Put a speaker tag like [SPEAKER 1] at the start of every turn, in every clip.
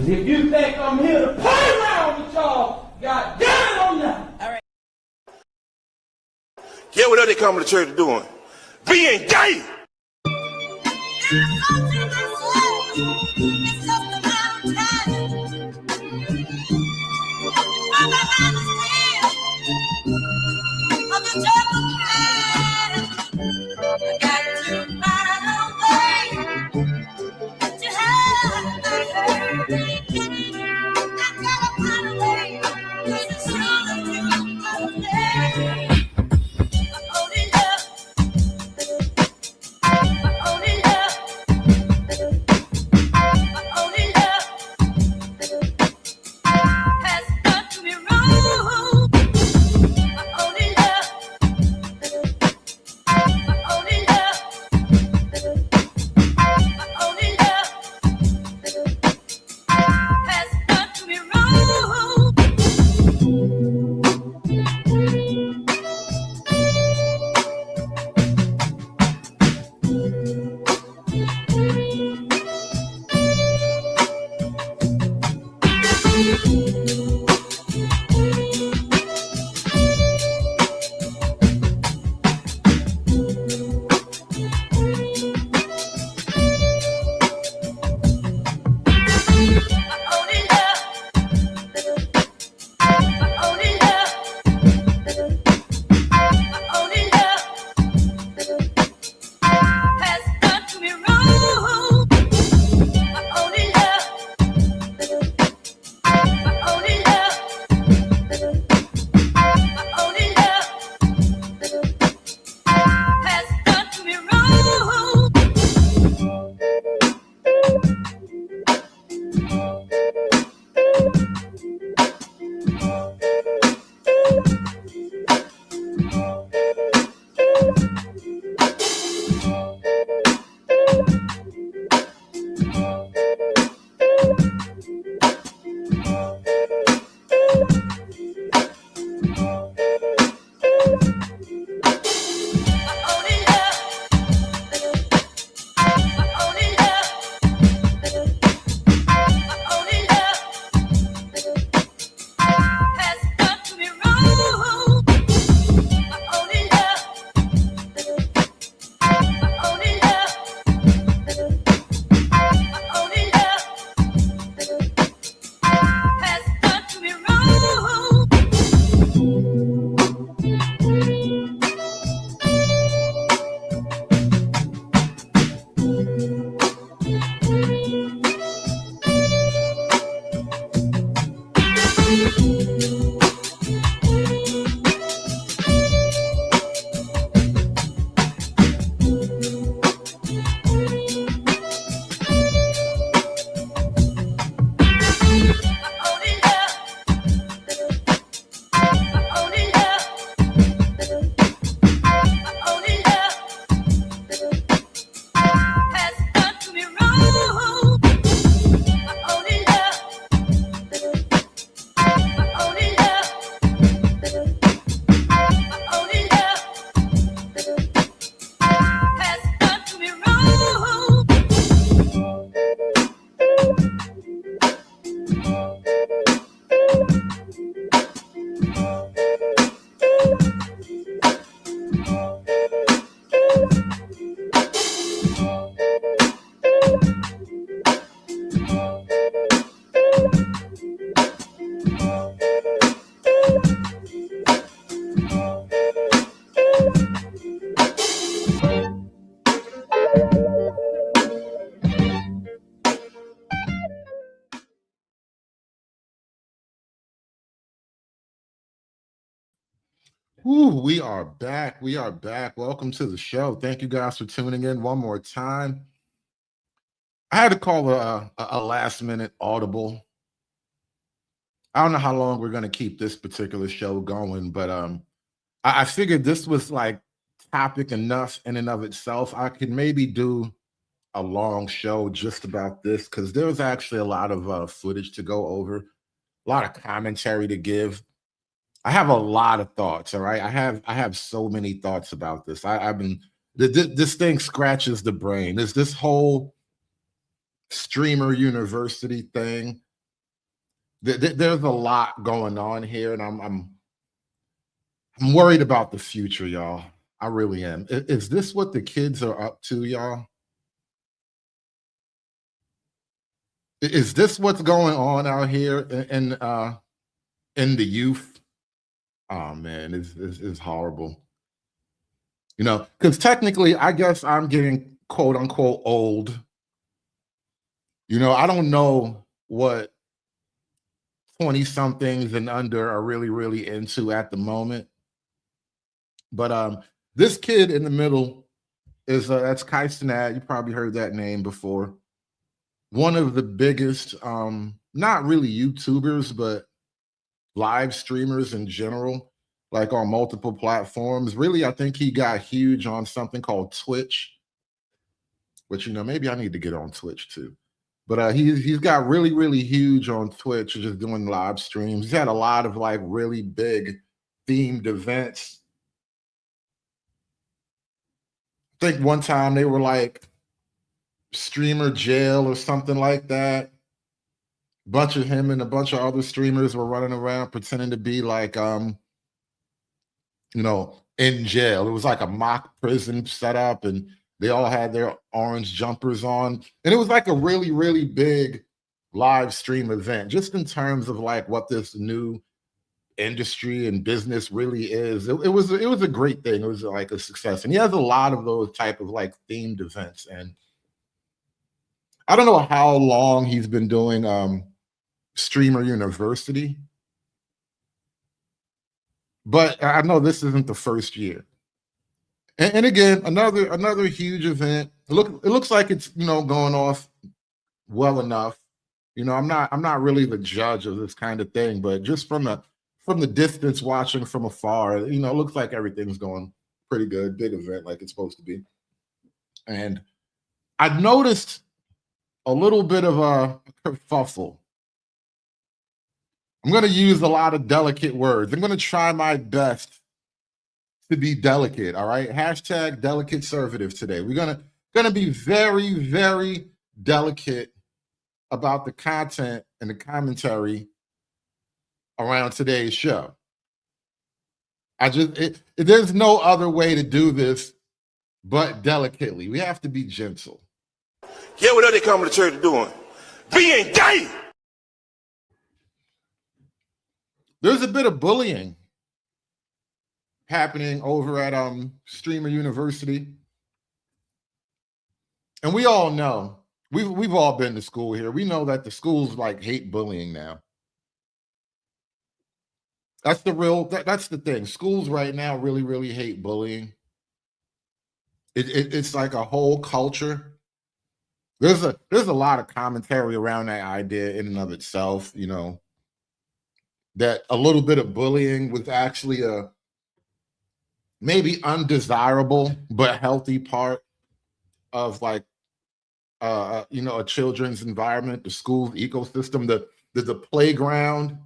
[SPEAKER 1] Because if you think I'm here to play around with y'all, God damn it, I'm not. All right.
[SPEAKER 2] Yeah, what are they coming to church doing? Being gay!
[SPEAKER 3] Ooh, we are back. We are back. Welcome to the show. Thank you guys for tuning in one more time. I had to call a last minute audible. I don't know how long we're going to keep this particular show going, but I figured this was like topic enough in and of itself. I could maybe do a long show just about this because there's actually a lot of footage to go over, a lot of commentary to give. I have a lot of thoughts. All right, I have so many thoughts about this. I've been this thing scratches the brain. There's this whole streamer university thing. There's a lot going on here, and I'm worried about the future, y'all. I really am. Is this what the kids are up to, y'all? Is this what's going on out here in the youth? Oh man, it's horrible. You know, because technically, I guess I'm getting quote unquote old. You know, I don't know what 20 somethings and under are really into at the moment. But this kid in the middle is that's Kai Cenat. You probably heard that name before. One of the biggest, not really YouTubers, but live streamers in general, like on multiple platforms. Really, I think he got huge on something called Twitch, which, you know, maybe I need to get on Twitch too. But he's got really huge on Twitch, just doing live streams. He's had a lot of like really big themed events. I think one time they were like streamer jail or something like that. Bunch of him and a bunch of other streamers were running around pretending to be like you know, in jail. It was like a mock prison set up, and they all had their orange jumpers on. And it was like a really big live stream event, just in terms of like what this new industry and business really is. It was a great thing. It was like a success. And he has a lot of those type of like themed events. And I don't know how long he's been doing Streamer University, but I know this isn't the first year. And again, another huge event. It looks like it's, you know, going off well enough. You know, I'm not really the judge of this kind of thing, but just from the distance watching from afar, you know, it looks like everything's going pretty good. Big event like it's supposed to be. And I noticed a little bit of a kerfuffle. I'm going to use a lot of delicate words. I'm going to try my best to be delicate. All right. Hashtag delicate conservative today. We're gonna be very delicate about the content and the commentary around today's show. There's no other way to do this but delicately. We have to be gentle.
[SPEAKER 2] Yeah, what are they coming to church doing? Being gay.
[SPEAKER 3] There's a bit of bullying happening over at Streamer University. And we all know, we've all been to school here. We know that the schools like hate bullying now. That's the thing. Schools right now really hate bullying. It's like a whole culture. There's a lot of commentary around that idea in and of itself, you know, that a little bit of bullying was actually a maybe undesirable but healthy part of like you know, a children's environment, the school ecosystem, the playground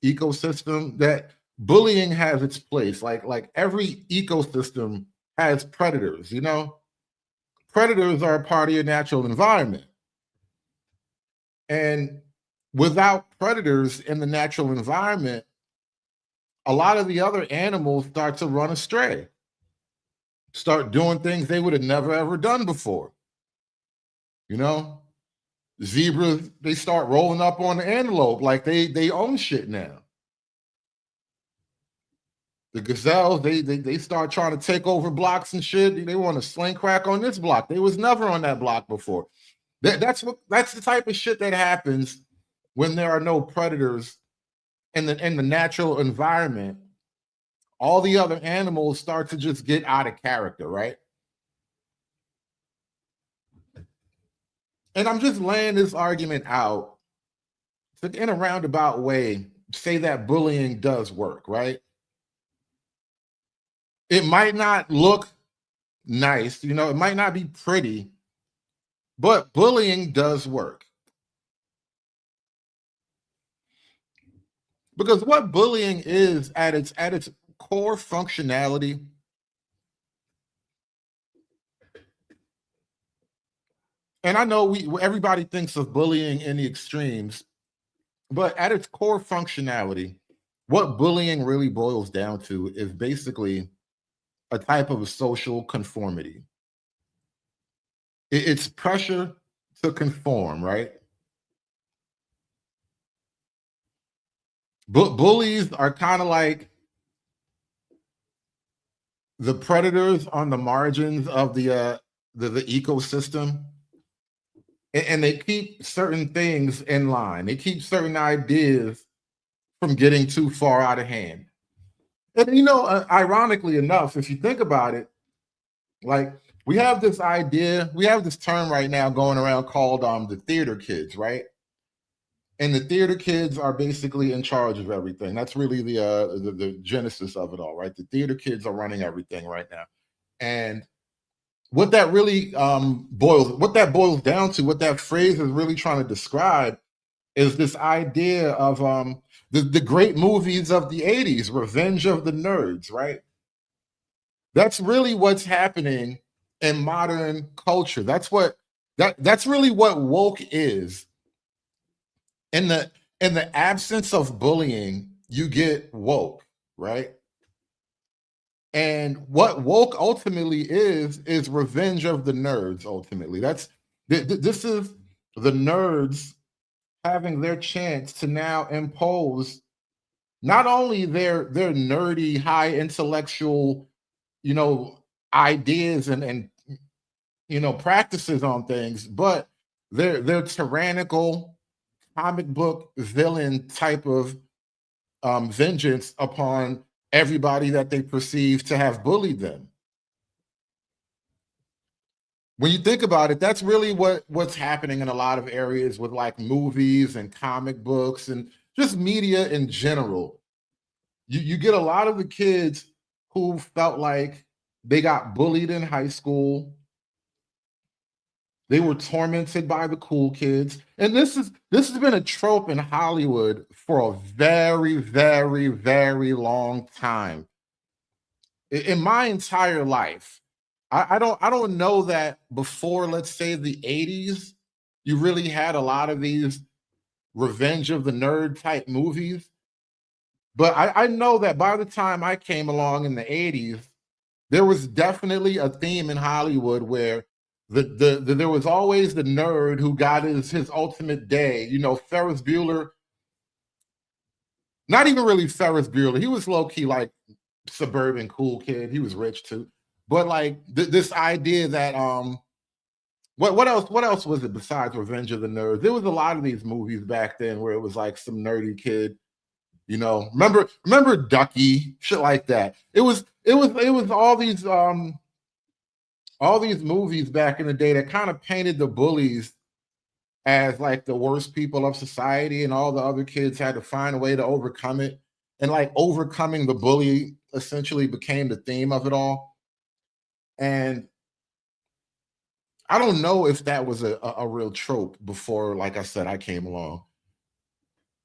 [SPEAKER 3] ecosystem. That bullying has its place. Like every ecosystem has predators, you know. Predators are a part of your natural environment. And without predators in the natural environment, a lot of the other animals start to run astray, start doing things they would have never ever done before. You know, zebras, they start rolling up on the antelope like they own shit now. The gazelles, they start trying to take over blocks and shit. They want to sling crack on this block. They was never on that block before. That's the type of shit that happens when there are no predators in the natural environment. All the other animals start to just get out of character, right? And I'm just laying this argument out in a roundabout way, say that bullying does work, right? It might not look nice, you know, it might not be pretty, but bullying does work. Because what bullying is at its core functionality, and I know everybody thinks of bullying in the extremes. But at its core functionality, what bullying really boils down to is basically a type of social conformity. It's pressure to conform, right? Bullies are kind of like the predators on the margins of the ecosystem, and they keep certain things in line. They keep certain ideas from getting too far out of hand. And ironically enough, if you think about it, like we have this idea, we have this term right now going around called the theater kids, right? And the theater kids are basically in charge of everything. That's really the genesis of it all, right? The theater kids are running everything right now. And what that really boils down to, what that phrase is really trying to describe, is this idea of the great movies of the 80s, Revenge of the Nerds, right? That's really what's happening in modern culture. That's really what woke is. In the absence of bullying, you get woke, right? And what woke ultimately is revenge of the nerds. Ultimately, this is the nerds having their chance to now impose not only their nerdy, high intellectual, ideas and practices on things, but their tyrannical comic book villain type of vengeance upon everybody that they perceive to have bullied them. When you think about it, that's really what's happening in a lot of areas with like movies and comic books and just media in general. You get a lot of the kids who felt like they got bullied in high school. They were tormented by the cool kids. And this has been a trope in Hollywood for a very, very, very long time. In my entire life, I don't know that before, let's say, the 80s, you really had a lot of these Revenge of the Nerd type movies. But I know that by the time I came along in the 80s, there was definitely a theme in Hollywood where there was always the nerd who got his ultimate day. Ferris Bueller, not even really Ferris Bueller. He was low-key like suburban cool kid. He was rich too. But like this idea that what else was it besides Revenge of the Nerds? There was a lot of these movies back then where it was like some nerdy kid. Remember Ducky, shit like that. It was all these movies back in the day that kind of painted the bullies as like the worst people of society, and all the other kids had to find a way to overcome it. And like overcoming the bully essentially became the theme of it all. And I don't know if that was a real trope before, like I said, I came along.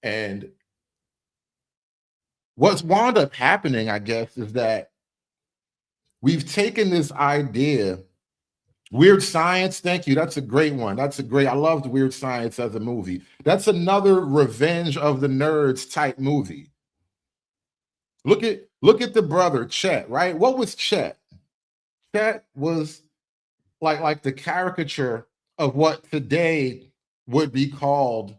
[SPEAKER 3] And what's wound up happening, I guess, is that we've taken this idea. Weird Science, thank you. That's a great one. I loved Weird Science as a movie. That's another Revenge of the Nerds type movie. Look at the brother, Chet, right? What was Chet? Chet was like the caricature of what today would be called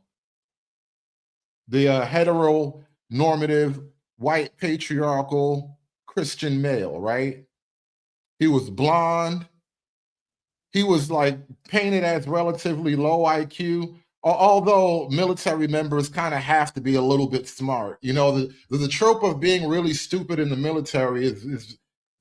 [SPEAKER 3] the heteronormative, white, patriarchal Christian male, right? He was blonde. He was like painted as relatively low IQ, although military members kind of have to be a little bit smart. The trope of being really stupid in the military is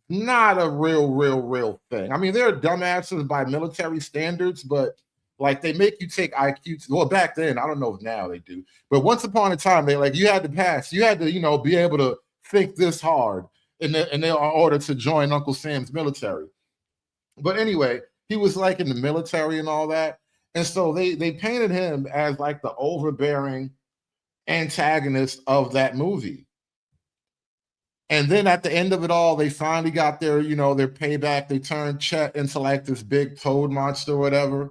[SPEAKER 3] not a real thing. I mean, there are dumbasses by military standards, but like they make you take IQ. Well, back then, I don't know if now they do, but once upon a time, you had to pass. You had to, be able to think this hard in order to join Uncle Sam's military. But anyway, he was like in the military and all that. And so they painted him as like the overbearing antagonist of that movie. And then at the end of it all, they finally got their payback. They turned Chet into like this big toad monster or whatever.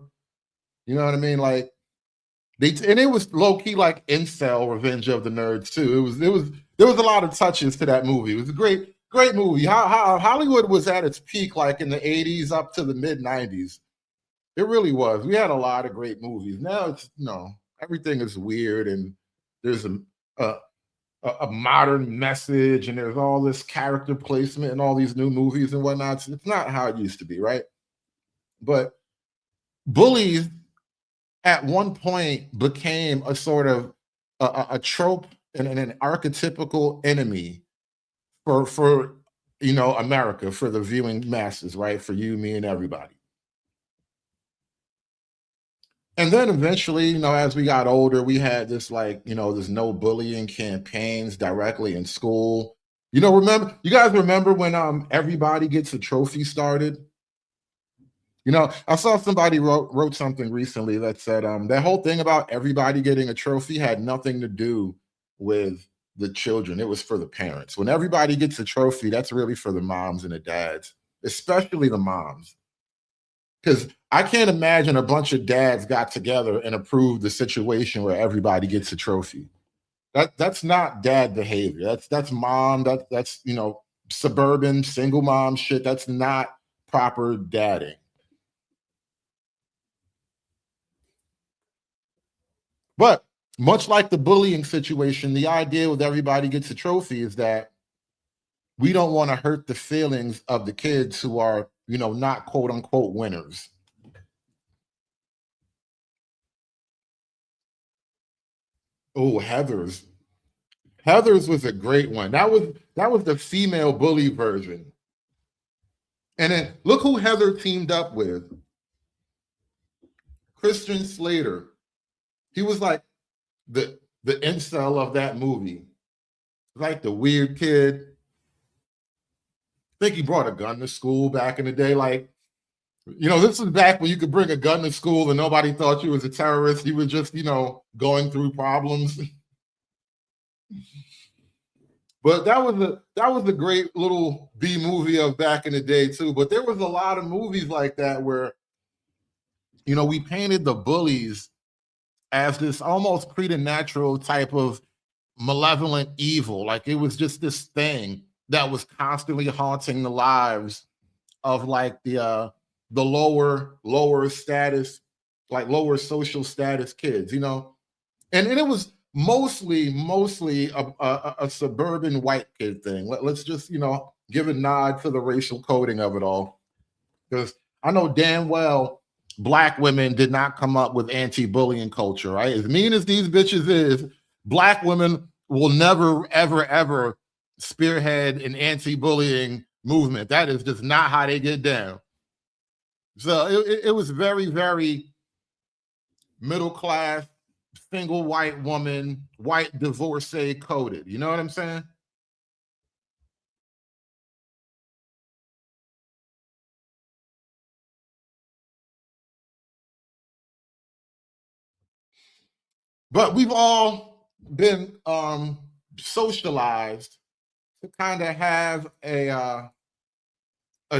[SPEAKER 3] You know what I mean? Like And it was low key like incel Revenge of the Nerds too. There was a lot of touches to that movie. It was a great movie. How Hollywood was at its peak like in the 80s up to the mid 90s. It really was. We had a lot of great movies. Now it's everything is weird and there's a, a modern message and there's all this character placement and all these new movies and whatnot. It's not how it used to be, right? But bullies at one point became a sort of a trope and an archetypical enemy for America, for the viewing masses, right? For you, me, and everybody. And then eventually, as we got older, we had this there's no bullying campaigns directly in school. You guys remember when Everybody Gets a Trophy started? I saw somebody wrote something recently that said that whole thing about everybody getting a trophy had nothing to do with the children. It was for the parents. When everybody gets a trophy, that's really for the moms and the dads, especially the moms. Because I can't imagine a bunch of dads got together and approved the situation where everybody gets a trophy. That's not dad behavior. That's mom. That's suburban single mom shit. That's not proper dadding. But much like the bullying situation, the idea with everybody gets a trophy is that we don't want to hurt the feelings of the kids who are, not quote unquote winners. Oh, Heathers. Heathers was a great one. That was the female bully version. And then look who Heather teamed up with. Christian Slater. He was like the incel of that movie. Like the weird kid. I think he brought a gun to school back in the day. Like, this was back when you could bring a gun to school and nobody thought you was a terrorist. You were just, going through problems. But that was a great little B movie of back in the day too. But there was a lot of movies like that where, we painted the bullies as this almost preternatural type of malevolent evil. Like it was just this thing that was constantly haunting the lives of like the lower status, like lower social status kids, and it was mostly a suburban white kid thing. Let's just give a nod to the racial coding of it all, because I know damn well Black women did not come up with anti-bullying culture, right? As mean as these bitches is, Black women will never ever spearhead an anti-bullying movement. That is just not how they get down. So it was very, very middle class, single white woman, white divorcee coded. You know what I'm saying? But we've all been socialized to kind of have a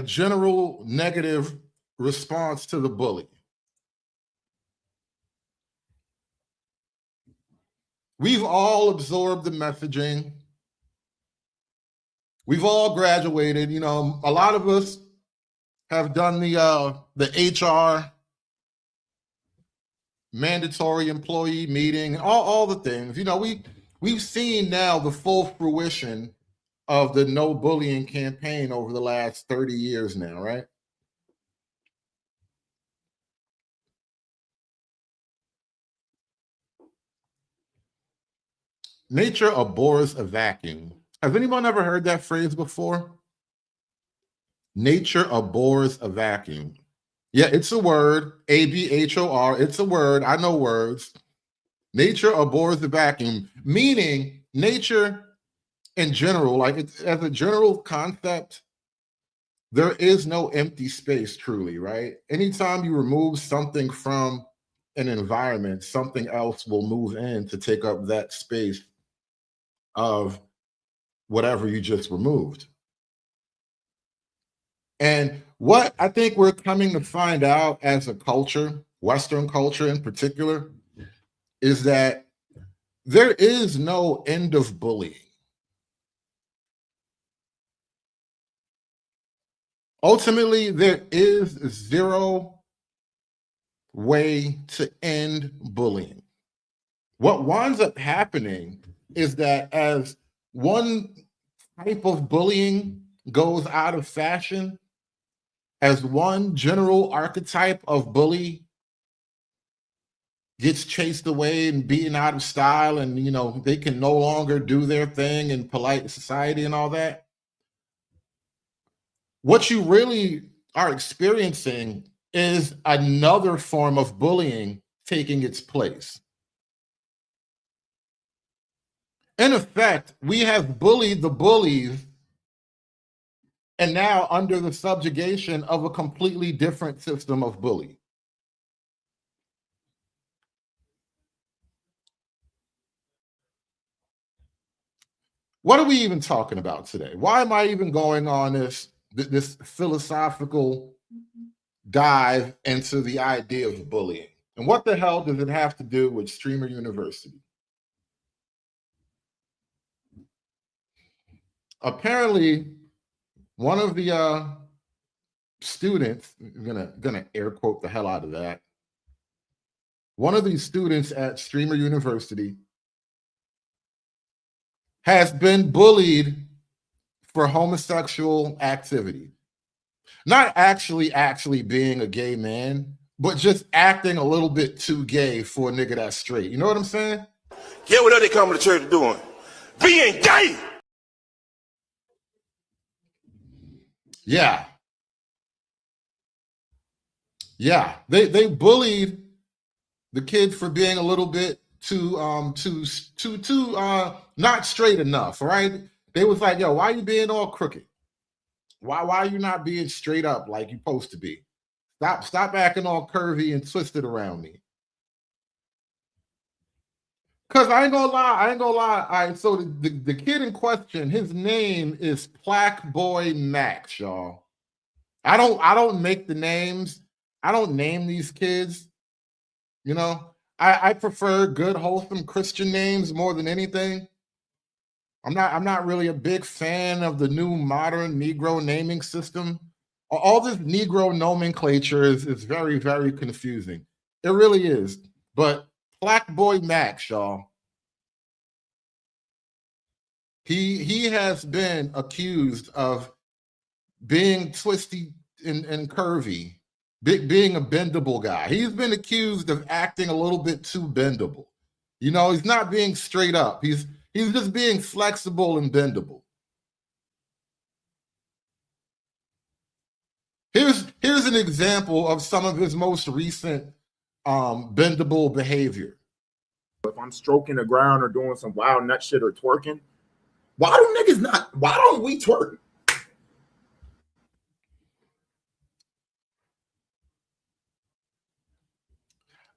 [SPEAKER 3] general negative response to the bully. We've all absorbed the messaging. We've all graduated. A lot of us have done the HR mandatory employee meeting, all the things. We've seen now the full fruition of the no bullying campaign over the last 30 years now, right? Nature abhors a vacuum. Has anyone ever heard that phrase before? Nature abhors a vacuum. Yeah, it's a word, ABHOR. It's a word. I know words. Nature abhors the vacuum, meaning nature in general, like as a general concept, there is no empty space truly, right? Anytime you remove something from an environment, something else will move in to take up that space of whatever you just removed. And what I think we're coming to find out as a culture, Western culture in particular, is that there is no end of bullying. Ultimately, there is zero way to end bullying. What winds up happening is that as one type of bullying goes out of fashion, as one general archetype of bully gets chased away and beaten out of style, and they can no longer do their thing in polite society and all that, what you really are experiencing is another form of bullying taking its place. In effect, we have bullied the bullies, and now under the subjugation of a completely different system of bully. What are we even talking about today? Why am I even going on this philosophical dive into the idea of bullying? And what the hell does it have to do with Streamer University? Apparently, one of the students, I'm gonna air quote the hell out of that. One of these students at Streamer University has been bullied for homosexual activity. Not actually being a gay man, but just acting a little bit too gay for a nigga that's straight. You know what I'm saying?
[SPEAKER 2] Yeah, what are they coming to church doing? Being gay!
[SPEAKER 3] Yeah. Yeah. They bullied the kid for being a little bit too not straight enough, right? They was like, yo, why are you being all crooked? Why are you not being straight up like you're supposed to be? Stop acting all curvy and twisted around me. Cause I ain't gonna lie. All right, so the kid in question, his name is Black Boy Max, y'all. I don't make the names. I don't name these kids. I prefer good, wholesome Christian names more than anything. I'm not really a big fan of the new modern Negro naming system. All this Negro nomenclature is very, very confusing. It really is. But Black Boy Max, y'all, he has been accused of being twisty and curvy, being a bendable guy. He's been accused of acting a little bit too bendable. He's not being straight up. He's just being flexible and bendable. Here's an example of some of his most recent bendable behavior.
[SPEAKER 4] If I'm stroking the ground or doing some wild nut shit or twerking, why don't we twerk?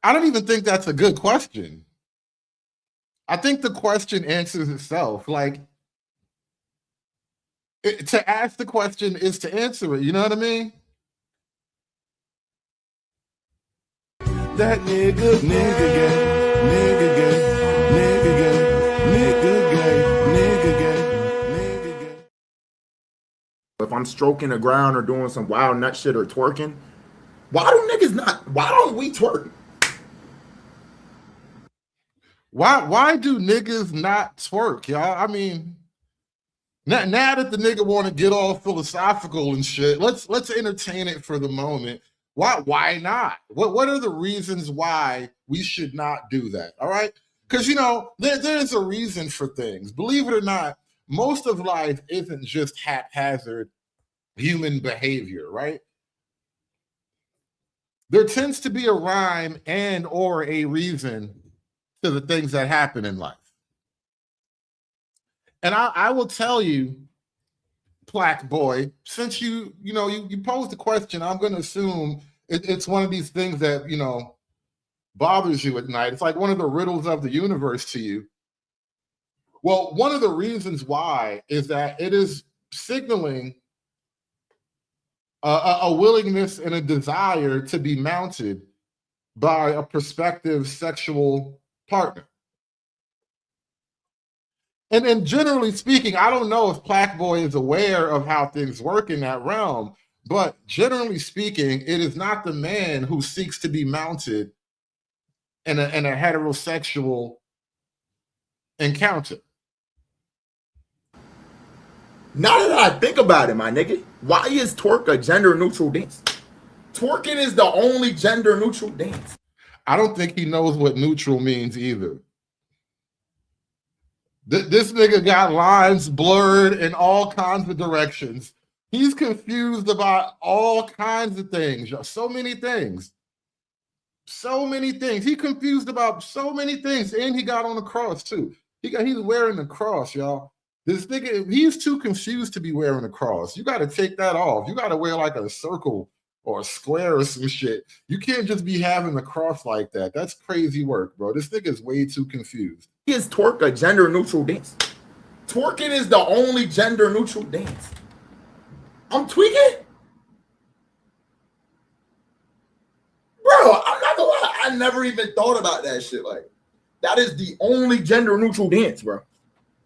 [SPEAKER 3] I don't even think that's a good question. I think the question answers itself. Like, to ask the question is to answer it. You know what I mean?
[SPEAKER 5] That nigga gay, nigga gay, nigga gay, nigga gay, nigga gay, nigga gay.
[SPEAKER 4] If I'm stroking the ground or doing some wild nut shit or twerking, why don't we twerk?
[SPEAKER 3] Why do niggas not twerk, y'all? I mean, now that the nigga want to get all philosophical and shit, let's entertain it for the moment. Why not? What are the reasons why we should not do that? All right, because there's a reason for things. Believe it or not, most of life isn't just haphazard human behavior, right? There tends to be a rhyme and or a reason to the things that happen in life. And I will tell you, Black Boy, since you posed the question, I'm going to assume it's one of these things that bothers you at night. It's like one of the riddles of the universe to you. Well, one of the reasons why is that it is signaling a willingness and a desire to be mounted by a prospective sexual partner. And generally speaking, I don't know if Plaqueboy is aware of how things work in that realm, but generally speaking, it is not the man who seeks to be mounted in a heterosexual encounter.
[SPEAKER 4] Now that I think about it, my nigga, why is twerk a gender neutral dance? Twerking is the only gender neutral dance.
[SPEAKER 3] I don't think he knows what neutral means either. This nigga got lines blurred in all kinds of directions. He's confused about all kinds of things. So many things. So many things. He confused about so many things. And he got on the cross too. He's wearing the cross, y'all. This nigga, he's too confused to be wearing a cross. You got to take that off. You got to wear like a circle or a square or some shit. You can't just be having the cross like that. That's crazy work, bro. This nigga is way too confused.
[SPEAKER 4] Is twerk a gender neutral dance? Twerking is the only gender neutral dance. I'm tweaking? Bro, I'm not gonna lie. I never even thought about that shit. Like, that is the only gender neutral dance, bro.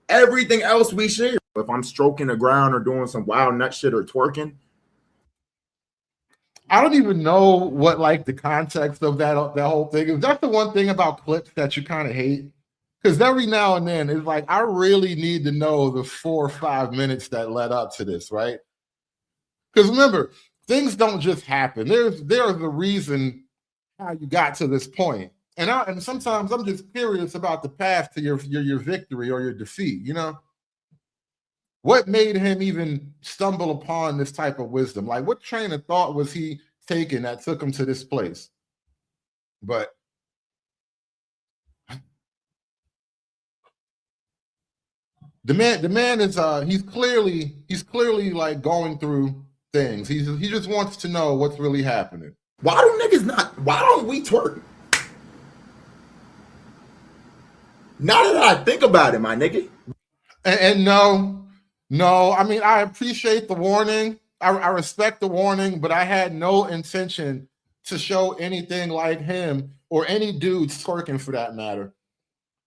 [SPEAKER 4] Everything else we share. If I'm stroking the ground or doing some wild nut shit or twerking,
[SPEAKER 3] I don't even know what like the context of that whole thing is. That's the one thing about clips that you kind of hate. Because every now and then it's like, I really need to know the 4 or 5 minutes that led up to this, right? Because remember, things don't just happen. There's a reason how you got to this point. And sometimes I'm just curious about the path to your victory or your defeat, you know? What made him even stumble upon this type of wisdom? Like, what train of thought was he taking that took him to this place? But the man is he's clearly like going through things. He just wants to know what's really happening.
[SPEAKER 4] why don't we twerk? Now that I think about it, my nigga.
[SPEAKER 3] And no, I mean, I appreciate the warning. I respect the warning, but I had no intention to show anything like him or any dude twerking for that matter.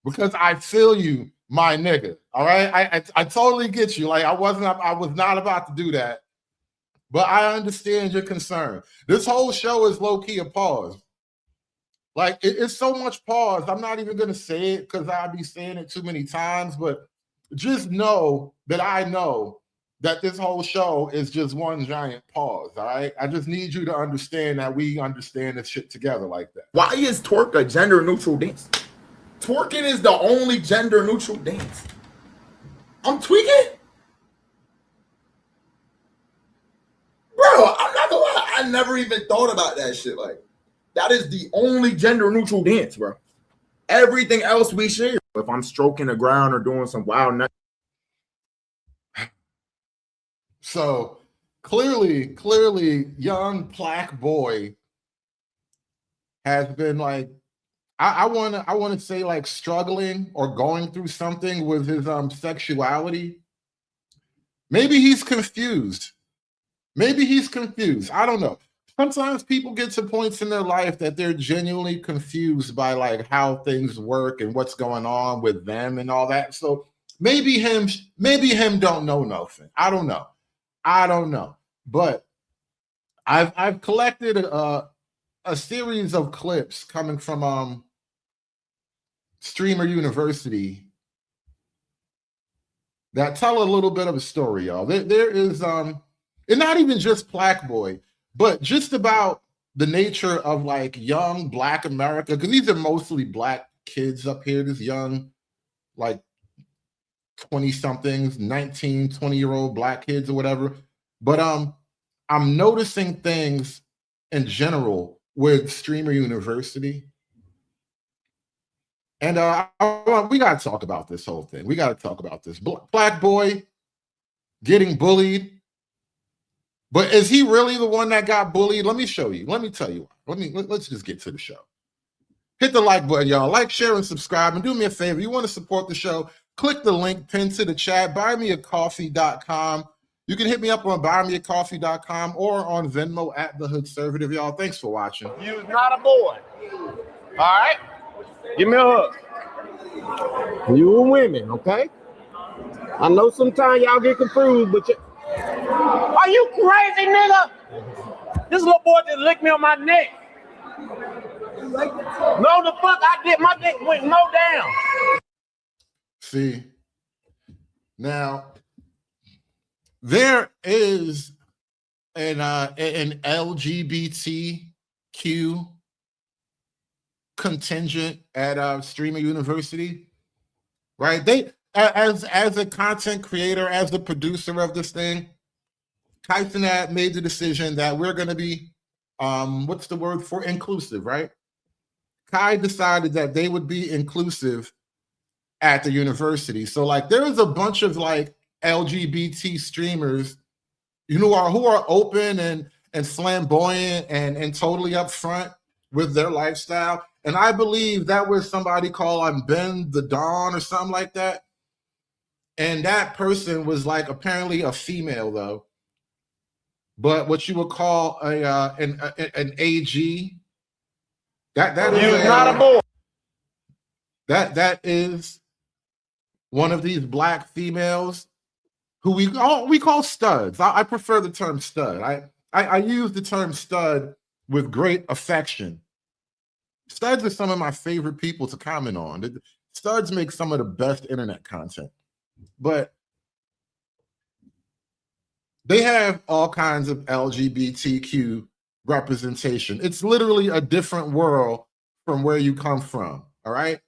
[SPEAKER 3] Because I feel you, my nigga. All right. I totally get you. Like I was not about to do that. But I understand your concern. This whole show is low-key a pause. Like it's so much pause. I'm not even gonna say it because I'll be saying it too many times, but just know that I know that this whole show is just one giant pause. All right. I just need you to understand that we understand this shit together like that.
[SPEAKER 4] Why is twerk a gender neutral dance? Twerking is the only gender neutral dance. I'm tweaking? Bro, I'm not gonna lie. I never even thought about that shit. Like, that is the only gender neutral dance, bro. Everything else we share. If I'm stroking the ground or doing some wild nut.
[SPEAKER 3] So clearly, young Plaqueboy has been like, I want to say like struggling or going through something with his sexuality. Maybe he's confused. I don't know. Sometimes people get to points in their life that they're genuinely confused by like how things work and what's going on with them and all that. So maybe him don't know nothing. I don't know. But I've collected a series of clips coming from Streamer University that tell a little bit of a story, y'all. There is and not even just Plaqueboy, but just about the nature of like young Black America, because these are mostly Black kids up here, this young like 20-somethings, 19, 20-year-old Black kids or whatever. But I'm noticing things in general with Streamer University. And we got to talk about this whole thing. We got to talk about this. Plaqueboy getting bullied. But is he really the one that got bullied? Let me show you. Let me tell you. Let's just get to the show. Hit the like button, y'all. Like, share, and subscribe. And do me a favor. You want to support the show, click the link pinned to the chat, buymeacoffee.com. You can hit me up on buymeacoffee.com or on Venmo @TheHoodServative, y'all. Thanks for watching.
[SPEAKER 1] You're not a boy. All right?
[SPEAKER 6] Give me a hug. You women, okay? I know sometimes y'all get confused, but are you crazy, nigga? This little boy just licked me on my neck. No, the fuck I did. My dick went low down.
[SPEAKER 3] See, now there is an LGBTQ contingent at Streamer University, right? They, as a content creator, as the producer of this thing, Tyson had made the decision that we're going to be, what's the word for inclusive, right? Kai decided that they would be inclusive at the university. So like there is a bunch of like LGBT streamers who are open and flamboyant and totally upfront with their lifestyle. And I believe that was somebody called Ben the Dawn or something like that. And that person was like apparently a female though, but what you would call an AG. That is
[SPEAKER 6] not a boy.
[SPEAKER 3] That is one of these black females who we call studs. I prefer the term stud. I use the term stud with great affection. Studs are some of my favorite people to comment on. Studs make some of the best internet content, but they have all kinds of LGBTQ representation. It's literally a different world from where you come from, all right?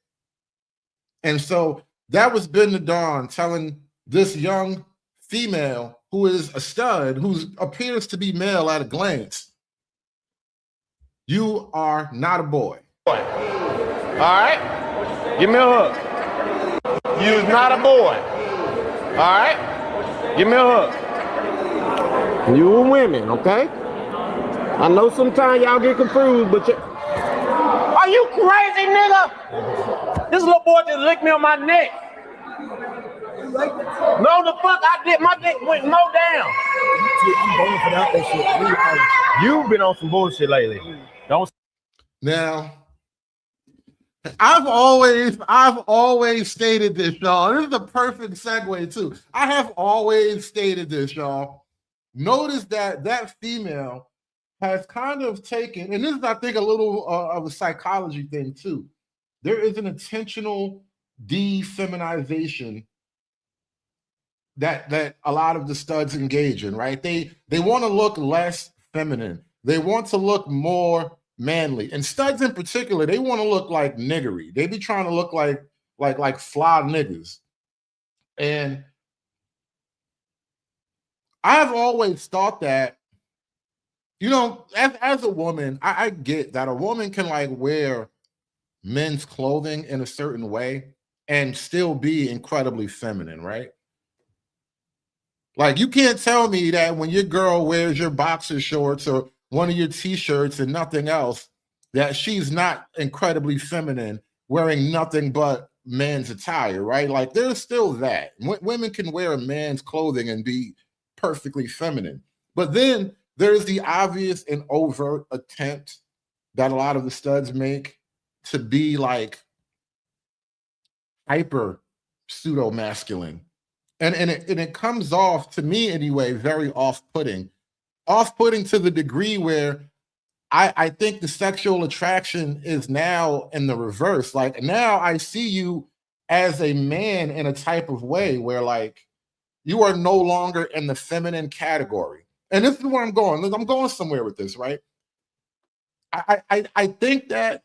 [SPEAKER 3] And so that was Ben the Dawn telling this young female who is a stud, who appears to be male at a glance, you are not a boy.
[SPEAKER 6] All right? Give me a hug. You's not a boy. All right? Give me a hug. You women, okay? I know sometimes y'all get confused, but are you crazy, nigga? This little boy just licked me on my neck. No, the fuck I did. My dick went low down.
[SPEAKER 7] I'm going for that shit.
[SPEAKER 6] You've been on some bullshit lately. Don't.
[SPEAKER 3] Now, I've always stated this, y'all. This is the perfect segue too. I have always stated this, y'all. Notice that female has kind of taken, and this is, I think, a little of a psychology thing too. There is an intentional defeminization that a lot of the studs engage in, right? They want to look less feminine. They want to look more manly. And studs in particular, they want to look like niggery. They be trying to look like fly niggas. And I've always thought that, you know, as a woman, I get that a woman can like wear men's clothing in a certain way and still be incredibly feminine, right? Like you can't tell me that when your girl wears your boxer shorts or one of your t-shirts and nothing else, that she's not incredibly feminine wearing nothing but men's attire, right? Like there's still that. Women can wear a man's clothing and be perfectly feminine. But then there's the obvious and overt attempt that a lot of the studs make to be like hyper pseudo masculine. And it comes off, to me anyway, very off-putting. Off-putting to the degree where I think the sexual attraction is now in the reverse. Like now I see you as a man in a type of way where like you are no longer in the feminine category. And this is where I'm going. I'm going somewhere with this, right? I think that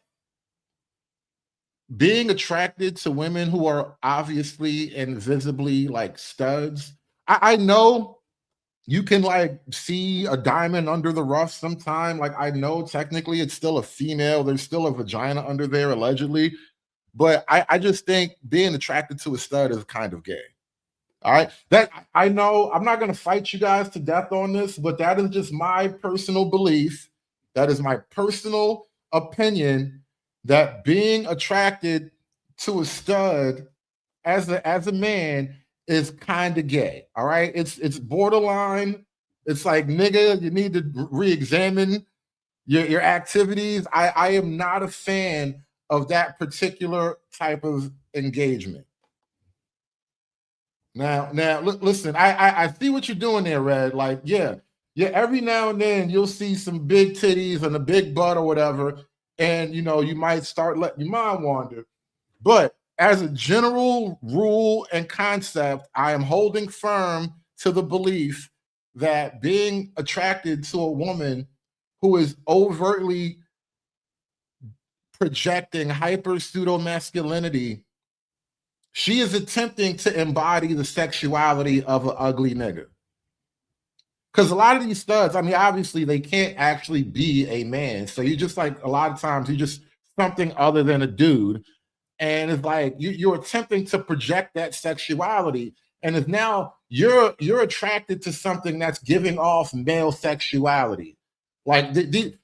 [SPEAKER 3] being attracted to women who are obviously and visibly like studs, I know you can like see a diamond under the rough sometime. Like I know technically it's still a female. There's still a vagina under there allegedly. But I just think being attracted to a stud is kind of gay. All right. That I know I'm not going to fight you guys to death on this, but that is just my personal belief. That is my personal opinion that being attracted to a stud as a man is kind of gay. All right. It's borderline. It's like, nigga, you need to re-examine your activities. I am not a fan of that particular type of engagement. Now, listen, I see what you're doing there, Red. Like, yeah, every now and then you'll see some big titties and a big butt or whatever, and you know, you might start letting your mind wander. But as a general rule and concept, I am holding firm to the belief that being attracted to a woman who is overtly projecting hyper pseudo masculinity, she is attempting to embody the sexuality of an ugly nigga. Because a lot of these studs, I mean, obviously they can't actually be a man. So you just like, a lot of times you're just something other than a dude. And it's like you're attempting to project that sexuality. And it's now you're attracted to something that's giving off male sexuality. Like the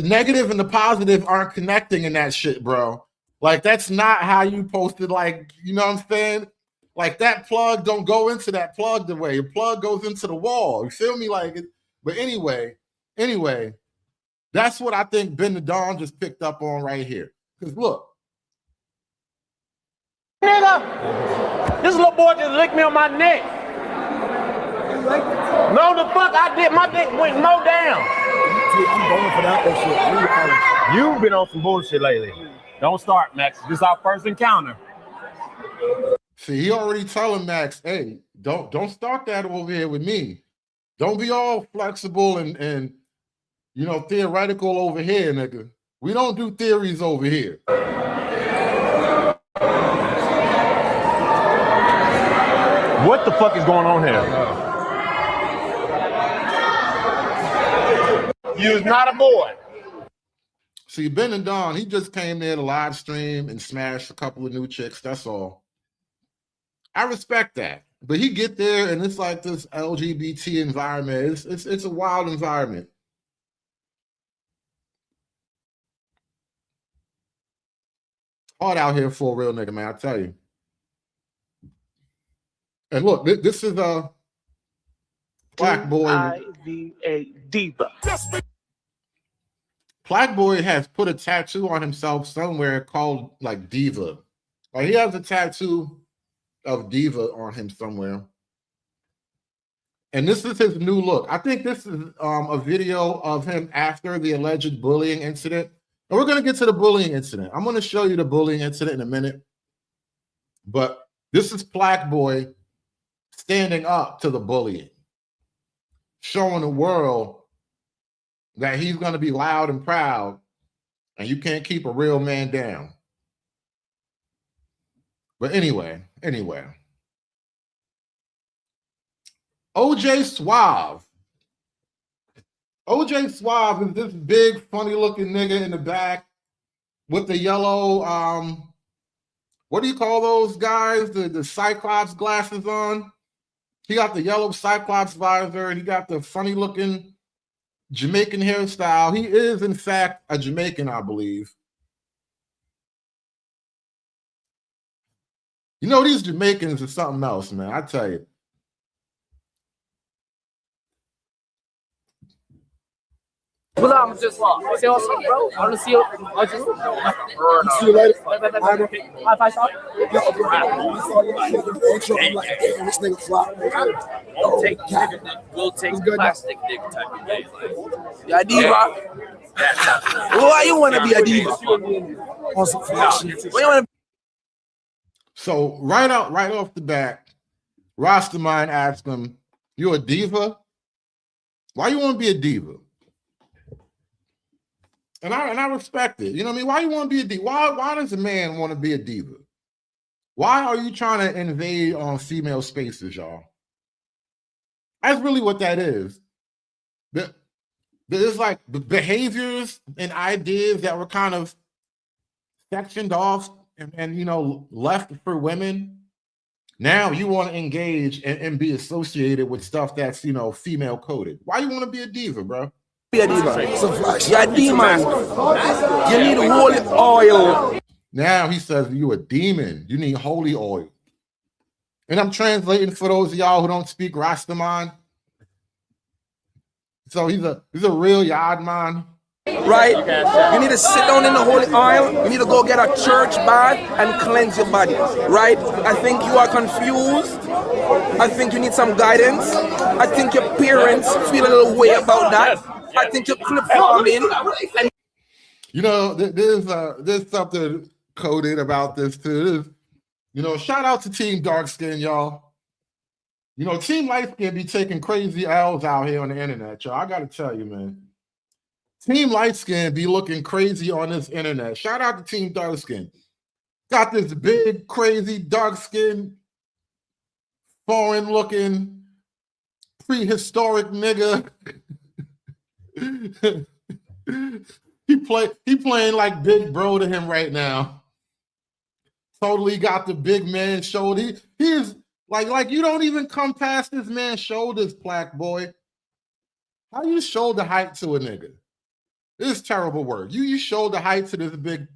[SPEAKER 3] negative and the positive aren't connecting in that shit, bro. Like that's not how you posted. Like, you know what I'm saying? Like that plug don't go into that plug the way your plug goes into the wall. You feel me? Like, but anyway, that's what I think Ben the Don just picked up on right here. Because look,
[SPEAKER 6] Nigga, this little boy just licked me on my neck. No, the fuck I did. My dick went low down.
[SPEAKER 7] I'm going for that shit.
[SPEAKER 6] You've been on some bullshit lately. Don't start, Max. This is our first encounter.
[SPEAKER 3] see, he already telling Max, hey, don't start that over here with me. Don't be all flexible and you know, theoretical over here, nigga. We don't do theories over here.
[SPEAKER 6] What the fuck is going on here? You's not a boy.
[SPEAKER 3] See, Ben and Don, he just came there to live stream and smash a couple of new chicks. That's all. I respect that. But he get there and it's like this LGBT environment. It's a wild environment. Hard out here for a real nigga, man, I tell you. And look, this is a Black Boy.
[SPEAKER 8] I-V-A diva.
[SPEAKER 3] Black Boy has put a tattoo on himself somewhere called like Diva. Like he has a tattoo of Diva on him somewhere. And this is his new look. I think this is a video of him after the alleged bullying incident. And we're going to get to the bullying incident. I'm going to show you the bullying incident in a minute. But this is Black Boy standing up to the bullying, showing the world that he's going to be loud and proud, and you can't keep a real man down. But anyway, OJ Suave. OJ Suave is this big, funny-looking nigga in the back with the yellow, what do you call those guys? The Cyclops glasses on. He got the yellow Cyclops visor, and he got the funny-looking Jamaican hairstyle. He is, in fact, a Jamaican, I believe. You know, these Jamaicans are something else, man. I tell you.
[SPEAKER 8] Well, I'm just say what's up, bro. I want to see you.
[SPEAKER 7] See you later.
[SPEAKER 8] High five shot.
[SPEAKER 7] I'm like, damn, this nigga flop.
[SPEAKER 8] We'll take plastic nigga type of game. Yeah, diva. Why you want to be a diva?
[SPEAKER 7] On some flash shit.
[SPEAKER 8] Why you want to?
[SPEAKER 3] So right off the bat, Rastaman asked him, "You a diva? Why you want to be a diva?" And I respect it. You know what I mean? Why you want to be a diva? Why does a man want to be a diva? Why are you trying to invade on female spaces, y'all? That's really what that is. There's like the behaviors and ideas that were kind of sectioned off and you know, left for women. Now you want to engage and be associated with stuff that's, you know, female coded. Why you want to be a diva, bro?
[SPEAKER 7] Be a diva. Some flash.
[SPEAKER 8] You're a demon. You need holy oil.
[SPEAKER 3] Now he says you a demon. You need holy oil. And I'm translating for those of y'all who don't speak Rastaman. So he's a real yard man.
[SPEAKER 8] right? You need to sit down in the holy oil. You need to go get a church bath and cleanse your body, right? I think you are confused. I think you need some guidance. I think your parents feel a little way about that. I think you're clip farming. And
[SPEAKER 3] You know, there's something coded about this too. You know, shout out to Team Dark Skin, y'all. You know, Team Light Skin be taking crazy L's out here on the internet, y'all. I gotta tell you, man. Team Light Skin be looking crazy on this internet. Shout out to Team Dark Skin. Got this big, crazy, dark skin, foreign looking, prehistoric nigga. He playing like big bro to him right now. Totally got the big man shoulder. He is like you don't even come past this man's shoulders, Black boy. How you shoulder height to a nigga? This is terrible work. You shoulder height to this big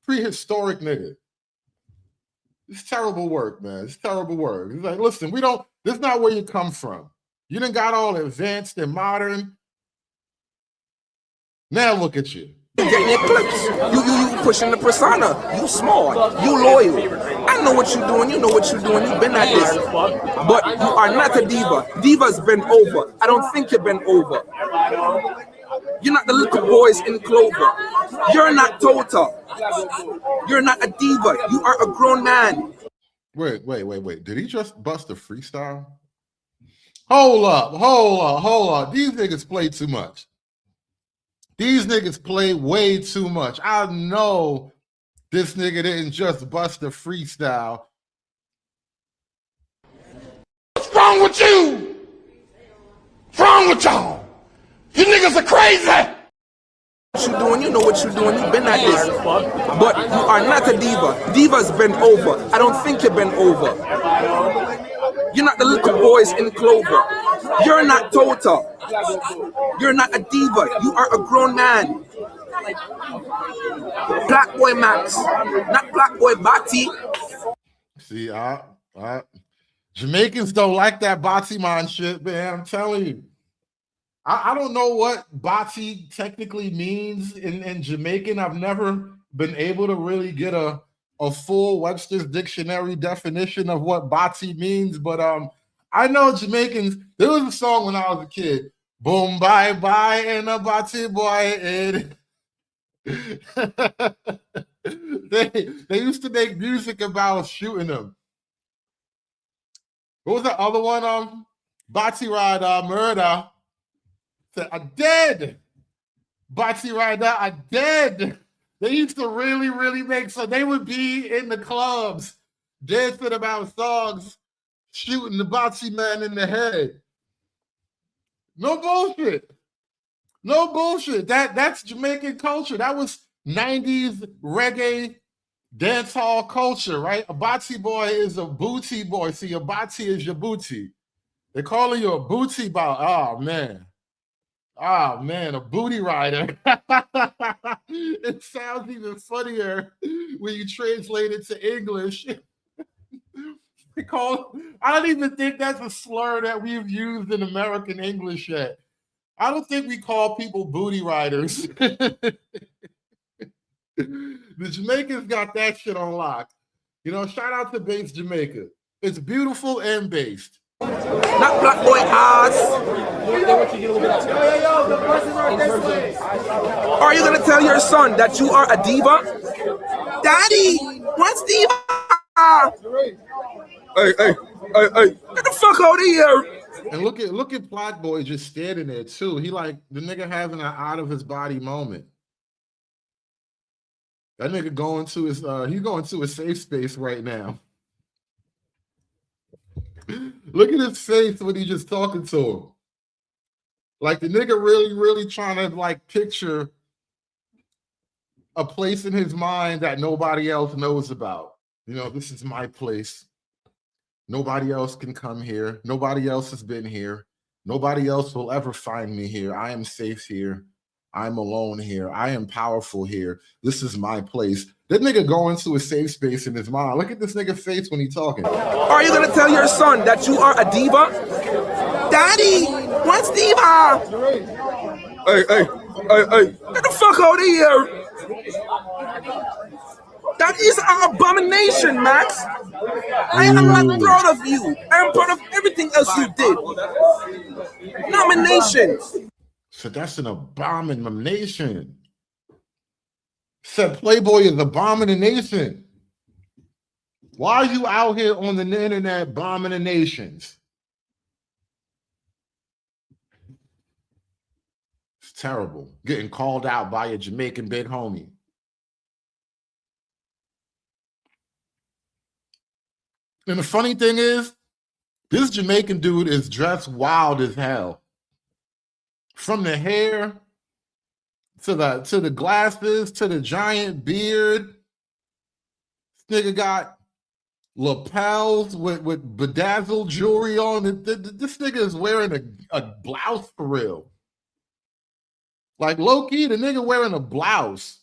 [SPEAKER 3] prehistoric nigga. It's terrible work, man. It's terrible work. It's like, listen, this is not where you come from. You done got all advanced and modern. Now look at you.
[SPEAKER 8] getting your clips. You pushing the persona. You smart. You loyal. I know what you're doing. You know what you're doing. You've been at this. But you are not a diva. Diva's been over. I don't think you've been over. You're not the little boys in Clover. You're not Tota. You're not a diva. You are a grown man.
[SPEAKER 3] Wait. Did he just bust a freestyle? Hold up. These niggas play too much. These niggas play way too much. I know this nigga didn't just bust a freestyle.
[SPEAKER 2] What's wrong with you? What's wrong with y'all? You niggas are crazy.
[SPEAKER 8] What you doing? You know what you're doing. You've been at this. But you are not a diva. Diva's been over. I don't think you've been over. You're not the little boys in Clover. You're not Tota. You're not a diva. You are a grown man. Black boy Max, not Black boy Bati.
[SPEAKER 3] See, Jamaicans don't like that Bati man shit, man. I'm telling you. I don't know what Bati technically means in Jamaican. I've never been able to really get a full Webster's dictionary definition of what Bati means, but I know Jamaicans. There was a song when I was a kid. Boom, bye, bye, and a Bati boy. They used to make music about shooting them. What was the other one? Bati Rider, murder. I'm dead. Bati Rider, I'm dead. They used to really make, so they would be in the clubs dancing about songs, shooting the Bati man in the head. No bullshit. No bullshit. That's Jamaican culture. That was 90s reggae dance hall culture, right? A Bati boy is a booty boy. See, a Bati is your booty. They're calling you a booty boy. Oh, man. Oh, man, a booty rider. It sounds even funnier when you translate it to English. I don't even think that's a slur that we've used in American English yet. I don't think we call people booty riders. The Jamaicans got that shit on lock. You know, shout out to Base Jamaica. It's beautiful and based.
[SPEAKER 8] Not Black boy ass. Are you gonna tell your son that you are a diva? Daddy, what's diva? Hey, get the fuck out of here.
[SPEAKER 3] And look at Black Boy just standing there too. He like the nigga having an out of his body moment. That nigga going to his safe space right now. Look at his face when he's just talking to him. Like the nigga really trying to like picture a place in his mind that nobody else knows about. You know, this is my place. Nobody else can come here. Nobody else has been here. Nobody else will ever find me here. I am safe here. I'm alone here. I am powerful here. This is my place. That nigga going to a safe space in his mind. Look at this nigga face when he's talking.
[SPEAKER 8] Are you gonna tell your son that you are a diva? Daddy, what's diva? Hey, get the fuck out of here! That is an abomination, Max. I am not proud of you. I am proud of everything else you did. Nominations.
[SPEAKER 3] So that's an abomination. Said Playboy is abomination. Why are you out here on the internet bombing the nations? It's terrible. Getting called out by a Jamaican big homie. And the funny thing is, this Jamaican dude is dressed wild as hell. From the hair to the glasses to the giant beard. This nigga got lapels with bedazzled jewelry on. This nigga is wearing a blouse for real. Like low-key, the nigga wearing a blouse.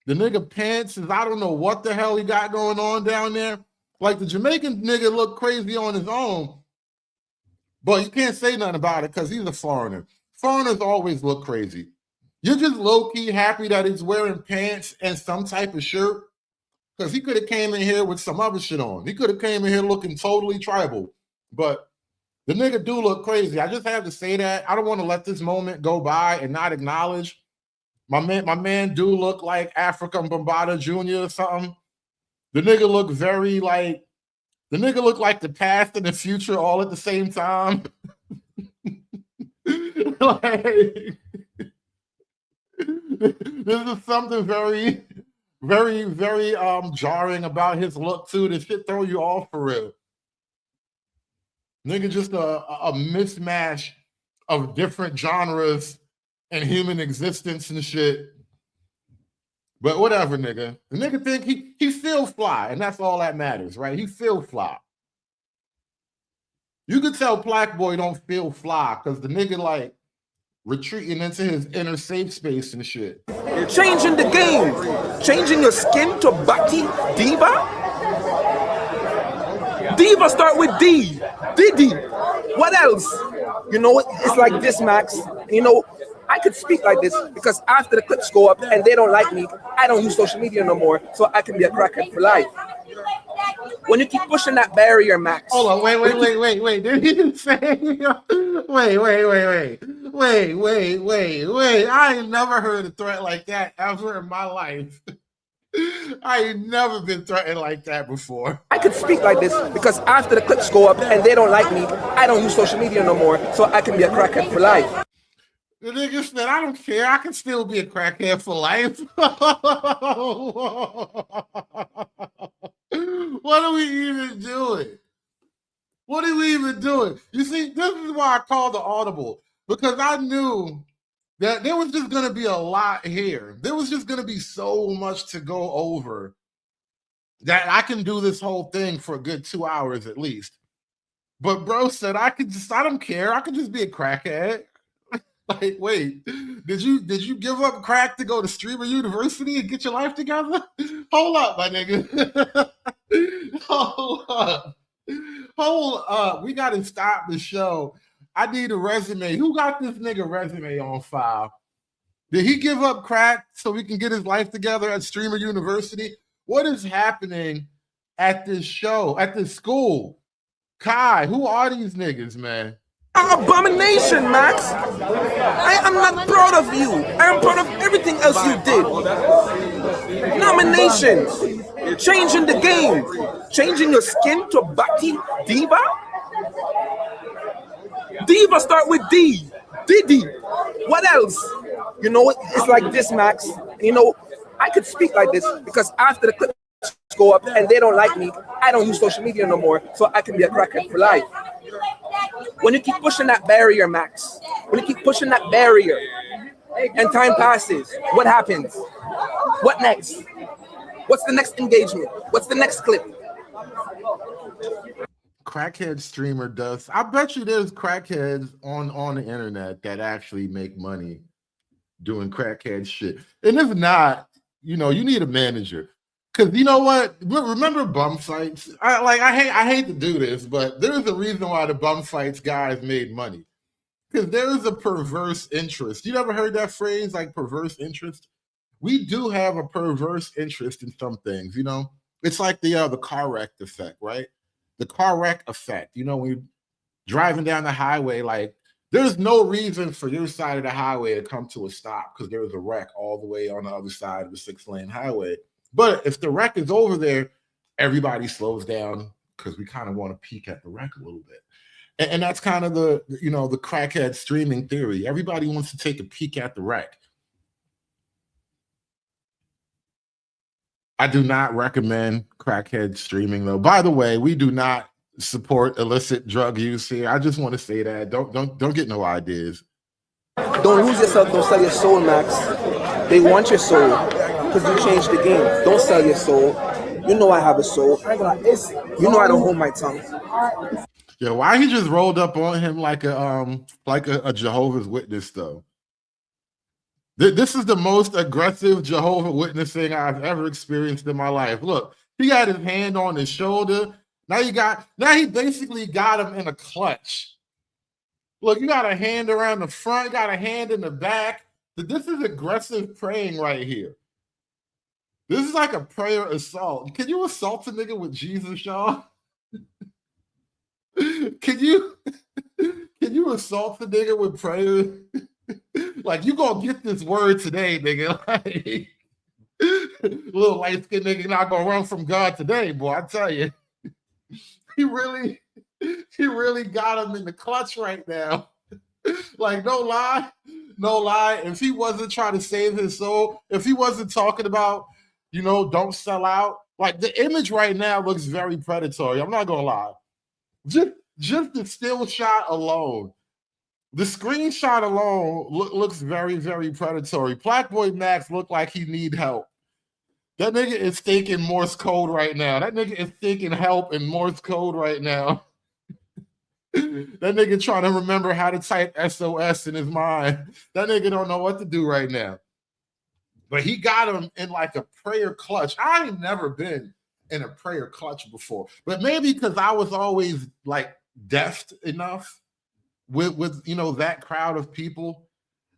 [SPEAKER 3] The nigga pants is, I don't know what the hell he got going on down there. Like the Jamaican nigga look crazy on his own, but you can't say nothing about it because he's a foreigner. Foreigners always look crazy. You're just low-key happy that he's wearing pants and some type of shirt because he could have came in here with some other shit on. He could have came in here looking totally tribal, but the nigga do look crazy. I just have to say that. I don't want to let this moment go by and not acknowledge my man do look like African Bombada Jr. or something. The nigga look very like, the nigga look like the past and the future all at the same time. Like, this is something very, very, very jarring about his look too. This shit throw you off for real. Nigga just a mismatch of different genres and human existence and shit. But whatever, nigga. The nigga think he feel fly, and that's all that matters, right? He feel fly. You could tell Black Boy don't feel fly because the nigga like retreating into his inner safe space and shit.
[SPEAKER 8] Changing the game. Changing your skin to Baki Diva? Diva start with D. Diddy. What else? You know, it's like this, Max. You know, I could speak like this because after the clips go up and they don't like me, I don't use social media no more, so I can be a crackhead for life. When you keep pushing that barrier, Max.
[SPEAKER 3] Hold on, wait. Did he say? Wait. I ain't never heard a threat like that ever in my life. I ain't never been threatened like that before.
[SPEAKER 8] I could speak like this because after the clips go up and they don't like me, I don't use social media no more, so I can be a crackhead for life.
[SPEAKER 3] The nigga said, I don't care. I can still be a crackhead for life. What are we even doing? What are we even doing? You see, this is why I called the audible, because I knew that there was just going to be a lot here. There was just going to be so much to go over that I can do this whole thing for a good 2 hours at least. But bro said, I don't care. I could just be a crackhead. Like, wait, did you give up crack to go to Streamer University and get your life together? Hold up, my nigga. Hold up. We gotta stop the show. I need a resume. Who got this nigga resume on file? Did he give up crack so we can get his life together at Streamer University? What is happening at this show, at this school? Kai, who are these niggas, man?
[SPEAKER 8] Abomination, Max. I am not proud of you. I am proud of everything else you did. Nominations. Changing the game. Changing your skin to Baki Diva? Diva start with D. Diddy. What else? You know, it's like this, Max. You know, I could speak like this because after the clips go up and they don't like me, I don't use social media no more, so I can be a crackhead for life. When you keep pushing that barrier, Max, when you keep pushing that barrier and time passes, what happens? What next? What's the next engagement? What's the next clip?
[SPEAKER 3] Crackhead streamer does. I bet you there's crackheads on the internet that actually make money doing crackhead shit. And if not, you know, you need a manager. Because you know what? Remember bum fights? I hate to do this, but there's a reason why the bum fights guys made money. Because there is a perverse interest. You never heard that phrase, like perverse interest? We do have a perverse interest in some things, you know? It's like the car wreck effect, right? The car wreck effect. You know, when you're driving down the highway, like there's no reason for your side of the highway to come to a stop because there's a wreck all the way on the other side of the 6-lane highway. But if the wreck is over there, everybody slows down because we kind of want to peek at the wreck a little bit. And that's kind of the crackhead streaming theory. Everybody wants to take a peek at the wreck. I do not recommend crackhead streaming, though. By the way, we do not support illicit drug use here. I just want to say that. Don't get no ideas.
[SPEAKER 8] Don't lose yourself. Don't sell your soul, Max. They want your soul because you changed the game. Don't sell your soul. You know I have a soul. You know I don't hold my tongue.
[SPEAKER 3] Yeah, why he just rolled up on him like a Jehovah's Witness though? This is the most aggressive Jehovah Witnessing I've ever experienced in my life. Look, he had his hand on his shoulder. Now he basically got him in a clutch. Look, you got a hand around the front, got a hand in the back. This is aggressive praying right here. This is like a prayer assault. Can you assault a nigga with Jesus, y'all? Can you assault the nigga with prayer? Like, you gonna get this word today, nigga. Like, little light-skinned nigga not gonna run from God today, boy. I tell you. He really got him in the clutch right now. Like, no lie. If he wasn't trying to save his soul, if he wasn't talking about, don't sell out, like the image right now looks very predatory. I'm not gonna lie. Just the still shot alone, the screenshot alone looks very, very predatory. Black Boy Max looked like he need help. That nigga is thinking Morse code right now. That nigga is thinking help in Morse code right now. That nigga trying to remember how to type SOS in his mind. That nigga don't know what to do right now. But he got him in like a prayer clutch. I ain't never been in a prayer clutch before. But maybe because I was always like deft enough with that crowd of people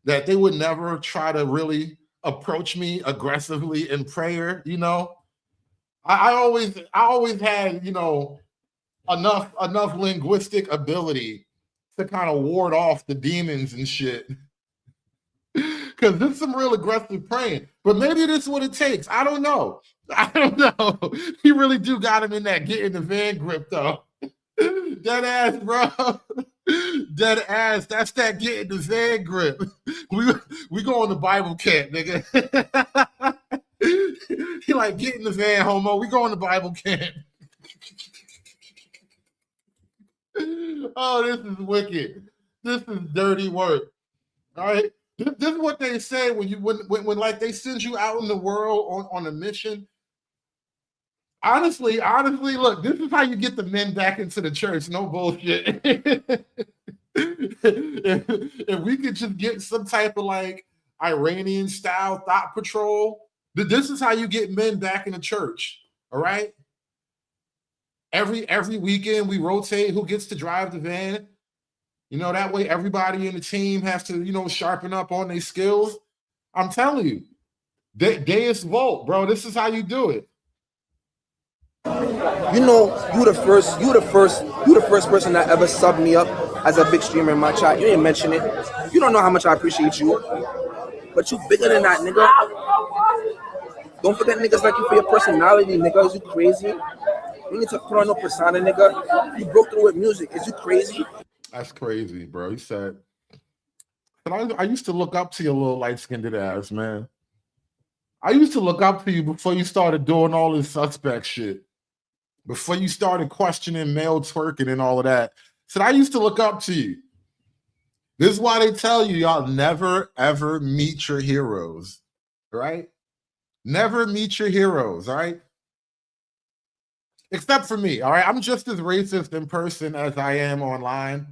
[SPEAKER 3] that they would never try to really approach me aggressively in prayer. I always had enough linguistic ability to kind of ward off the demons and shit. Because this is some real aggressive praying. But maybe this is what it takes. I don't know. He really do got him in that get in the van grip though. Dead ass, bro. Dead ass. That's that get in the van grip. We going to Bible camp, nigga. He like, get in the van, homo. We going to Bible camp. Oh, this is wicked. This is dirty work. All right. This is what they say when like they send you out in the world on a mission. Honestly, look, this is how you get the men back into the church. No bullshit. If we could just get some type of like Iranian style thought patrol, this is how you get men back in the church. All right. Every weekend we rotate who gets to drive the van. That way everybody in the team has to, sharpen up on their skills. I'm telling you, Deus Volt, bro. This is how you do it.
[SPEAKER 8] You the first person that ever subbed me up as a big streamer in my chat. You didn't mention it. You don't know how much I appreciate you. But you bigger than that, nigga. Don't forget niggas like you for your personality, nigga. Is you crazy? You need to put on no persona, nigga. You broke through with music. Is you crazy?
[SPEAKER 3] That's crazy, bro. He said, but I used to look up to your little light-skinned ass, man. I used to look up to you before you started doing all this suspect shit. Before you started questioning male twerking and all of that. Said, I used to look up to you. This is why they tell you, y'all never, ever meet your heroes, right? Never meet your heroes, all right? Except for me, all right? I'm just as racist in person as I am online.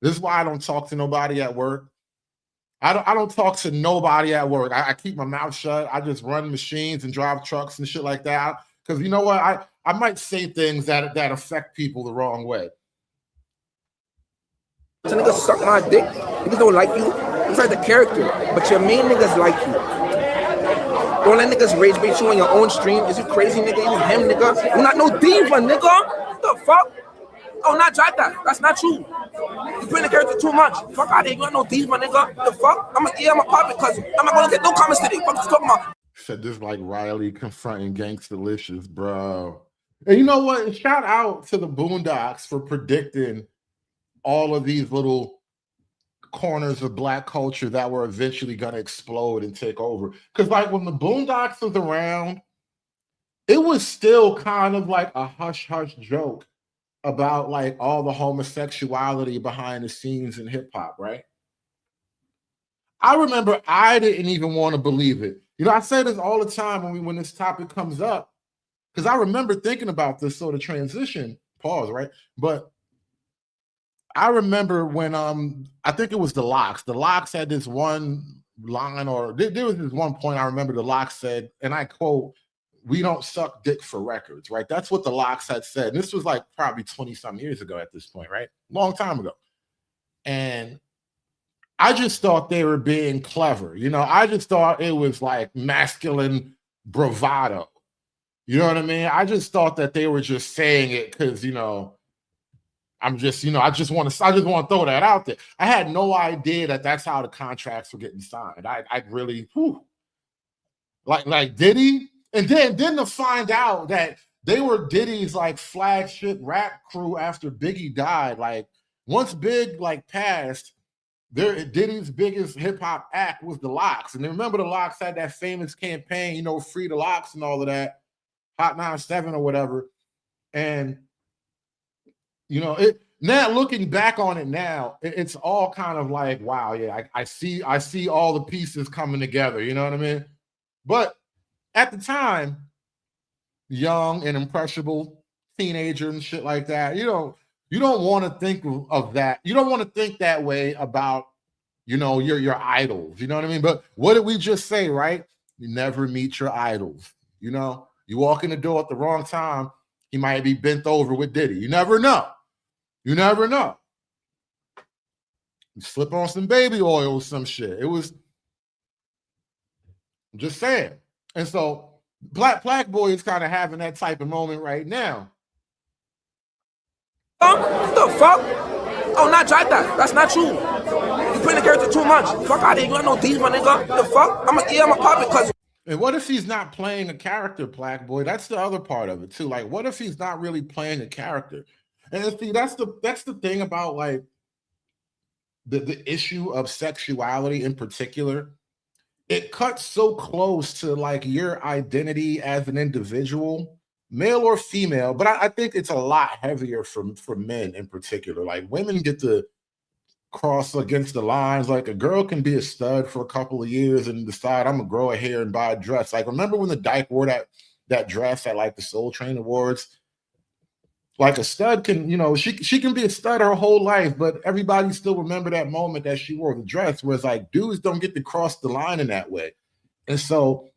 [SPEAKER 3] This is why I don't talk to nobody at work. I don't talk to nobody at work. I keep my mouth shut. I just run machines and drive trucks and shit like that. Because you know what? I might say things that affect people the wrong way.
[SPEAKER 8] So niggas suck my dick. Niggas don't like you. It's like the character, but your main niggas like you. Don't let niggas rage bait you on your own stream. Is you crazy, nigga? You him, nigga? You not no diva, nigga. What the fuck? Oh, not drive that. That's not true. You putting the character too much. Fuck out of here. You not no diva, nigga. What the fuck? I'm a pop it, cousin. I'm not gonna get no comments today. What you talking about?
[SPEAKER 3] Said this like Riley confronting Gangstalicious, bro. And you know what? Shout out to the Boondocks for predicting all of these little corners of Black culture that were eventually going to explode and take over. Because like when the Boondocks was around, it was still kind of like a hush-hush joke about like all the homosexuality behind the scenes in hip-hop, right? I remember I didn't even want to believe it. You know, I say this all the time when this topic comes up, because I remember thinking about this sort of transition, pause, right? But I remember when I think it was the Locks. The Locks had this one line, or there was this one point I remember the Locks said, and I quote, "We don't suck dick for records," right? That's what the Locks had said. And this was like probably 20-some years ago at this point, right? Long time ago. And I just thought they were being clever. You know, I just thought it was like masculine bravado. You know what I mean? I just thought that they were just saying it because, you know, I just want to throw that out there. I had no idea that that's how the contracts were getting signed. I really, like Diddy, and then to find out that they were Diddy's like flagship rap crew after Biggie died. Like once Big like passed, Diddy's biggest hip hop act was the Locks, and then remember the Locks had that famous campaign, you know, free the Locks and all of that, Hot 97 or whatever, and. You know, now looking back on it now, it's all kind of like, wow, yeah, I see all the pieces coming together, you know what I mean? But at the time, young and impressionable teenager and shit like that, you don't want to think of that. You don't want to think that way about, you know, your idols, you know what I mean? But what did we just say, right? You never meet your idols, you know? You walk in the door at the wrong time, he might be bent over with Diddy. You never know. You never know. You slip on some baby oil or some shit. It was, I'm just saying. And so Black Boy is kind of having that type of moment right now.
[SPEAKER 8] What the fuck? Oh, not drive that. That's not true. You putting the character too much. Fuck out of here. You got no diva, nigga. What the fuck? I'm a pop it, cousin.
[SPEAKER 3] And what if he's not playing a character, Black Boy? That's the other part of it too. Like, what if he's not really playing a character? And see, that's the thing about like the issue of sexuality in particular. It cuts so close to like your identity as an individual, male or female. But I think it's a lot heavier for men in particular. Like women get to cross against the lines. Like a girl can be a stud for a couple of years and decide I'm gonna grow a hair and buy a dress. Like remember when the Dyke wore that dress at like the Soul Train Awards? Like a stud can, you know, she can be a stud her whole life, but everybody still remember that moment that she wore the dress, whereas like dudes don't get to cross the line in that way. And so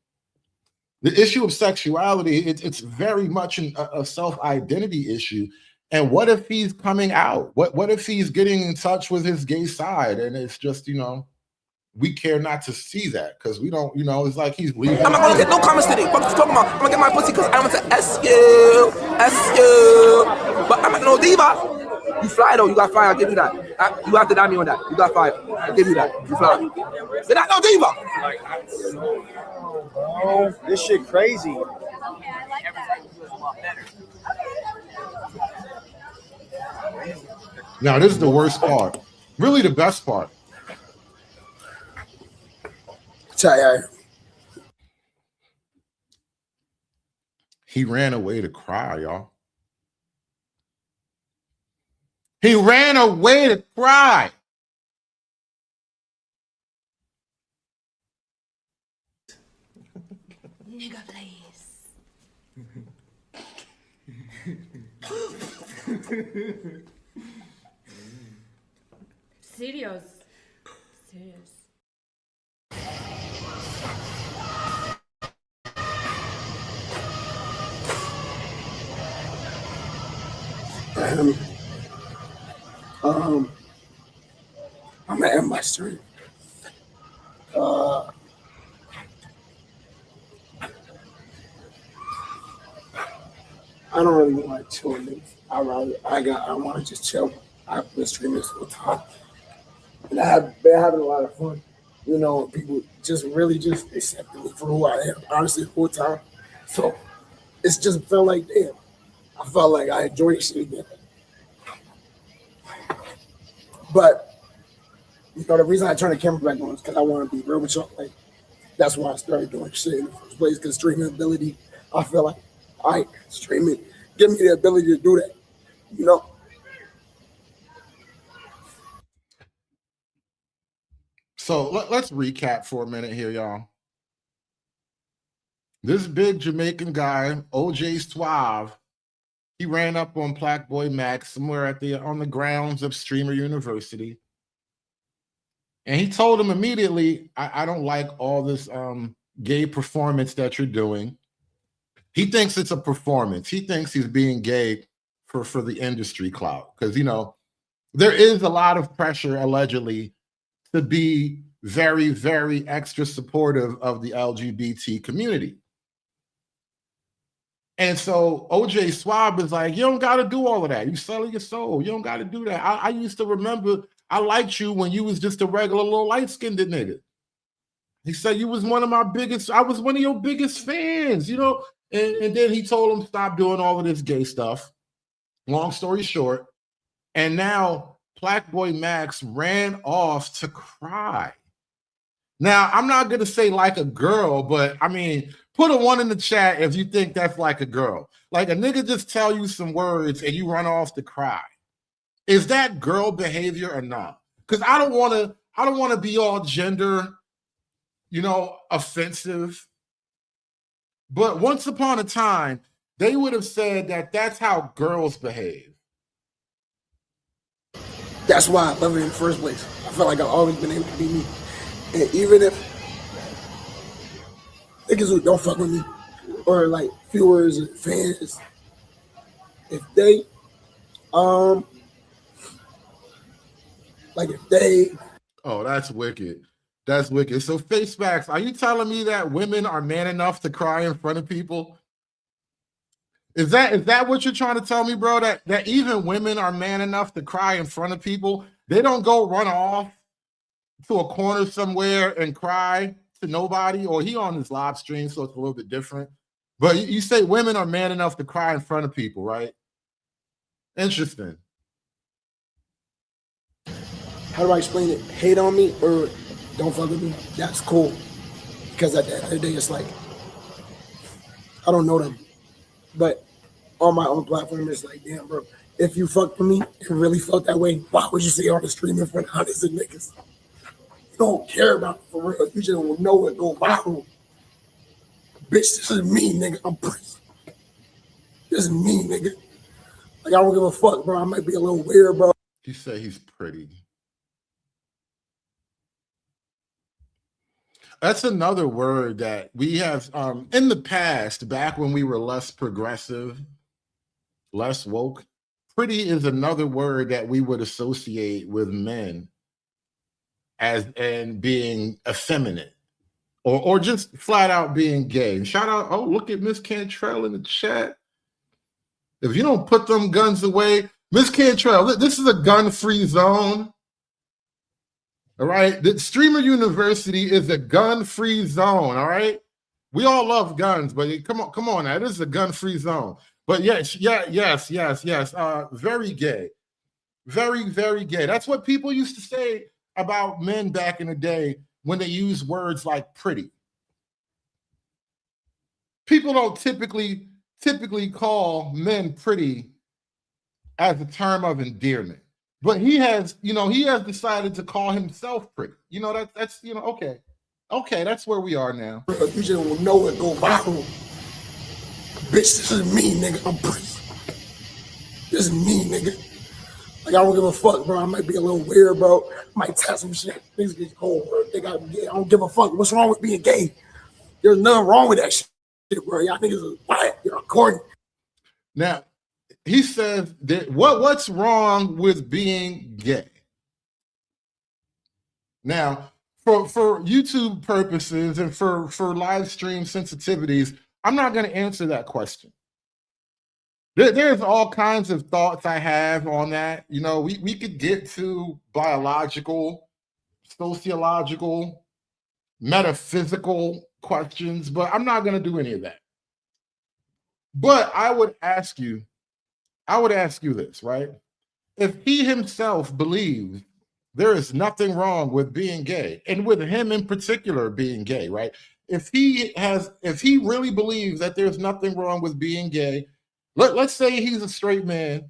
[SPEAKER 3] the issue of sexuality, it's very much a self-identity issue. And what if he's coming out? What if he's getting in touch with his gay side? And it's just, you know, we care not to see that because we don't, you know, it's like he's leaving.
[SPEAKER 8] I'm not gonna get no comments today. What you talking about? I'm gonna get my pussy because I want to SQ. But I'm not no diva. You fly though. You got fire. I'll give you that. You have to dime me on that. You got fire. I'll give you that. You fly. You're not no diva.
[SPEAKER 7] Oh, this shit crazy.
[SPEAKER 3] Now, this is the worst part. Really the best part. He ran away to cry, y'all. He ran away to cry.
[SPEAKER 9] Nigga, please. Serious.
[SPEAKER 7] stream. I don't really want to chill niggas. I want to just chill. I've been streaming this whole time, and I have been having a lot of fun. You know, people just really just accepted me for who I am, honestly, the whole time. So it's just felt like, damn, I felt like I enjoyed shit again. But, you know, the reason I turned the camera back on is because I want to be real with y'all. Like, that's why I started doing shit in the first place, because streaming ability, I feel like, all right, streaming, give me the ability to do that, you know?
[SPEAKER 3] So let's recap for a minute here, y'all. This big Jamaican guy, OJ Suave, he ran up on Black Boy Max somewhere on the grounds of Streamer University. And he told him immediately, I don't like all this gay performance that you're doing. He thinks it's a performance. He thinks he's being gay for the industry clout. Because, you know, there is a lot of pressure, allegedly, to be very, very extra supportive of the LGBT community. And so OJ Swab is like, you don't got to do all of that. You selling your soul. You don't got to do that. I used to remember I liked you when you was just a regular little light-skinned nigga. He said you was one of my biggest, I was one of your biggest fans, you know? And then he told him stop doing all of this gay stuff. Long story short. And now Black Boy Max ran off to cry. Now, I'm not going to say like a girl, but I mean, put a 1 in the chat if you think that's like a girl. Like a nigga just tell you some words and you run off to cry. Is that girl behavior or not? Because I don't want to be all gender, you know, offensive. But once upon a time, they would have said that that's how girls behave.
[SPEAKER 7] That's why I love it in the first place. I feel like I've always been able to be me. And even if niggas who don't fuck with me, or like viewers and fans, if they
[SPEAKER 3] oh, that's wicked. That's wicked. So Facebacks, are you telling me that women are man enough to cry in front of people? Is that what you're trying to tell me, bro? That even women are man enough to cry in front of people? They don't go run off to a corner somewhere and cry to nobody? Or he on his live stream, so it's a little bit different. But you say women are man enough to cry in front of people, right? Interesting.
[SPEAKER 7] How do I explain it? Hate on me or don't fuck with me? That's cool. Because at the end of the day, it's like, I don't know them. But on my own platform, it's like, damn, bro, if you fucked with me and really felt that way, why would you say on the stream in front of hundreds of niggas? You don't care about it for real. You just don't know it go viral. Bitch, this is me, nigga. I'm pretty. This is me, nigga. Like, I don't give a fuck, bro. I might be a little weird, bro.
[SPEAKER 3] He said he's pretty. That's another word that we have in the past, back when we were less progressive, less woke. Pretty is another word that we would associate with men and being effeminate or just flat out being gay. And shout out, oh, look at Miss Cantrell in the chat. If you don't put them guns away, Miss Cantrell, this is a gun-free zone. All right, the Streamer University is a gun-free zone. All right, we all love guns, but come on now, this is a gun-free zone. But yes, very gay, very, very gay. That's what people used to say about men back in the day when they use words like pretty. People don't typically call men pretty as a term of endearment. But he has decided to call himself pretty. You know, that's okay. Okay, that's where we are now.
[SPEAKER 7] You just don't know it go viral. Bitch, this is me, nigga. I'm pretty. This is me, nigga. Like, I don't give a fuck, bro. I might be a little weird, bro. I might tell some shit. Things get cold, bro. Think I'm gay. I don't give a fuck. What's wrong with being gay? There's nothing wrong with that shit, bro. Y'all niggas is quiet. You're corny.
[SPEAKER 3] Now, he says that what's wrong with being gay? Now, for YouTube purposes and for live stream sensitivities, I'm not going to answer that question. There's all kinds of thoughts I have on that. You know, we could get to biological, sociological, metaphysical questions, but I'm not going to do any of that. But I would ask you this, right? If he himself believes there is nothing wrong with being gay, and with him in particular being gay, right? If he really believes that there's nothing wrong with being gay, let's say he's a straight man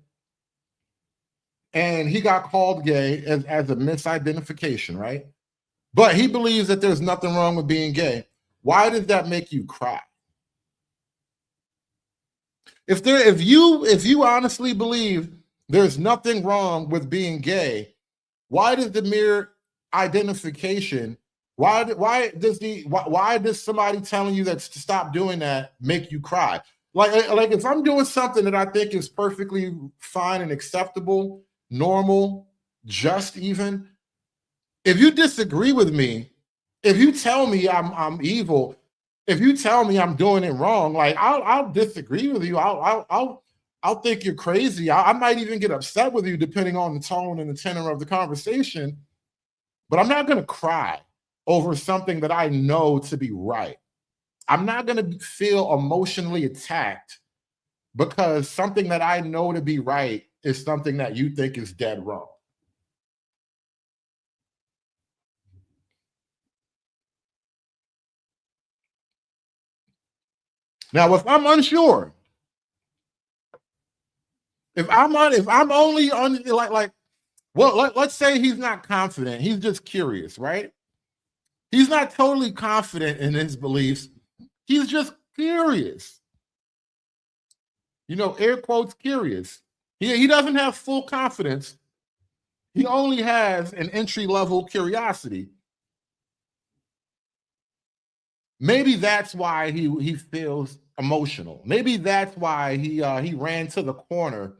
[SPEAKER 3] and he got called gay as a misidentification, right? But he believes that there's nothing wrong with being gay. Why does that make you cry? If you honestly believe there's nothing wrong with being gay, why does the mere identification, why does somebody telling you that to stop doing that make you cry? Like if I'm doing something that I think is perfectly fine and acceptable, normal, just even, if you disagree with me, if you tell me I'm evil, if you tell me I'm doing it wrong, like I'll disagree with you. I'll think you're crazy. I might even get upset with you depending on the tone and the tenor of the conversation, but I'm not going to cry over something that I know to be right. I'm not going to feel emotionally attacked because something that I know to be right is something that you think is dead wrong. Now, if I'm unsure, if I'm only on let's say he's not confident, he's just curious, right? He's not totally confident in his beliefs. He's just curious. You know, air quotes curious. He doesn't have full confidence. He only has an entry-level curiosity. Maybe that's why he feels emotional. Maybe that's why he ran to the corner.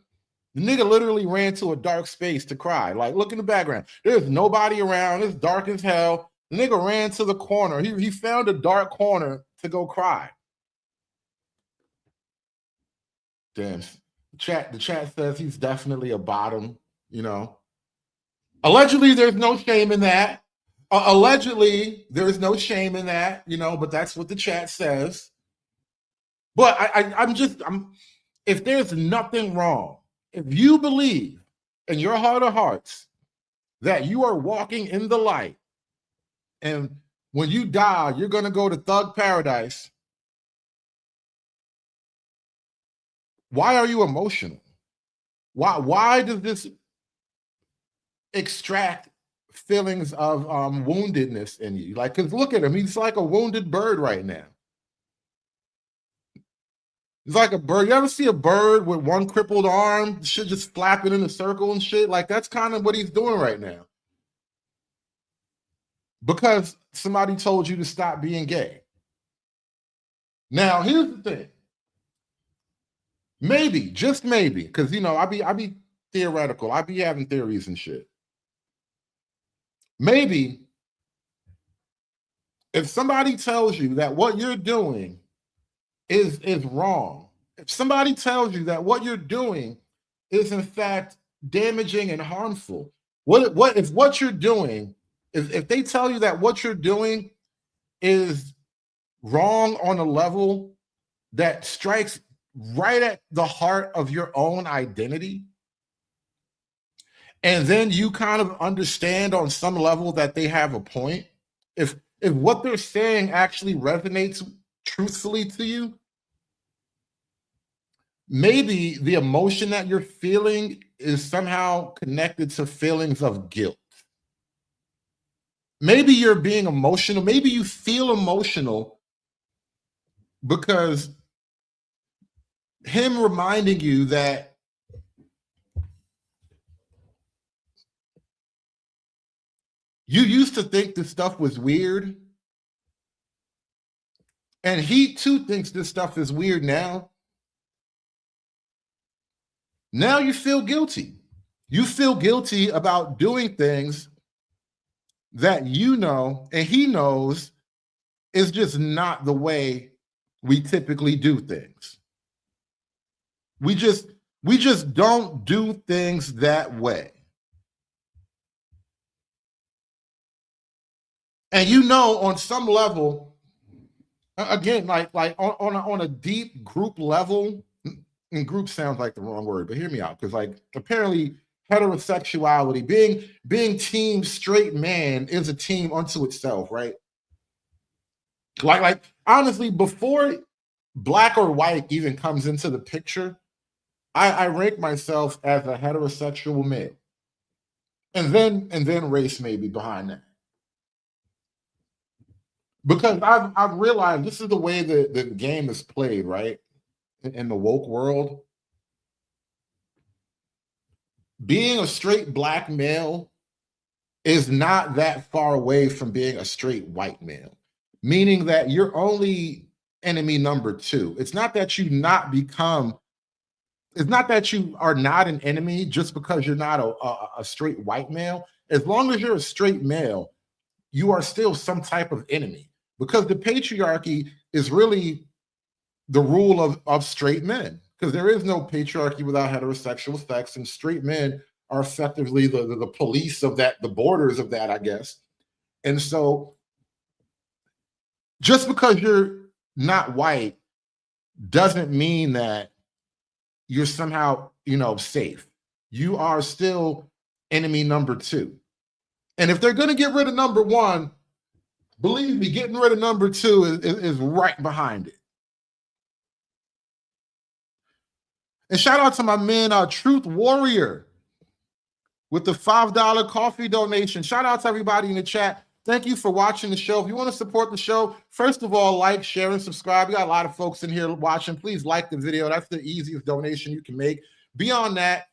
[SPEAKER 3] The nigga literally ran to a dark space to cry. Like, look in the background. There's nobody around. It's dark as hell. The nigga ran to the corner. He found a dark corner to go cry. Damn. The chat says he's definitely a bottom, you know. Allegedly, there's no shame in that. Allegedly, there is no shame in that, you know, but that's what the chat says. But I'm if there's nothing wrong, if you believe in your heart of hearts that you are walking in the light, and when you die, you're going to go to thug paradise, why are you emotional? Why does this extract feelings of woundedness in you? Like, because look at him, he's like a wounded bird right now. He's like a bird. You ever see a bird with one crippled arm, shit just flapping in a circle and shit? Like, that's kind of what he's doing right now. Because somebody told you to stop being gay. Now, here's the thing. Maybe, just maybe, because, you know, I be theoretical. I be having theories and shit. Maybe if somebody tells you that what you're doing is wrong, if somebody tells you that what you're doing is in fact damaging and harmful, if what you're doing, if they tell you that what you're doing is wrong on a level that strikes right at the heart of your own identity, and then you kind of understand on some level that they have a point, if what they're saying actually resonates truthfully to you, maybe the emotion that you're feeling is somehow connected to feelings of guilt. Maybe you're being emotional. Maybe you feel emotional because him reminding you that you used to think this stuff was weird, and he too thinks this stuff is weird now. Now you feel guilty. You feel guilty about doing things that you know and he knows is just not the way we typically do things. We just don't do things that way. And you know, on some level, again, like on a deep group level, and group sounds like the wrong word, but hear me out, because like apparently heterosexuality, being team straight man is a team unto itself, right? Like honestly, before black or white even comes into the picture, I rank myself as a heterosexual male. And then race maybe behind that. Because I've realized this is the way the game is played, right? In the woke world. Being a straight black male is not that far away from being a straight white male, meaning that you're only enemy number two. It's not that you are not an enemy just because you're not a straight white male. As long as you're a straight male, you are still some type of enemy, because the patriarchy is really the rule of straight men, because there is no patriarchy without heterosexual sex, and straight men are effectively the police of that, the borders of that, I guess. And so just because you're not white doesn't mean that you're somehow, safe. You are still enemy number two. And if they're going to get rid of number one, believe me, getting rid of number two is right behind it. And shout out to my man, Truth Warrior, with the $5 coffee donation. Shout out to everybody in the chat. Thank you for watching the show. If you want to support the show, first of all, like, share, and subscribe. We got a lot of folks in here watching. Please like the video. That's the easiest donation you can make. Beyond that,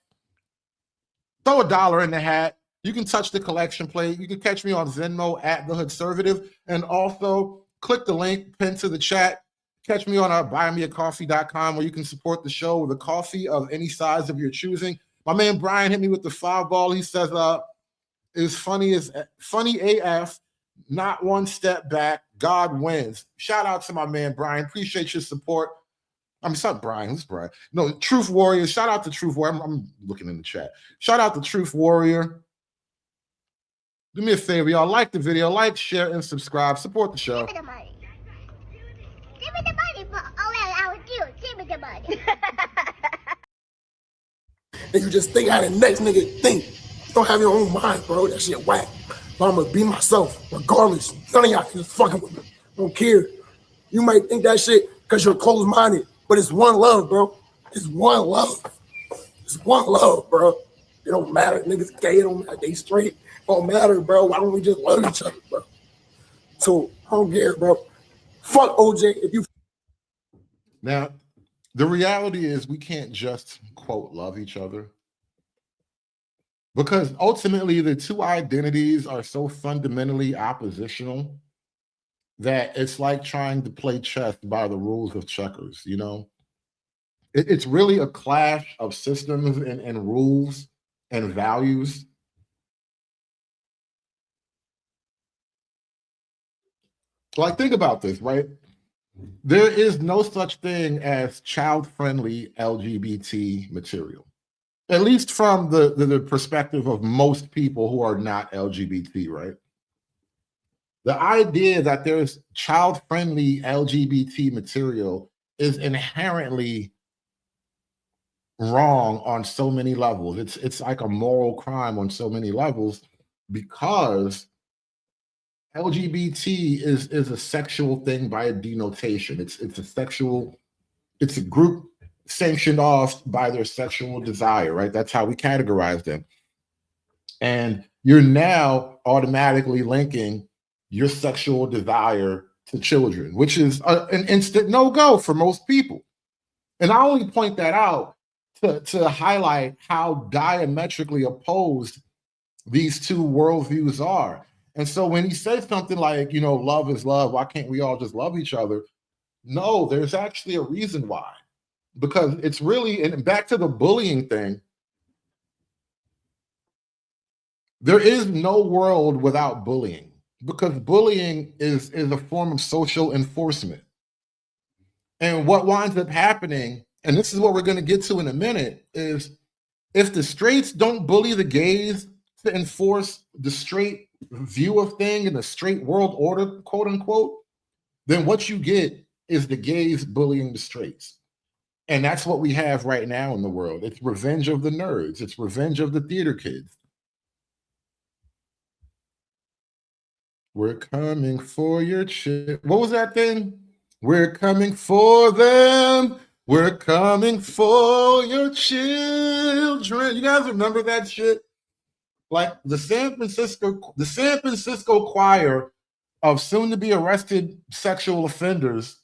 [SPEAKER 3] throw $1 in the hat. You can touch the collection plate. You can catch me on Venmo at The Hoodservative. And also, click the link pinned to the chat. Catch me on buymeacoffee.com, where you can support the show with a coffee of any size of your choosing. My man Brian hit me with the 5-ball. He says, is funny AF, not one step back. God wins. Shout out to my man Brian. Appreciate your support. It's not Brian. Who's Brian? No, Truth Warrior. Shout out to Truth Warrior. I'm looking in the chat. Shout out to Truth Warrior. Do me a favor, y'all. Like the video, like, share, and subscribe. Support the show.
[SPEAKER 10] Give me the money. Give me the money for all that I would do. Give me the money.
[SPEAKER 7] And you just think how the next nigga think. Don't have your own mind, bro. That shit whack. But I'm gonna be myself, regardless. None of y'all can just fucking with me. I don't care. You might think that shit because you're closed-minded, but it's one love, bro. It's one love. It's one love, bro. It don't matter. Niggas gay, it don't matter. They straight. It don't matter, bro. Why don't we just love each other, bro? So I don't care, bro. Fuck OJ if you.
[SPEAKER 3] Now, the reality is we can't just, quote, love each other, because ultimately the two identities are so fundamentally oppositional that it's like trying to play chess by the rules of checkers, It's really a clash of systems and rules and values. Like, think about this, right? There is no such thing as child-friendly LGBT material, at least from the perspective of most people who are not LGBT, right? The idea that there's child-friendly LGBT material is inherently wrong on so many levels. It's like a moral crime on so many levels, because LGBT is a sexual thing by a denotation. It's a group sanctioned off by their sexual desire, right? That's how we categorize them. And you're now automatically linking your sexual desire to children, which is an instant no-go for most people. And I only point that out to highlight how diametrically opposed these two worldviews are. And so when he says something like, love is love, why can't we all just love each other? No, there's actually a reason why. Because it's really, and back to the bullying thing, There is no world without bullying, because bullying is a form of social enforcement. And what winds up happening, and this is what we're going to get to in a minute, is if the straights don't bully the gays to enforce the straight view of thing and the straight world order, quote unquote, then what you get is the gays bullying the straights. And that's what we have right now in the world. It's revenge of the nerds. It's revenge of the theater kids. We're coming for your chip. What was that thing? We're coming for them. We're coming for your children. You guys remember that shit? Like the San Francisco choir of soon-to-be arrested sexual offenders,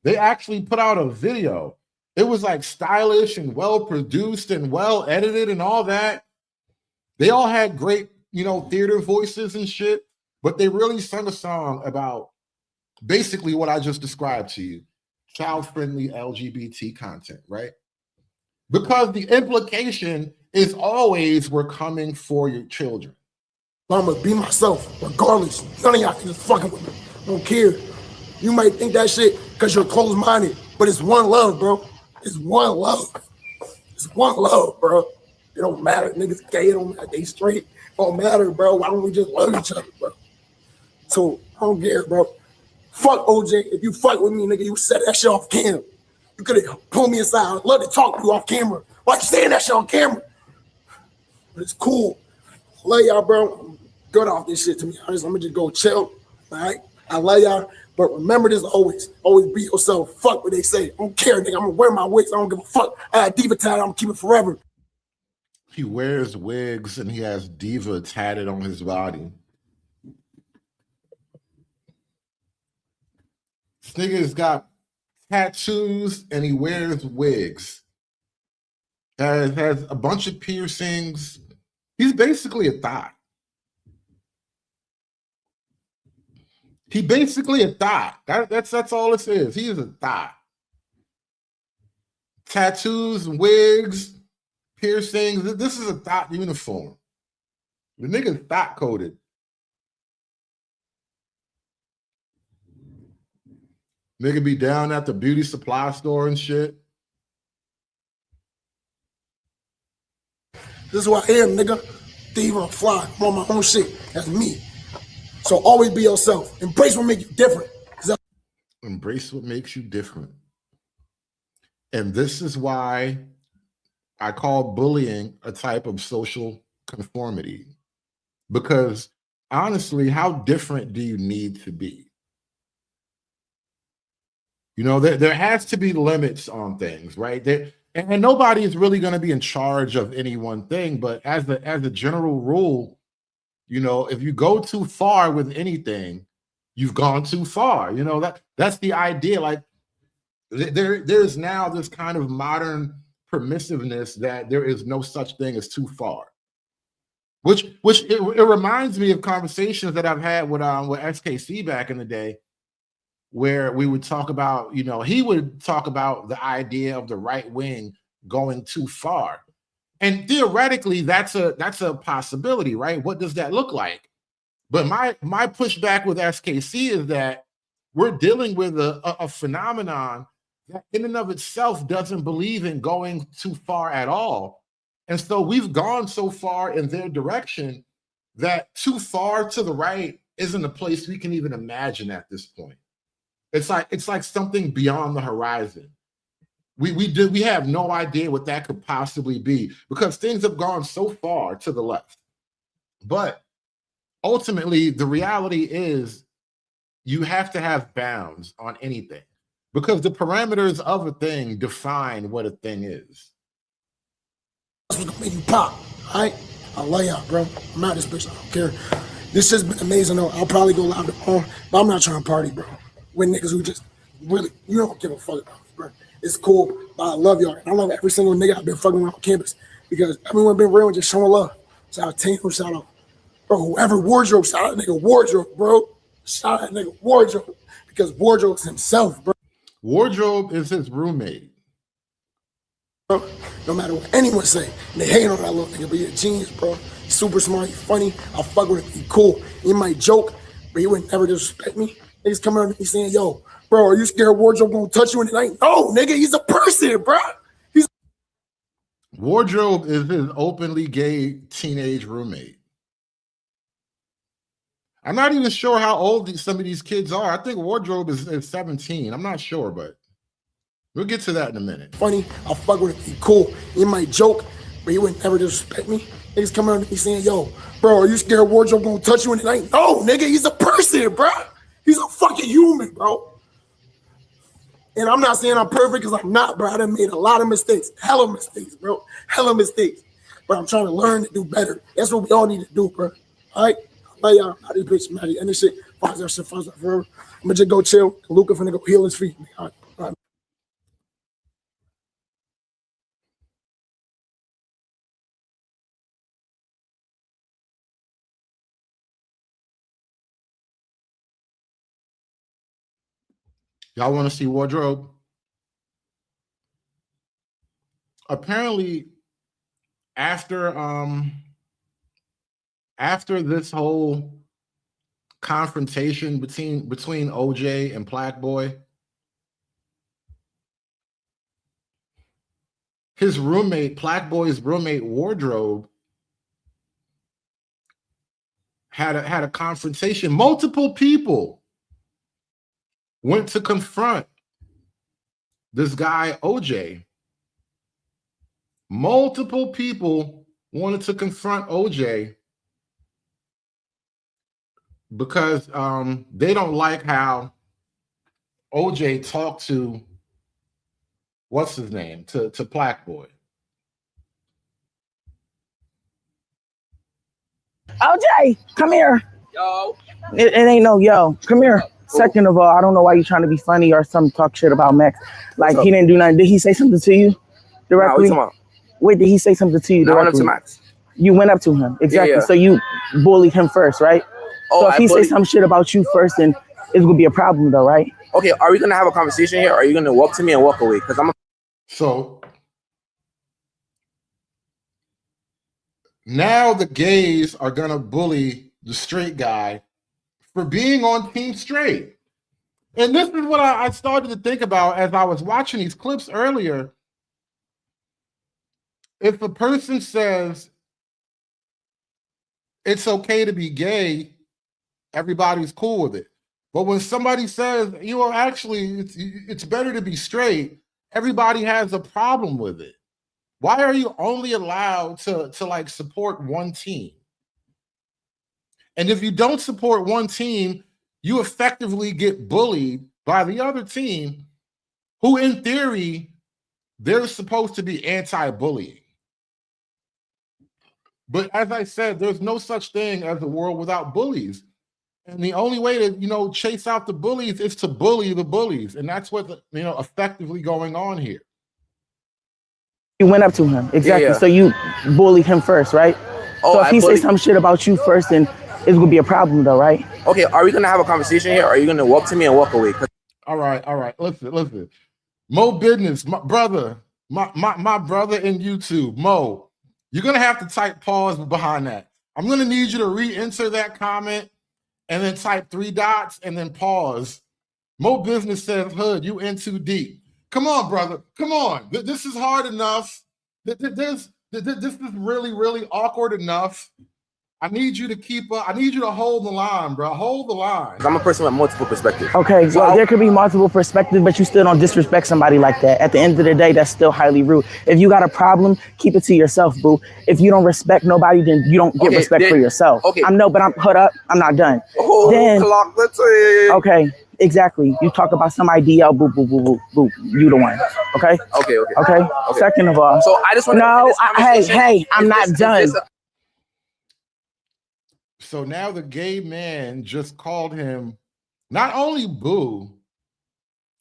[SPEAKER 3] they actually put out a video. It was like stylish and well-produced and well-edited and all that. They all had great, theater voices and shit, but they really sung a song about basically what I just described to you, child-friendly LGBT content, right? Because the implication is always we're coming for your children.
[SPEAKER 7] I'm gonna be myself, regardless. None of y'all can just fucking with me. I don't care. You might think that shit because you're closed-minded, but it's one love, bro. It's one love. It's one love, bro. It don't matter. Niggas gay, it don't matter. They straight. It don't matter, bro. Why don't we just love each other, bro? So I don't care, bro. Fuck OJ. If you fight with me, nigga, you set that shit off camera. You could have pulled me aside. I'd love to talk to you off camera. Why you saying that shit on camera? But it's cool. Love y'all, bro. Good off this shit, to be honest. I'm gonna just go chill. All right? I love y'all. But remember this always. Always be yourself. Fuck what they say. I don't care, nigga. I'm gonna wear my wigs. I don't give a fuck. I had Diva tatted. I'm gonna keep it forever.
[SPEAKER 3] He wears wigs and he has Diva tatted on his body. This nigga's got tattoos and he wears wigs. Has a bunch of piercings. He's basically a thot. He basically a thot. That's all it is. He is a thot. Tattoos, wigs, piercings. This is a thot uniform. The nigga's thot coded. Nigga be down at the beauty supply store and shit.
[SPEAKER 7] This is who I am, nigga. Thief on fly. I'm on my own shit. That's me. So always be yourself. Embrace what makes you different.
[SPEAKER 3] Embrace what makes you different. And this is why I call bullying a type of social conformity. Because honestly, how different do you need to be? There has to be limits on things, right? And nobody is really going to be in charge of any one thing. But as a general rule, if you go too far with anything, you've gone too far. That's the idea. Like there's now this kind of modern permissiveness that there is no such thing as too far. Which it reminds me of conversations that I've had with SKC back in the day, where we would talk about, he would talk about the idea of the right wing going too far. And theoretically, that's a possibility, right? What does that look like? But my pushback with SKC is that we're dealing with a phenomenon that in and of itself doesn't believe in going too far at all. And so we've gone so far in their direction that too far to the right isn't a place we can even imagine at this point. It's like something beyond the horizon. We have no idea what that could possibly be because things have gone so far to the left. But ultimately, the reality is you have to have bounds on anything because the parameters of a thing define what a thing is.
[SPEAKER 7] That's what's gonna make you pop, all right? I love y'all, bro. I'm out this bitch. I don't care. This has been amazing, though. I'll probably go live tomorrow, but I'm not trying to party, bro. With niggas who just really, you don't give a fuck about me, bro. It's cool, but I love y'all. And I love every single nigga I've been fucking around on campus because everyone been real and just showing love. Shout out Tino, shout out, bro, whoever Wardrobe, shout out that nigga Wardrobe, bro. Shout out that nigga Wardrobe because Wardrobe's himself, bro.
[SPEAKER 3] Wardrobe is his roommate.
[SPEAKER 7] Bro. no matter what anyone say. And they hate on that little nigga, but he a genius, bro. He's super smart, he's funny. I'll fuck with him, he cool. He might joke, but he would never disrespect me. Niggas coming up to me saying, yo, bro, are you scared Wardrobe gonna touch you in the night? No, nigga, he's a person, bro.
[SPEAKER 3] Wardrobe is his openly gay teenage roommate. I'm not even sure how old some of these kids are. I think Wardrobe is 17. I'm not sure, but we'll get to that in a minute.
[SPEAKER 7] Funny, I'll fuck with him, he cool. He might joke, but he would never disrespect me. Niggas coming up to me saying, yo, bro, are you scared Wardrobe gonna touch you in the night? No, nigga, he's a person, bro. He's a fucking human, bro. And I'm not saying I'm perfect because I'm not, bro. I done made a lot of mistakes. Hella mistakes, bro. Hella mistakes. But I'm trying to learn to do better. That's what we all need to do, bro. All right? I love y'all. How this bitch, Maddie. And this shit, five that forever. I'm going to just go chill. Luca finna go heal his feet. All right. All right.
[SPEAKER 3] Y'all want to see Wardrobe? Apparently, after this whole confrontation between OJ and Black Boy, his roommate, Black Boy's roommate Wardrobe, had a confrontation. Multiple people went to confront this guy OJ. Multiple people wanted to confront OJ because they don't like how OJ talked to what's his name, to Black Boy.
[SPEAKER 11] OJ, come here.
[SPEAKER 8] Yo.
[SPEAKER 11] It ain't no yo. Come here. Second of all, I don't know why you're trying to be funny or some talk shit about Max. Like, he didn't do nothing. Did he say something to you directly?
[SPEAKER 8] Nah,
[SPEAKER 11] Wait, did he say something to you directly?
[SPEAKER 8] I went up to Max.
[SPEAKER 11] You went up to him. Exactly.
[SPEAKER 8] Yeah.
[SPEAKER 11] So you bullied him first, right?
[SPEAKER 8] Oh,
[SPEAKER 11] so if he say some shit about you first, then it's going to be a problem though, right?
[SPEAKER 8] Okay, are we going to have a conversation here or are you going to walk to me and walk away? Because I'm
[SPEAKER 3] So now the gays are going to bully the straight guy for being on Team Straight. And this is what I started to think about as I was watching these clips earlier. If a person says it's okay to be gay, everybody's cool with it. But when somebody says, you know, actually, it's better to be straight, everybody has a problem with it. Why are you only allowed to like support one team? And if you don't support one team, you effectively get bullied by the other team, who in theory, they're supposed to be anti-bullying. But as I said, there's no such thing as a world without bullies. And the only way to, you know, chase out the bullies is to bully the bullies. And that's what's, you know, effectively going on here.
[SPEAKER 11] You went up to him. Exactly.
[SPEAKER 8] Yeah.
[SPEAKER 11] So you bullied him first, right?
[SPEAKER 8] Oh,
[SPEAKER 11] so if he say some shit about you first, then it's going to be a problem though, right?
[SPEAKER 8] Okay, are we going to have a conversation here or are you going to walk to me and walk away?
[SPEAKER 3] All right. Listen. Mo Business, my brother, my brother in YouTube, Mo, you're going to have to type pause behind that. I'm going to need you to re-enter that comment and then type 3 dots and then pause. Mo Business says, Hood, you in too deep. Come on, brother. Come on. This is hard enough. This is really, really awkward enough. I need you to keep up. I need you to hold the line, bro. Hold the line.
[SPEAKER 8] I'm a person with multiple perspectives.
[SPEAKER 11] Okay, so there could be multiple perspectives, but you still don't disrespect somebody like that. At the end of the day, that's still highly rude. If you got a problem, keep it to yourself, boo. If you don't respect nobody, then you don't get respect for yourself.
[SPEAKER 8] Okay.
[SPEAKER 11] I'm hold up. I'm not done.
[SPEAKER 8] Oh,
[SPEAKER 11] then,
[SPEAKER 8] clock, let's say.
[SPEAKER 11] Okay, exactly. You talk about some idea, boo, boo, boo, boo, boo. You the one. Okay? Okay. Second of all.
[SPEAKER 8] So I just want to.
[SPEAKER 11] Hey, I'm not done.
[SPEAKER 3] So now the gay man just called him not only boo,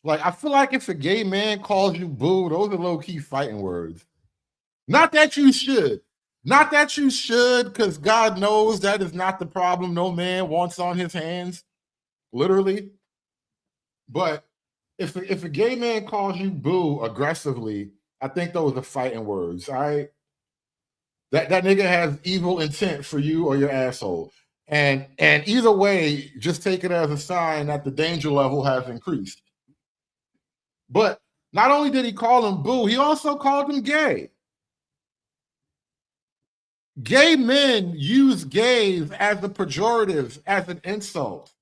[SPEAKER 3] like I feel like if a gay man calls you boo, those are low-key fighting words. Not that you should, because God knows that is not the problem no man wants on his hands, literally. But if a gay man calls you boo aggressively, I think those are fighting words. All right. That nigga has evil intent for you or your asshole. And either way, just take it as a sign that the danger level has increased. But not only did he call him boo, he also called him gay. Gay men use gays as a pejorative, as an insult,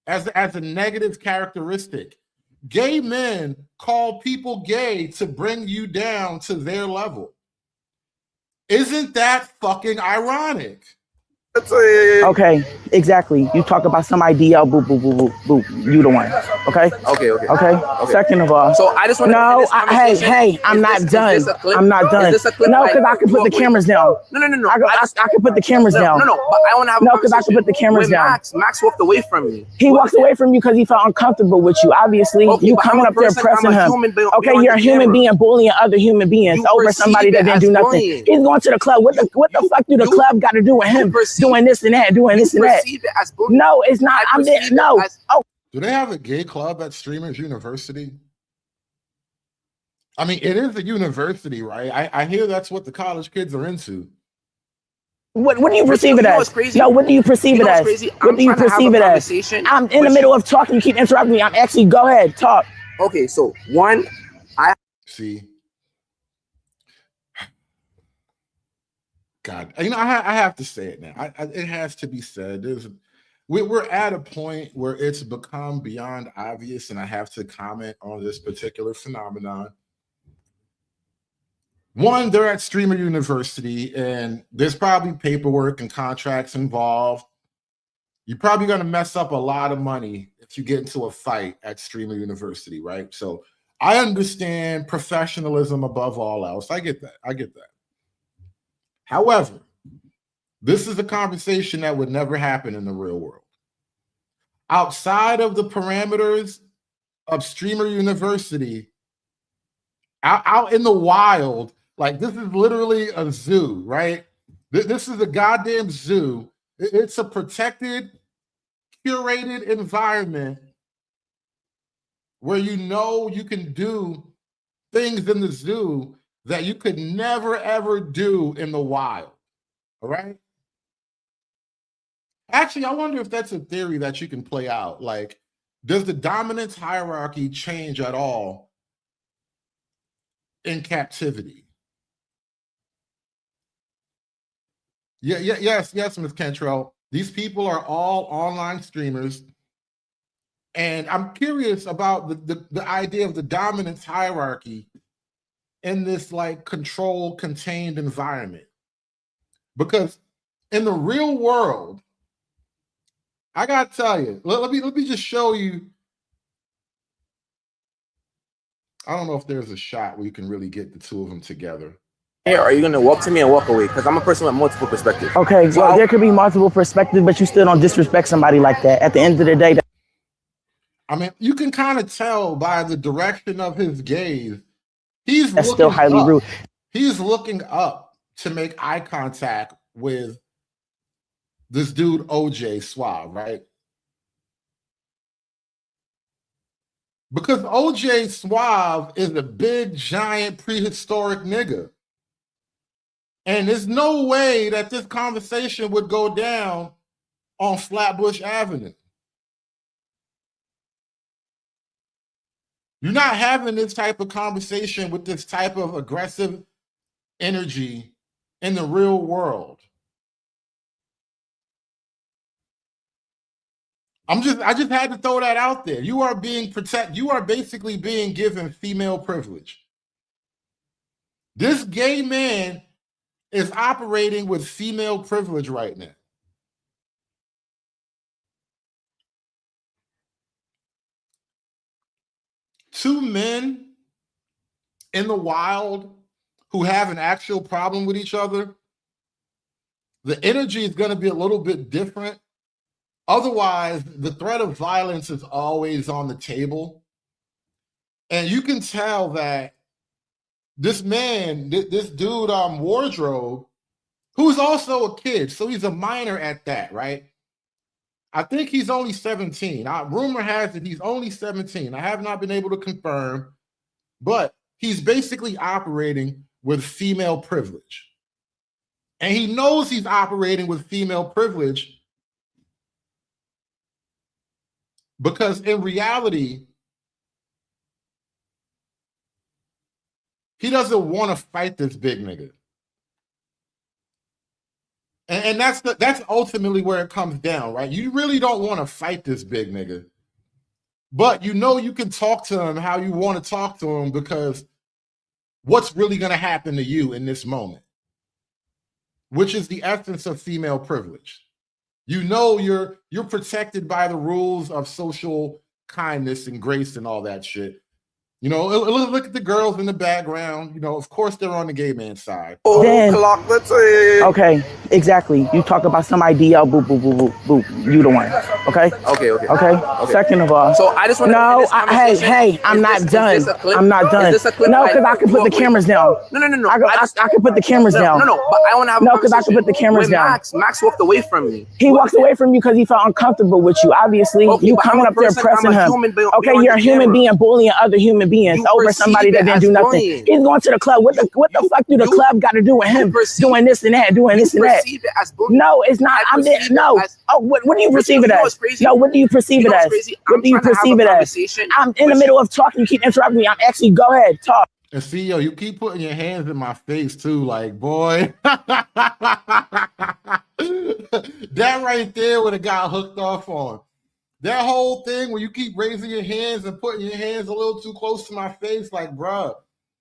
[SPEAKER 3] as a negative characteristic. Gay men call people gay to bring you down to their level. Isn't that fucking ironic?
[SPEAKER 11] Okay, exactly. You talk about some IDL, boo, boo, boo, boo, boo. You the one. Okay? Okay. Second of all.
[SPEAKER 8] So I just want to.
[SPEAKER 11] Hey, I'm not done. I'm not done. No, because I can put the cameras down.
[SPEAKER 8] No.
[SPEAKER 11] I can put the cameras down.
[SPEAKER 8] No, but I want to have
[SPEAKER 11] no, because I can put the cameras down.
[SPEAKER 8] Max walked away from me.
[SPEAKER 11] He walked away from you because he felt uncomfortable with you. Obviously, you coming up there pressing him. Okay, you're a human being bullying other human beings over somebody that didn't do nothing. He's going to the club. What the fuck do the club got to do with him doing this and that, doing this and that? No, it's not. I'm there. No.
[SPEAKER 3] Do they have a gay club at Streamers University? I mean, it is a university, right? I hear that's what the college kids are into.
[SPEAKER 11] What do you perceive it as? No, what do you perceive it as? What do you perceive it as? I'm in the middle of talking. You keep interrupting me. I'm actually, go ahead, talk.
[SPEAKER 8] Okay, so one,
[SPEAKER 3] see. God, you know, I have to say it now. It has to be said. We're at a point where it's become beyond obvious, and I have to comment on this particular phenomenon. One, they're at Streamer University, and there's probably paperwork and contracts involved. You're probably going to mess up a lot of money if you get into a fight at Streamer University, right? So I understand professionalism above all else. I get that. However, this is a conversation that would never happen in the real world. Outside of the parameters of Streamer University, out in the wild, like this is literally a zoo, right? This is a goddamn zoo. It's a protected, curated environment where you know you can do things in the zoo that you could never, ever do in the wild, all right? Actually, I wonder if that's a theory that you can play out. Like, does the dominance hierarchy change at all in captivity? Yes, Ms. Cantrell. These people are all online streamers. And I'm curious about the idea of the dominance hierarchy in this like controlled, contained environment. Because in the real world, I gotta tell you, let me just show you. I don't know if there's a shot where you can really get the two of them together.
[SPEAKER 8] Or are you gonna walk to me and walk away? Because I'm a person with multiple perspectives.
[SPEAKER 11] Okay, well, there could be multiple perspectives, but you still don't disrespect somebody like that. At the end of the day,
[SPEAKER 3] I mean, you can kind of tell by the direction of his gaze.
[SPEAKER 11] That's still highly rude.
[SPEAKER 3] He's looking up to make eye contact with this dude, OJ Suave, right? Because OJ Suave is a big, giant, prehistoric nigga. And there's no way that this conversation would go down on Flatbush Avenue. You're not having this type of conversation with this type of aggressive energy in the real world. I just had to throw that out there. You are being protected. You are basically being given female privilege. This gay man is operating with female privilege right now. Two men in the wild who have an actual problem with each other, the energy is going to be a little bit different. Otherwise, the threat of violence is always on the table. And you can tell that this man, this dude, Wardrobe, who's also a kid, so he's a minor at that, right? I think he's only 17. Rumor has it he's only 17. I have not been able to confirm, but he's basically operating with female privilege. And he knows he's operating with female privilege because in reality, he doesn't want to fight this big nigga. And that's ultimately where it comes down, right? You really don't want to fight this big nigga. But you know you can talk to him how you want to talk to him because what's really going to happen to you in this moment? Which is the essence of female privilege. You know you're protected by the rules of social kindness and grace and all that shit. You know, look at the girls in the background. You know, of course they're on the gay man side.
[SPEAKER 11] Then, okay, exactly. You talk about some idea, boop, boop, boop, boop, boop. You the one. Okay? Okay. Second of all.
[SPEAKER 8] So I just want to
[SPEAKER 11] hey, I'm not done. I'm not done. No, because I can put the cameras down.
[SPEAKER 8] No.
[SPEAKER 11] I can put the cameras down.
[SPEAKER 8] No, but I want to have
[SPEAKER 11] no, because I can put the cameras down.
[SPEAKER 8] Max walked away from me.
[SPEAKER 11] He walks away from you because he felt uncomfortable with you. Obviously, you coming up there pressing him. Okay, you're a human being bullying other human beings over somebody that didn't do nothing. He's going to the club. What the fuck do the club got to do with him doing this and that, doing this and that? No, it's not. I'm there. No. Oh, what do you perceive it as? No, what do you perceive it as? What do you perceive it as? I'm in the middle of talking. You keep interrupting me. I'm actually, go ahead, talk.
[SPEAKER 3] And see, yo, you keep putting your hands in my face too, like, boy. That right there would have got hooked off on. That whole thing where you keep raising your hands and putting your hands a little too close to my face, like, bruh,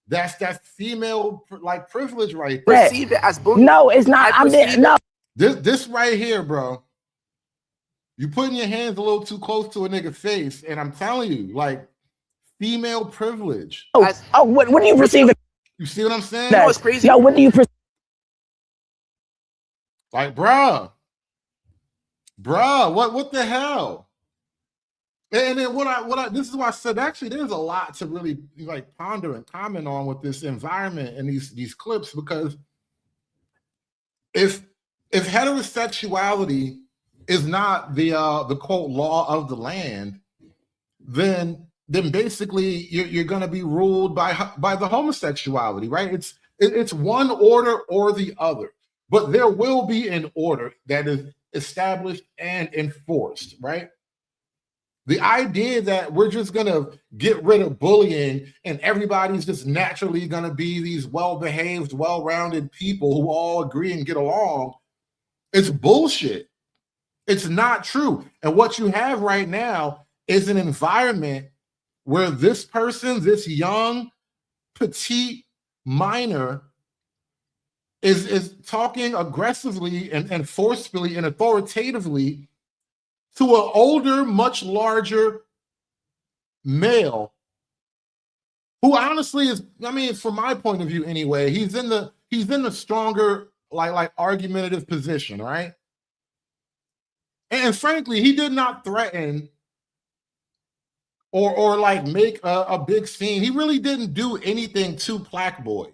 [SPEAKER 3] that's female like privilege right there.
[SPEAKER 8] Perceive it as bullying.
[SPEAKER 11] No, it's not. I'm there. No.
[SPEAKER 3] This right here, bro. You putting your hands a little too close to a nigga's face, and I'm telling you, like, female privilege.
[SPEAKER 11] What do you perceive it?
[SPEAKER 3] You see what I'm saying?
[SPEAKER 8] You know what's crazy?
[SPEAKER 11] No, what do you perceive?
[SPEAKER 3] Like, bruh, what the hell? And then what I this is why I said actually there's a lot to really like ponder and comment on with this environment and these clips, because if heterosexuality is not the quote law of the land, then basically you're going to be ruled by the homosexuality, right? It's one order or the other, but there will be an order that is established and enforced, right? The idea that we're just going to get rid of bullying and everybody's just naturally going to be these well-behaved, well-rounded people who all agree and get along, it's bullshit. It's not true. And what you have right now is an environment where this person, this young, petite minor, is talking aggressively and forcefully and authoritatively to an older, much larger male who honestly is, I mean, from my point of view anyway, he's in the stronger, like argumentative position, right? And frankly, he did not threaten or like make a big scene. He really didn't do anything to Plaque Boy.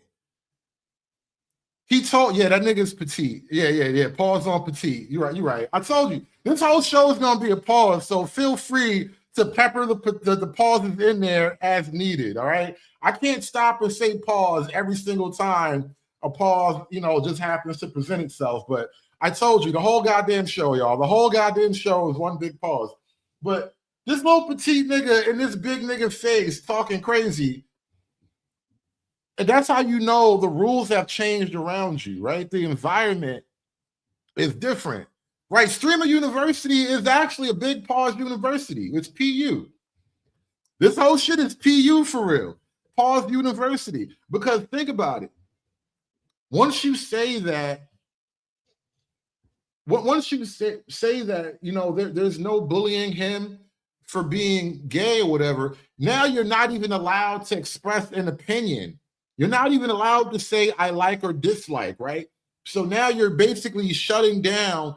[SPEAKER 3] He told, yeah, that nigga's petite. Yeah. Pause on petite. You're right. I told you, this whole show is going to be a pause, so feel free to pepper the pauses in there as needed, all right? I can't stop and say pause every single time a pause, just happens to present itself, but I told you, the whole goddamn show, y'all, the whole goddamn show is one big pause. But this little petite nigga in this big nigga face talking crazy, and that's how you know the rules have changed around you, right? The environment is different, right? Streamer University is actually a big pause university. It's PU. This whole shit is PU for real. Pause University. Because think about it. Once you say that, there's no bullying him for being gay or whatever, now you're not even allowed to express an opinion. You're not even allowed to say I like or dislike, right? So now you're basically shutting down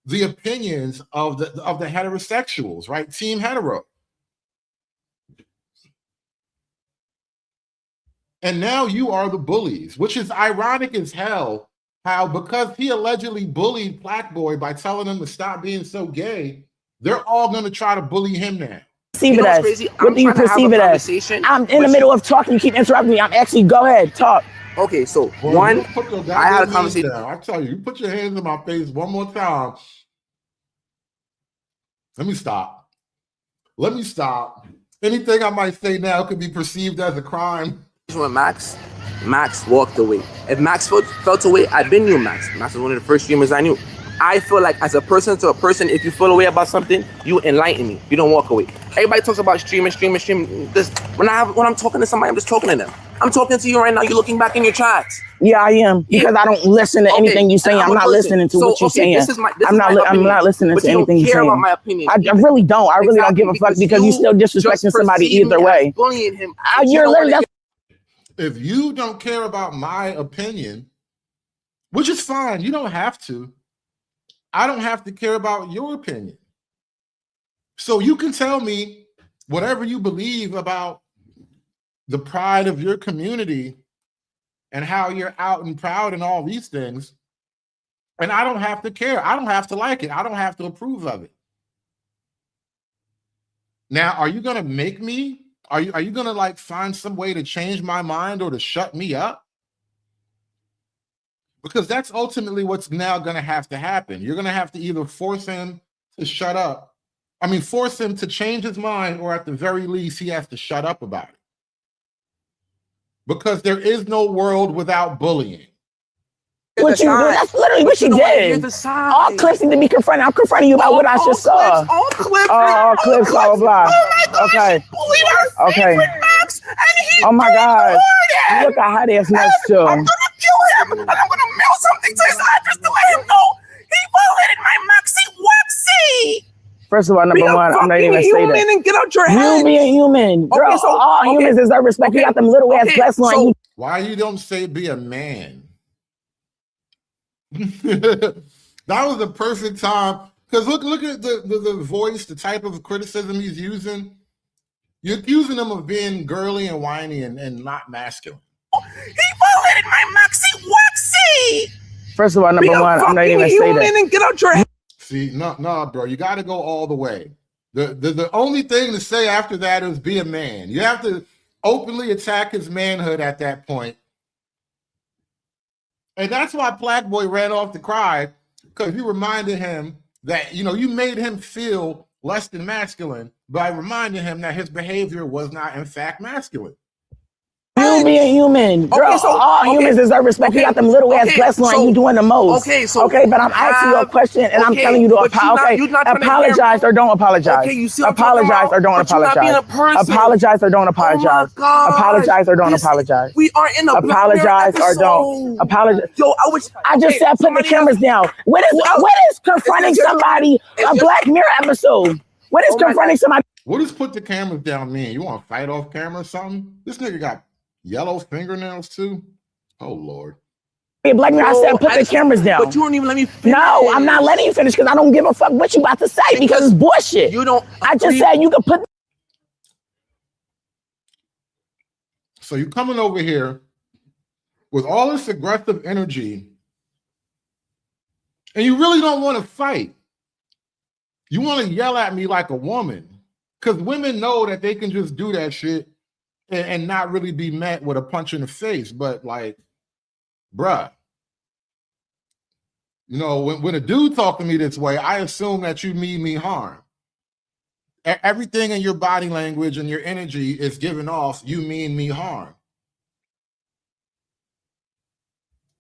[SPEAKER 3] the opinions of the heterosexuals, right? Team hetero. And now you are the bullies, which is ironic as hell, how because he allegedly bullied Plaque Boy by telling him to stop being so gay, they're all going to try to bully him now.
[SPEAKER 11] perceive
[SPEAKER 8] You
[SPEAKER 11] it
[SPEAKER 8] know what's
[SPEAKER 11] as?
[SPEAKER 8] crazy?
[SPEAKER 11] What do you perceive it as? I'm in the middle of talking. You keep interrupting me. I'm actually, go ahead, talk.
[SPEAKER 8] Okay, so
[SPEAKER 3] Boy,
[SPEAKER 8] one,
[SPEAKER 3] you put your
[SPEAKER 8] I had a
[SPEAKER 3] goddamn hands
[SPEAKER 8] conversation.
[SPEAKER 3] down. I tell you, you put your hands in my face one more time. Let me stop. Let me stop. Anything I might say now could be perceived as a crime.
[SPEAKER 8] With Max walked away. If Max felt away, I'd been knew Max. Max was one of the first streamers I knew. I feel like as a person to a person, if you feel away about something, you enlighten me. You don't walk away. Everybody talks about streaming. This when I'm talking to somebody, I'm just talking to them. I'm talking to you right now. You're looking back in your chats.
[SPEAKER 11] Yeah, I am, because I don't listen to anything you saying. I'm not listening to what you're saying. I'm not listening to anything you're saying.
[SPEAKER 8] My opinion.
[SPEAKER 11] I really don't. I really don't give a fuck, because you still disrespecting somebody either way.
[SPEAKER 8] Bullying him.
[SPEAKER 11] You're literally.
[SPEAKER 3] If you don't care about my opinion, which is fine, you don't have to. I don't have to care about your opinion. So you can tell me whatever you believe about the pride of your community and how you're out and proud and all these things. And I don't have to care. I don't have to like it. I don't have to approve of it. Now, are you going to make me? Are you going to like find some way to change my mind or to shut me up? Because that's ultimately what's now going to have to happen. You're going to have to either force him to shut up. I mean, force him to change his mind, or at the very least, he has to shut up about it. Because there is no world without bullying.
[SPEAKER 11] What you did, that's literally what you did. All clips need to be confronted. I'm confronting you about what I just saw.
[SPEAKER 8] All clips.
[SPEAKER 11] All clips, blah, blah, blah. Okay. Okay. Oh my God. Look at how they smells too.
[SPEAKER 8] I'm gonna kill him, and I'm gonna mail something to his address to let him know he violated my Maxi Waxy.
[SPEAKER 11] First of all, number one, I'm not even gonna say that.
[SPEAKER 8] And get out your head.
[SPEAKER 11] You being human, girl.
[SPEAKER 8] Okay, so,
[SPEAKER 11] all humans deserve respect. You got them little ass breasts on you.
[SPEAKER 3] Why you don't say be a man? That was the perfect time, because look at the voice, the type of criticism he's using. You're accusing him of being girly and whiny and not masculine.
[SPEAKER 8] He violated my Maxi Waxy.
[SPEAKER 11] First of all, number one, I'm not even gonna say that.
[SPEAKER 8] And get out your head.
[SPEAKER 3] See, no, bro, you got to go all the way. The only thing to say after that is be a man. You have to openly attack his manhood at that point. And that's why Black Boy ran off to cry, because you reminded him that, you made him feel less than masculine by reminding him that his behavior was not, in fact, masculine.
[SPEAKER 11] You being human, girl. All humans deserve respect. You got them little ass breasts on you doing the most. Okay, but I'm asking you a question, and I'm telling you to apologize or don't apologize. Apologize or don't apologize. Apologize or don't apologize. Apologize or don't apologize.
[SPEAKER 8] We are in a
[SPEAKER 11] apologize or don't apologize.
[SPEAKER 8] Yo,
[SPEAKER 11] I just said put the cameras down. What is confronting somebody? A Black Mirror episode. What is confronting somebody?
[SPEAKER 3] What does put the cameras down mean? You want to fight off camera or something? This nigga got yellow fingernails too? Oh Lord.
[SPEAKER 11] Hey, Black Mirror, I said put the cameras down.
[SPEAKER 8] But you don't even let me finish.
[SPEAKER 11] No, I'm not letting you finish, because I don't give a fuck what you about to say, because it's bullshit.
[SPEAKER 8] You don't.
[SPEAKER 11] I just said you can put.
[SPEAKER 3] So you coming over here with all this aggressive energy, and you really don't want to fight. You want to yell at me like a woman, because women know that they can just do that shit and not really be met with a punch in the face. But like, bruh, when a dude talk to me this way, I assume that you mean me harm. Everything in your body language and your energy is giving off, you mean me harm.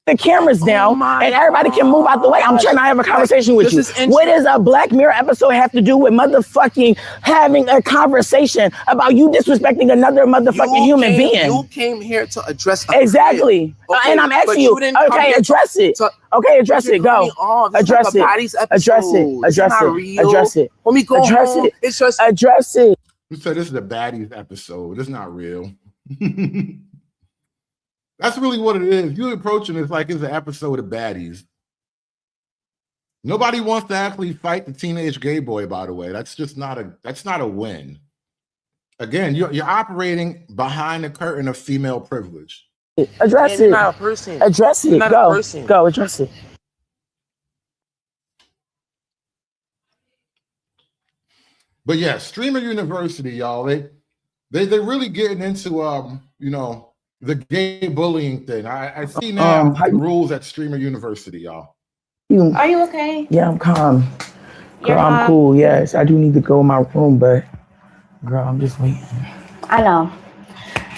[SPEAKER 11] The cameras down and everybody can move out the way. I'm trying to have a conversation with you. What does a Black Mirror episode have to do with motherfucking having a conversation about you disrespecting another motherfucking human being?
[SPEAKER 8] You came here to address
[SPEAKER 11] exactly. And I'm asking you, okay, address it. Okay, address it. Go. Address it. Address it. Address it. Address it.
[SPEAKER 8] When we go home,
[SPEAKER 11] it's just address it.
[SPEAKER 3] You said this is the baddies episode. It's not real. That's really what it is. You're approaching it like it's an episode of baddies. Nobody wants to actually fight the teenage gay boy, by the way. That's not a win. Again, you're operating behind the curtain of female privilege.
[SPEAKER 11] Address it.
[SPEAKER 8] You're not a person.
[SPEAKER 11] Address it. Go address it.
[SPEAKER 3] But yeah, Streamer University, y'all. They really getting into you know, the gay bullying thing. I see now
[SPEAKER 11] How
[SPEAKER 3] the
[SPEAKER 11] you,
[SPEAKER 3] rules at Streamer University, y'all.
[SPEAKER 9] Are you okay?
[SPEAKER 11] yeah, I'm calm.
[SPEAKER 9] You're
[SPEAKER 11] Girl, I'm cool. Yes, I do need to go in my room, but girl, I'm just waiting.
[SPEAKER 9] I know.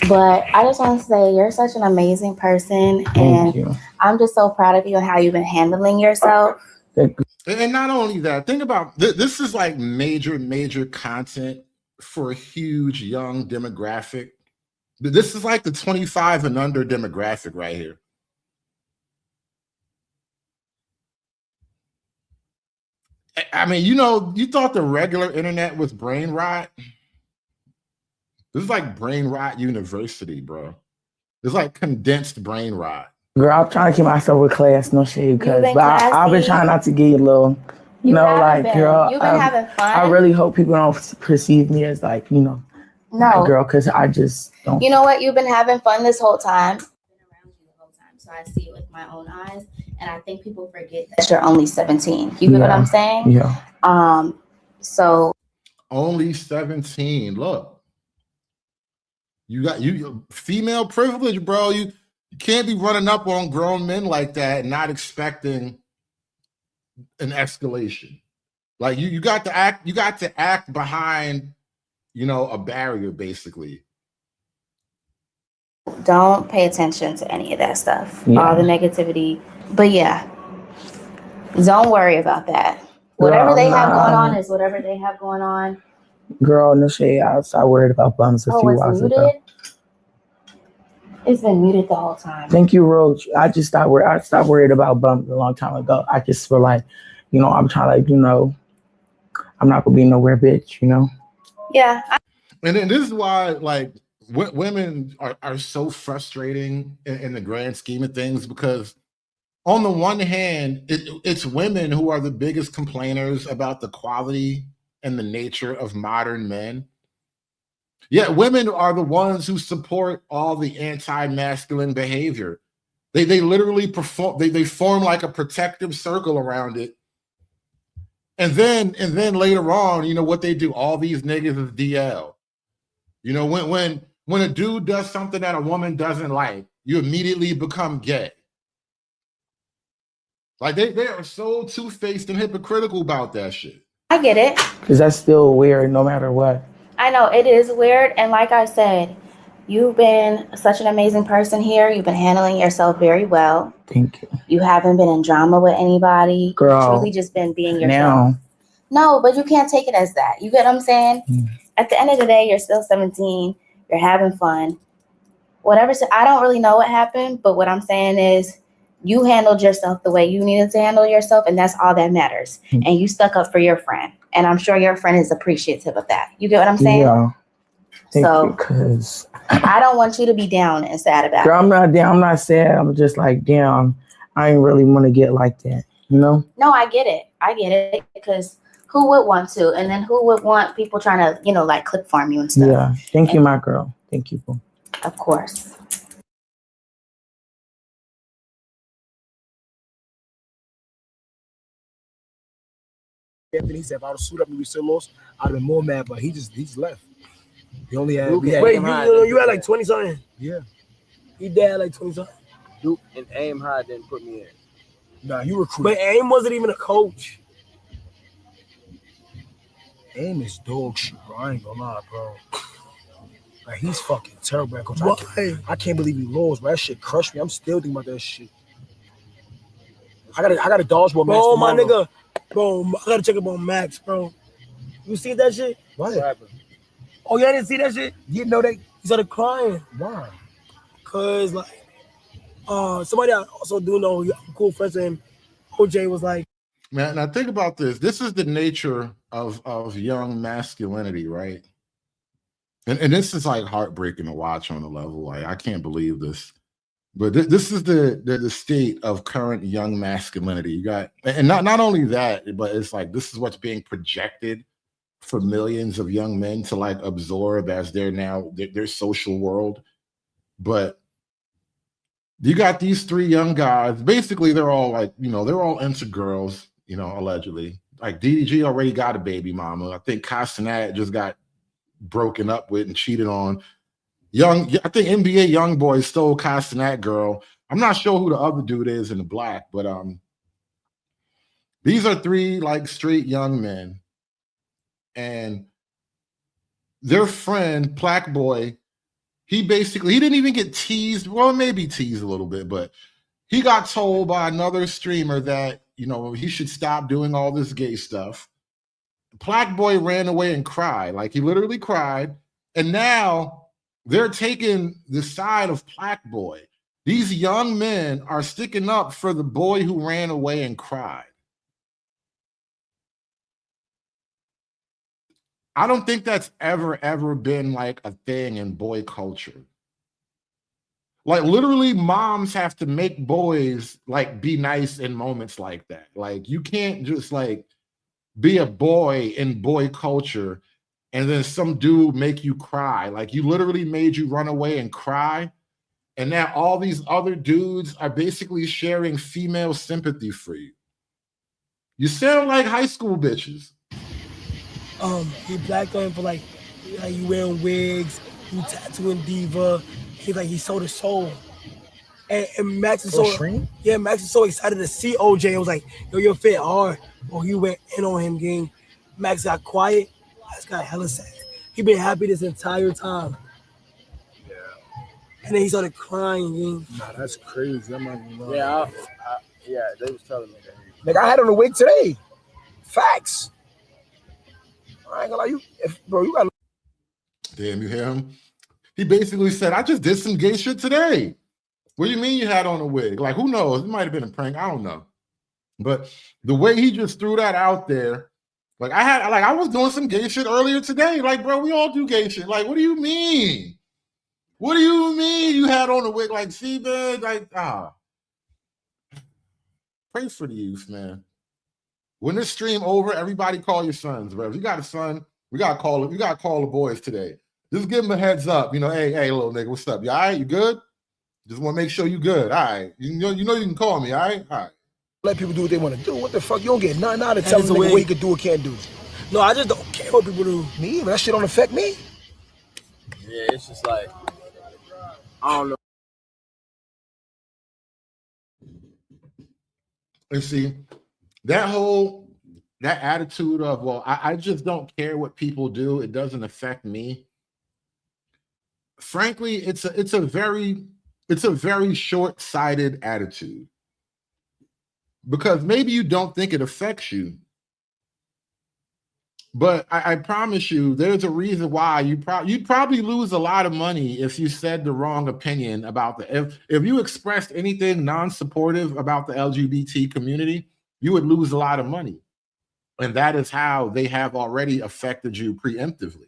[SPEAKER 9] But I just want to say you're such an amazing person,
[SPEAKER 11] Thank
[SPEAKER 9] and
[SPEAKER 11] you.
[SPEAKER 9] I'm just so proud of you and how you've been handling yourself.
[SPEAKER 11] Thank you.
[SPEAKER 3] And not only that, think about this is like major content for a huge young demographic. This is like the 25 and under demographic right here. I mean, you know, you thought the regular internet was brain rot. This is like brain rot university, bro. It's like condensed brain rot.
[SPEAKER 11] Girl, I'm trying to keep myself with class, no shade, because
[SPEAKER 9] been
[SPEAKER 11] I've been
[SPEAKER 9] classy.
[SPEAKER 11] trying not to get a little, you know,
[SPEAKER 9] haven't
[SPEAKER 11] like,
[SPEAKER 9] been.
[SPEAKER 11] girl,
[SPEAKER 9] You've been having fun.
[SPEAKER 11] I really hope people don't perceive me as like, you know,
[SPEAKER 9] No,
[SPEAKER 11] girl, because I just don't.
[SPEAKER 9] you know what? You've been having fun this whole time. I've been around you the whole time, so I see it with my own eyes, and I think people forget that you're only 17. You get what I'm saying?
[SPEAKER 11] Yeah.
[SPEAKER 9] So
[SPEAKER 3] only 17. Look, you got you female privilege, bro. You can't be running up on grown men like that and not expecting an escalation. Like you got to act behind, you know, a barrier, basically.
[SPEAKER 9] don't pay attention to any of that stuff,
[SPEAKER 11] Yeah.
[SPEAKER 9] all the negativity. But yeah, don't worry about that. Whatever
[SPEAKER 11] Girl,
[SPEAKER 9] they have going on is whatever they have going on.
[SPEAKER 11] Girl, no shade. I was worried about bums a few
[SPEAKER 9] it's
[SPEAKER 11] hours
[SPEAKER 9] muted?
[SPEAKER 11] ago.
[SPEAKER 9] It's been muted the whole time.
[SPEAKER 11] Thank you, Roach. I stopped worried about bumps a long time ago. I just feel like, you know, I'm trying to, like, you know, I'm not gonna be nowhere, bitch, you know?
[SPEAKER 9] Yeah.
[SPEAKER 3] And then this is why, like, women are so frustrating in the grand scheme of things, because on the one hand, it's women who are the biggest complainers about the quality and the nature of modern men. Yet women are the ones who support all the anti-masculine behavior. They literally perform, they form like a protective circle around it. And then later on, you know what they do? All these niggas is DL. You know, when a dude does something that a woman doesn't like, you immediately become gay. Like they are so two-faced and hypocritical about that shit.
[SPEAKER 9] I get it.
[SPEAKER 11] Because that's still weird no matter what.
[SPEAKER 9] I know it is weird. And like I said, you've been such an amazing person here. You've been handling yourself very well.
[SPEAKER 11] Thank you.
[SPEAKER 9] You haven't been in drama with anybody.
[SPEAKER 11] Girl,
[SPEAKER 9] You've truly just been being yourself.
[SPEAKER 11] Now.
[SPEAKER 9] No, but you can't take it as that. You get what I'm saying? At the end of the day, you're still 17. You're having fun. Whatever. I don't really know what happened, but what I'm saying is you handled yourself the way you needed to handle yourself, and that's all that matters. And you stuck up for your friend. And I'm sure your friend is appreciative of that. You get what I'm saying?
[SPEAKER 11] Yeah. Thank
[SPEAKER 9] so,
[SPEAKER 11] you, because
[SPEAKER 9] I don't want you to be down and sad about
[SPEAKER 11] girl,
[SPEAKER 9] it.
[SPEAKER 11] I'm not down. I'm not sad. I'm just like, damn, I ain't really want to get like that, you know?
[SPEAKER 9] No, I get it. I get it. Because who would want to? And then who would want people trying to, you know, like clip farm you and stuff?
[SPEAKER 11] Yeah. Thank you, my girl. Thank you, boo.
[SPEAKER 9] Of course.
[SPEAKER 12] He said if I would have sued up and we still lost, I'd have been more mad, but he just left. He only had
[SPEAKER 13] Wait, you had like
[SPEAKER 12] 20 something? Yeah. He did have like 20 something.
[SPEAKER 13] Duke and Aim High didn't put me in.
[SPEAKER 12] Nah, you recruited.
[SPEAKER 13] But Aim wasn't even a coach.
[SPEAKER 12] Aim is dog shit, bro. I ain't gonna lie, bro. Like, he's fucking terrible, coach. I can't believe he lost, bro. That shit crushed me. I'm still thinking about that shit. I got a dodgeball match.
[SPEAKER 13] Bro, my
[SPEAKER 12] tomorrow.
[SPEAKER 13] nigga. Bro, I gotta check up on Max, bro. You see that shit?
[SPEAKER 12] What
[SPEAKER 13] happened? Oh, y'all didn't see that shit?
[SPEAKER 12] You know that
[SPEAKER 13] He started crying.
[SPEAKER 12] why?
[SPEAKER 13] Cause like somebody I also do know, I'm cool friends with him. OJ was like,
[SPEAKER 3] Man, now think about this. This is the nature of young masculinity, right? And this is like heartbreaking to watch on a level. Like, I can't believe this. But this is the state of current young masculinity. You got, and not only that, but it's like this is what's being projected for millions of young men to like absorb as their social world. But you got these three young guys. Basically, they're all like, you know, they're all into girls, you know, allegedly. like DDG already got a baby mama. I think Castanet just got broken up with and cheated on. I think NBA YoungBoy stole Castanet girl. I'm not sure who the other dude is in the black, but these are three like straight young men, and their friend Black Boy, he didn't even get teased. Well, maybe teased a little bit, but he got told by another streamer that, you know, he should stop doing all this gay stuff. Black Boy ran away and cried. Like, he literally cried. And now they're taking the side of Black Boy. These young men are sticking up for the boy who ran away and cried. I don't think that's ever been like a thing in boy culture. Like, literally, moms have to make boys like be nice in moments like that. Like, you can't just like be a boy in boy culture and then some dude make you cry. Like, you literally made you run away and cry. And now all these other dudes are basically sharing female sympathy for you. You sound like high school bitches.
[SPEAKER 13] He blacked on him for like you wearing wigs, you tattooing diva. He's like, he sold his soul. And Max is Max is so excited to see OJ. It was like, yo, you're fit hard. Well, he went in on him, gang. Max got quiet. Max got hella sad. He been happy this entire time.
[SPEAKER 12] Yeah.
[SPEAKER 13] And then he started crying, gang.
[SPEAKER 12] Nah, that's crazy. I'm not gonna lie.
[SPEAKER 6] Yeah, yeah, they was telling me that.
[SPEAKER 12] Like, I had on the wig today. Facts. I ain't gonna lie, you got.
[SPEAKER 3] Damn, you hear him? He basically said, I just did some gay shit today. What do you mean you had on a wig? Like, who knows? It might have been a prank. I don't know. But the way he just threw that out there, like, I was doing some gay shit earlier today. Like, bro, we all do gay shit. Like, what do you mean? What do you mean you had on a wig? Like, see, man, like, pray for the youth, man. When this stream over, everybody call your sons, bro. If you got a son, we gotta call it. You gotta call the boys today. Just give them a heads up. You know, hey, little nigga, what's up? You all right? You good? Just want to make sure you good. All right. You know you can call me. All right. All right.
[SPEAKER 12] Let people do what they want to do. What the fuck? You don't get nothing out of telling them what he can do or can't do.
[SPEAKER 13] No, I just don't care what people do.
[SPEAKER 12] Me, but that shit don't affect me.
[SPEAKER 6] Yeah, it's just like, I don't know.
[SPEAKER 3] And see, that attitude of, well, I just don't care what people do. It doesn't affect me. Frankly, it's a very short-sighted attitude, because maybe you don't think it affects you, but I promise you, there's a reason why you'd probably lose a lot of money if you said the wrong opinion about if you expressed anything non-supportive about the LGBT community, you would lose a lot of money. And that is how they have already affected you preemptively.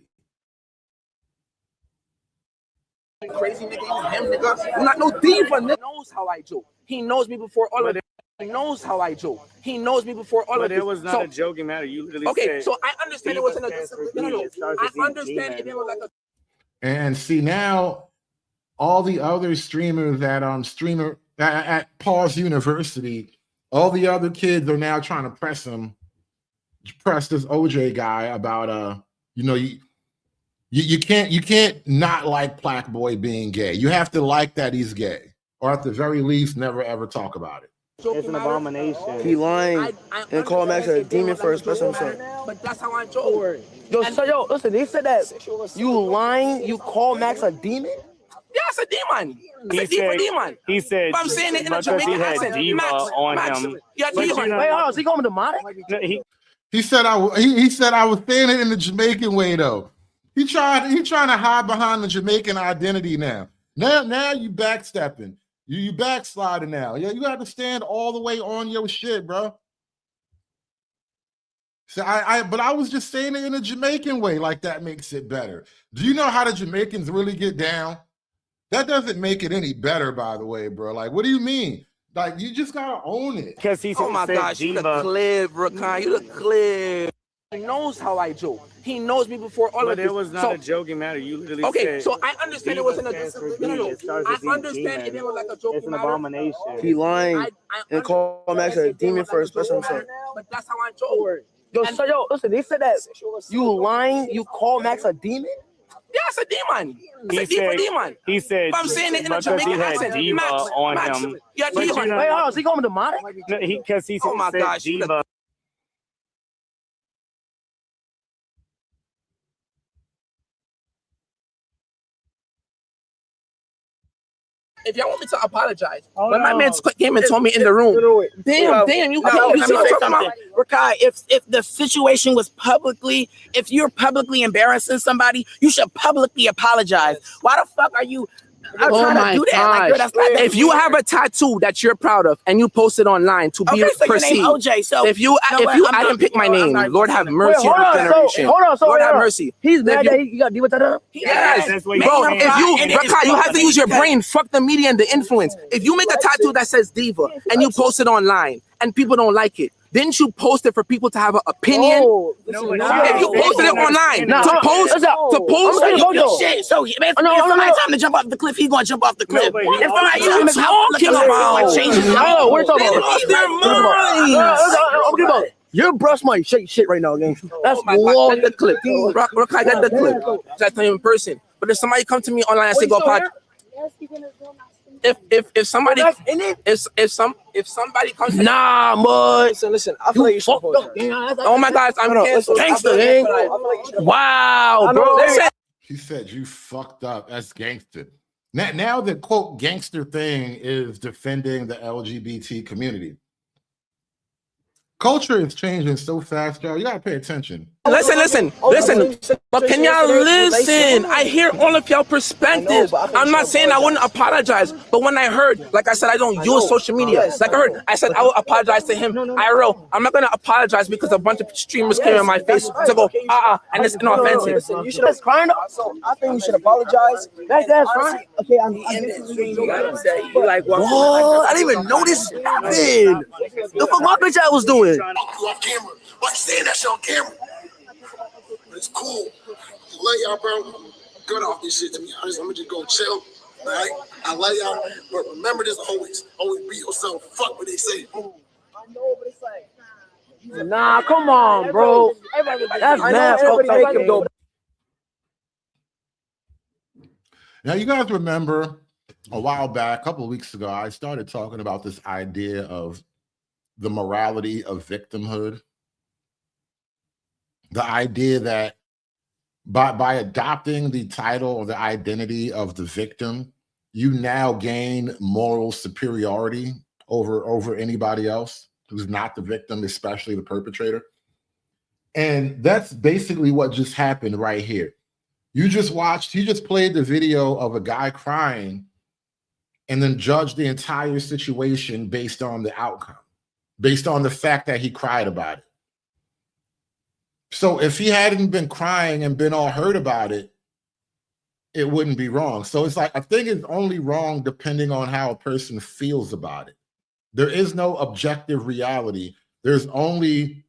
[SPEAKER 8] Crazy nigga, him nigga. I'm not no diva, nigga. He knows how I joke. He knows me before all of it. He knows how I joke. He knows me before all of it.
[SPEAKER 14] But it was not a joking matter. You literally said,
[SPEAKER 8] so I understand it wasn't I understand it was like a.
[SPEAKER 3] And see, now all the other streamers that at Paul's University, all the other kids are now trying to press this OJ guy about you can't not like Black Boy being gay. You have to like that he's gay, or at the very least, never ever talk about it.
[SPEAKER 14] It's an abomination.
[SPEAKER 15] He lying and call Max a demon for expressing himself.
[SPEAKER 8] But that's how I joke.
[SPEAKER 15] Yo, listen, they said that you lying, you call Max a demon?
[SPEAKER 8] Yeah, it's a demon. It's a demon.
[SPEAKER 14] He said,
[SPEAKER 8] but I'm saying it in a Jamaican accent.
[SPEAKER 14] on him.
[SPEAKER 8] Yeah,
[SPEAKER 15] wait, hold on, is he calling him demonic?
[SPEAKER 3] He said I was saying it in the Jamaican way though. He trying to hide behind the Jamaican identity now. Now you backstepping. You backsliding now. Yeah, you have to stand all the way on your shit, bro. So but I was just saying it in a Jamaican way, like that makes it better. Do you know how the Jamaicans really get down? That doesn't make it any better, by the way, bro. Like, what do you mean? Like, you just gotta own it.
[SPEAKER 14] Because he said,
[SPEAKER 8] oh my gosh, you look clear, Rakan. You look clear. He knows how I joke. He knows me before all of this.
[SPEAKER 14] But it was not a joking matter. You literally said.
[SPEAKER 8] So I understand it wasn't a. I understand it was like a joking matter.
[SPEAKER 14] It's an abomination.
[SPEAKER 15] He lying and call Max a demon for expressing himself.
[SPEAKER 8] But that's how I joke.
[SPEAKER 15] Yo, listen, they said that you lying, you call Max a demon?
[SPEAKER 8] Yeah, it's a demon. It's a demon.
[SPEAKER 14] He said,
[SPEAKER 8] but I'm saying it in a
[SPEAKER 14] because
[SPEAKER 8] Jamaican
[SPEAKER 14] he had
[SPEAKER 8] accent.
[SPEAKER 14] diva
[SPEAKER 8] Max,
[SPEAKER 14] on
[SPEAKER 8] Max,
[SPEAKER 14] him.
[SPEAKER 8] yeah,
[SPEAKER 14] But
[SPEAKER 8] diva.
[SPEAKER 14] you know-
[SPEAKER 15] Wait, hold on, is he calling him demonic?
[SPEAKER 14] No, because he
[SPEAKER 8] Oh my
[SPEAKER 14] said
[SPEAKER 8] gosh, you
[SPEAKER 14] diva.
[SPEAKER 8] If y'all want me to apologize, when my man came and told me in the room, damn, you
[SPEAKER 11] let me
[SPEAKER 8] see what
[SPEAKER 11] say
[SPEAKER 8] I'm talking about?
[SPEAKER 11] something. Rakai, if the situation was publicly, if you're publicly embarrassing somebody, you should publicly apologize. Why the fuck are you trying to do that? Like, girl, that's not
[SPEAKER 8] If you have a tattoo that you're proud of and you post it online to be
[SPEAKER 11] so
[SPEAKER 8] perceived,
[SPEAKER 11] your name OJ. So
[SPEAKER 8] if you, I didn't pick my name. Lord have mercy on this generation. Lord have mercy.
[SPEAKER 15] He's mad that he got diva tattoo?
[SPEAKER 8] Yes,
[SPEAKER 14] that's
[SPEAKER 8] bro.
[SPEAKER 14] what he's saying.
[SPEAKER 8] If you, Rakai, you have to use your brain. Fuck the media and the influence. If you make a tattoo that says diva and you post it online and people don't like it, didn't you post it for people to have an opinion? If you posted it online, to post
[SPEAKER 11] shit. So if somebody tell him to jump off the cliff, he's gonna jump off the cliff. If somebody tell him to
[SPEAKER 8] talking about
[SPEAKER 11] change his
[SPEAKER 15] Oh, we're talking
[SPEAKER 8] their
[SPEAKER 15] about. Your brush might shake shit right now, gang. That's
[SPEAKER 8] long. Get the clip. Rakai, get the clip. That's not even in person. But if somebody come to me online and say go podcast, if somebody if somebody comes to
[SPEAKER 15] listen, I feel like you fucked up.
[SPEAKER 8] Oh my gosh, I'm canceled.
[SPEAKER 15] Gangster, gang. Wow, bro.
[SPEAKER 3] He said you fucked up. That's gangster. Now the quote gangster thing is defending the LGBT community. Culture is changing so fast, y'all. You gotta pay attention.
[SPEAKER 8] Listen. But can y'all listen? I hear all of y'all perspectives. I'm not saying I wouldn't apologize, but when I heard, like I said, I don't use social media. Like I said I will apologize to him. I'm not gonna apologize because a bunch of streamers came in my face to go, and it's inauthentic.
[SPEAKER 15] You should have crying. So I think you should apologize. That's fine. Okay, I'm
[SPEAKER 11] like,
[SPEAKER 15] what? I didn't even know this happened. The fuck my bitch I was doing.
[SPEAKER 2] You off camera. Why you saying that shit on camera? But it's cool. I love y'all, bro. Good off this shit, to be honest. I'm gonna just go chill. All right? I love y'all. But remember this always. Always be yourself. Fuck what they say.
[SPEAKER 15] Nah, come on, bro. That's mad.
[SPEAKER 3] Now, you guys remember a while back, a couple of weeks ago, I started talking about this idea of the morality of victimhood. The idea that by adopting the title or the identity of the victim, you now gain moral superiority over anybody else who's not the victim, especially the perpetrator. And that's basically what just happened right here. You just played the video of a guy crying and then judged the entire situation based on the outcome, based on the fact that he cried about it. So if he hadn't been crying and been all hurt about it, it wouldn't be wrong. So it's like, I think it's only wrong depending on how a person feels about it. There is no objective reality. There's only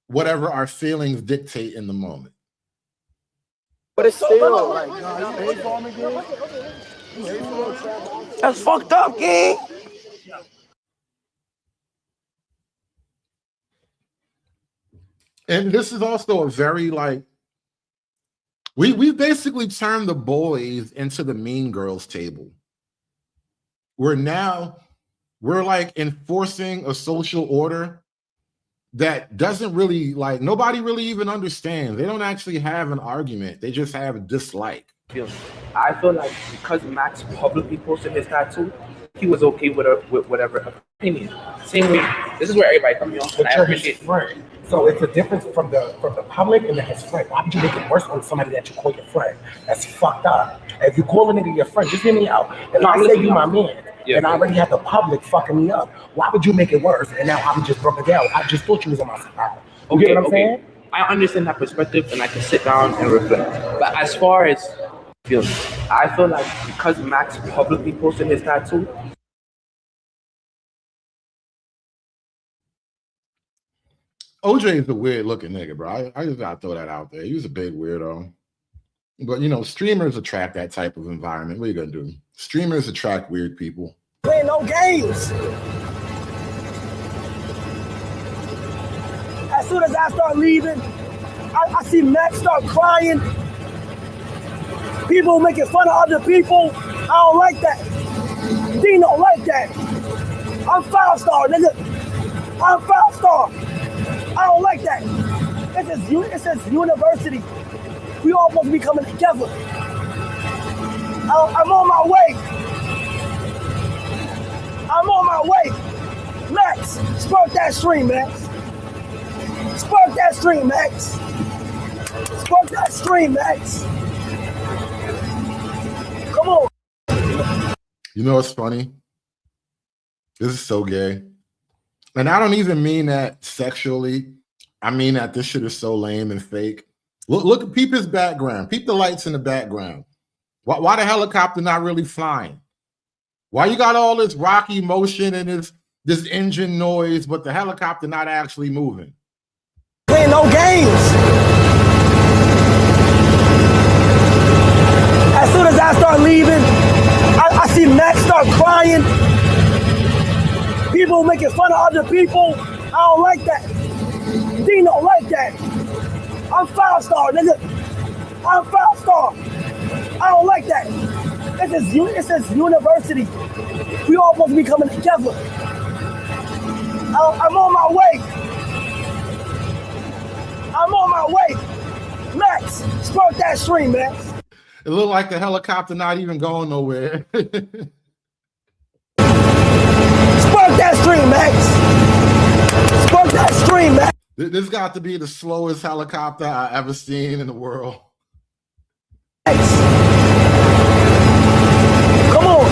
[SPEAKER 3] whatever our feelings dictate in the moment.
[SPEAKER 15] But it's still like, that's fucked up, gang.
[SPEAKER 3] And this is also a very we basically turned the boys into the mean girls table. We're like enforcing a social order that doesn't really nobody really even understands. They don't actually have an argument. They just have a dislike.
[SPEAKER 16] I feel like because Max publicly posted his tattoo, he was okay with whatever opinion. Same way, this is where everybody comes from.
[SPEAKER 12] But you're his friend. So it's a difference from the public and then his friend. Why would you make it worse on somebody that you call your friend? That's fucked up. If you call a nigga your friend, just hear me out. If I say you my man, and I already have the public fucking me up, why would you make it worse? And now I'm just broken down. I just thought you was on my side. You get what I'm saying?
[SPEAKER 16] I understand that perspective and I can sit down and reflect. But as far as feelings, I feel like because Max publicly posted his tattoo,
[SPEAKER 3] OJ is a weird looking nigga, bro. I just gotta throw that out there. He was a big weirdo. But streamers attract that type of environment. What are you gonna do? Streamers attract weird people.
[SPEAKER 7] Playing no games. That's
[SPEAKER 13] soon as I start leaving, I see Max start crying. People making fun of other people. I don't like that. Dean don't like that. I'm 5-star, nigga. I'm 5-star. I don't like that. It says university. We all supposed to be coming together. I'm on my way. I'm on my way. Max, spark that stream, Max. Spark that stream, Max. Spark that stream, Max. Come on.
[SPEAKER 3] You know what's funny? This is so gay. And I don't even mean that sexually. I mean that this shit is so lame and fake. Look, peep his background. Peep the lights in the background. Why the helicopter not really flying? Why you got all this rocky motion and this engine noise, but the helicopter not actually moving?
[SPEAKER 13] Playing no games. As soon as I start leaving, I see Max start crying. People making fun of other people. I don't like that. Dean don't like that. I'm 5-star, nigga. I'm 5-star. I don't like that. It says university. We all supposed to be coming together. I'm on my way. I'm on my way. Max, spark that stream, Max.
[SPEAKER 3] It looked like the helicopter not even going nowhere.
[SPEAKER 13] Spark that stream, Max. Spark that stream, Max.
[SPEAKER 3] This got to be the slowest helicopter I've ever seen in the world.
[SPEAKER 13] Come on.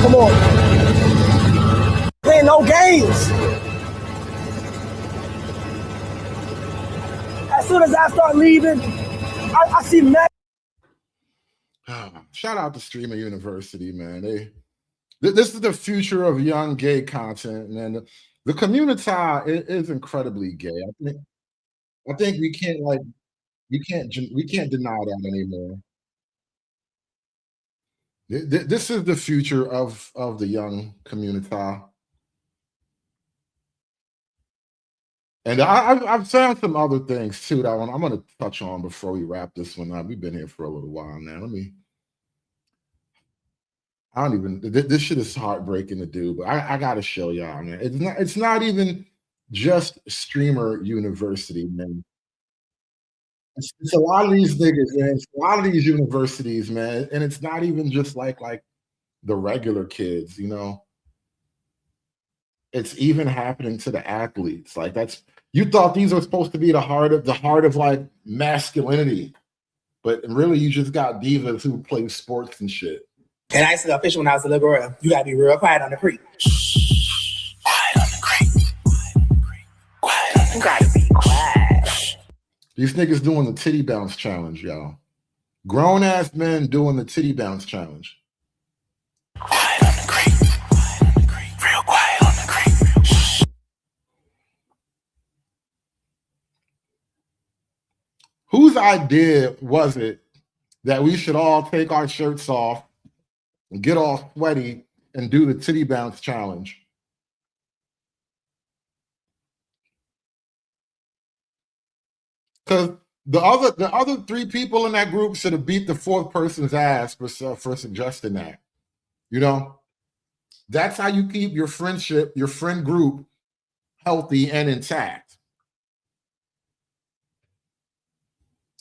[SPEAKER 13] Come on. Playing no games. As soon as I start leaving, I see Max.
[SPEAKER 3] Shout out to Streamer University, man. This is the future of young gay content, man. The community is incredibly gay. I think we can't deny that anymore. This is the future of the young community. And I've found some other things too that I'm going to touch on before we wrap this one up. We've been here for a little while now. This shit is heartbreaking to do, but I got to show y'all, man. It's not even just Streamer University, man. It's a lot of these niggas, man. It's a lot of these universities, man. And it's not even just like the regular kids, you know. It's even happening to the athletes. Like you thought these were supposed to be the heart of like masculinity, but really you just got divas who play sports and shit.
[SPEAKER 15] And I used to go fishing when I was a little girl. You gotta be real quiet on the creek. Quiet on the creek. Quiet on the creek. You gotta be quiet.
[SPEAKER 3] These niggas doing the titty bounce challenge, y'all. Grown ass men doing the titty bounce challenge.
[SPEAKER 15] Quiet on the creek. Quiet on the creek. Real quiet on the creek.
[SPEAKER 3] Whose idea was it that we should all take our shirts off, get all sweaty, and do the titty bounce challenge? Because the other three people in that group should have beat the fourth person's ass for suggesting that. You know, that's how you keep your friendship, your friend group healthy and intact.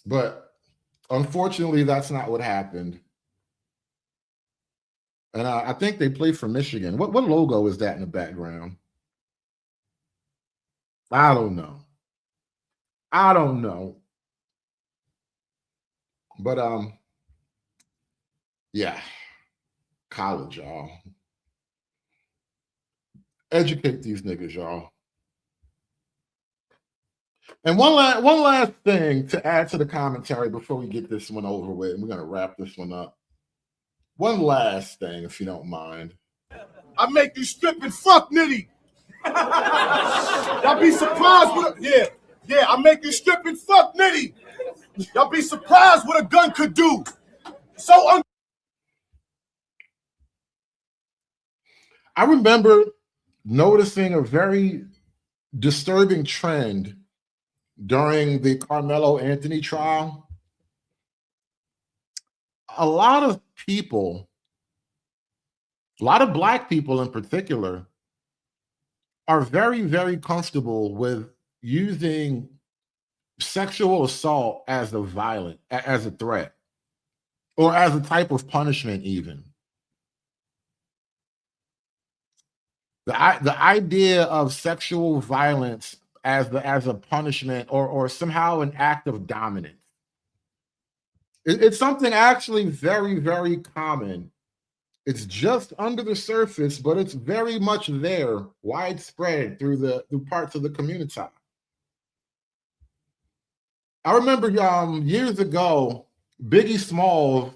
[SPEAKER 3] But unfortunately, that's not what happened. And I think they play for Michigan. What logo is that in the background? I don't know. But yeah, college, y'all. Educate these niggas, y'all. And one last thing to add to the commentary before we get this one over with, and we're gonna wrap this one up. One last thing, if you don't mind.
[SPEAKER 17] I make you strip and fuck, Nitty. Y'all be surprised what I make you strip and fuck, Nitty. Y'all be surprised what a gun could do.
[SPEAKER 3] I remember noticing a very disturbing trend during the Carmelo Anthony trial. A lot of people, a lot of Black people in particular, are very, very comfortable with using sexual assault as as a threat, or as a type of punishment even. The idea of sexual violence as a punishment, or somehow an act of dominance. It's something actually very, very common. It's just under the surface, but it's very much there, widespread through parts of the community. I remember years ago, Biggie Smalls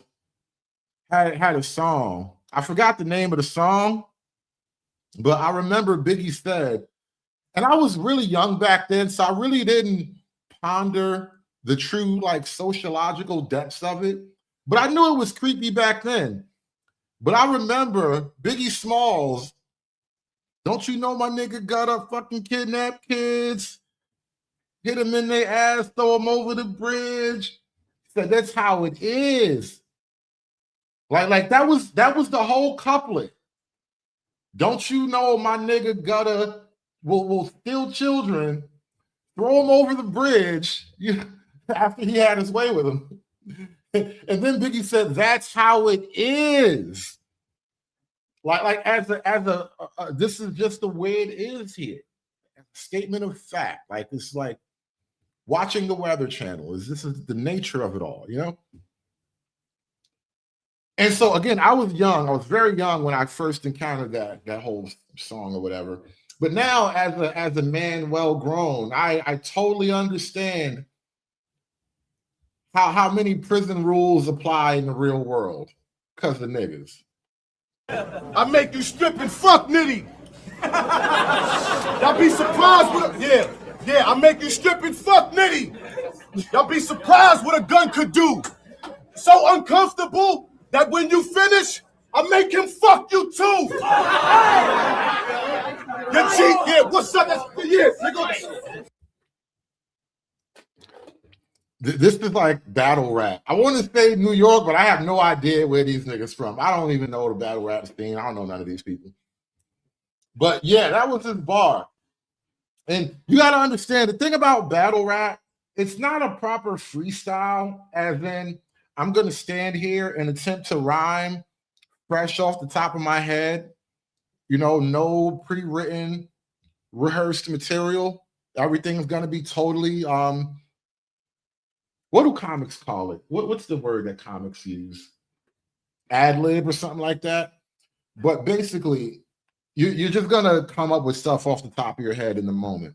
[SPEAKER 3] had a song. I forgot the name of the song, but I remember Biggie said, and I was really young back then, so I really didn't ponder the true like sociological depths of it, but I knew it was creepy back then. But I remember Biggie Smalls, don't you know my nigga got up fucking kidnapped kids, hit them in their ass, throw them over the bridge. Said that's how it is. Like that was the whole couplet. Don't you know my nigga gutter will steal children, throw them over the bridge after he had his way with them. And then Biggie said, that's how it is. Like as a this is just the way it is here. Statement of fact. Like it's like watching the Weather Channel. This is the nature of it all, you know? And so again, I was young. I was very young when I first encountered that whole song or whatever. But now, as a man well grown, I totally understand how many prison rules apply in the real world because of niggas.
[SPEAKER 17] I make you strip and fuck, Nitty. Y'all be surprised with I make you strip and fuck, Nitty. Y'all be surprised what a gun could do. So uncomfortable that when you finish, I make him fuck you too. You cheat, what's up?
[SPEAKER 3] This is like battle rap. I want to say New York, but I have no idea where these niggas from. I don't even know the battle rap scene. I don't know none of these people. But yeah, that was his bar. And you got to understand, the thing about battle rap, it's not a proper freestyle, as in I'm going to stand here and attempt to rhyme fresh off the top of my head. You know, no pre-written, rehearsed material. Everything's going to be totally, what do comics call it? What's the word that comics use? Ad-lib or something like that? But basically, you're just going to come up with stuff off the top of your head in the moment.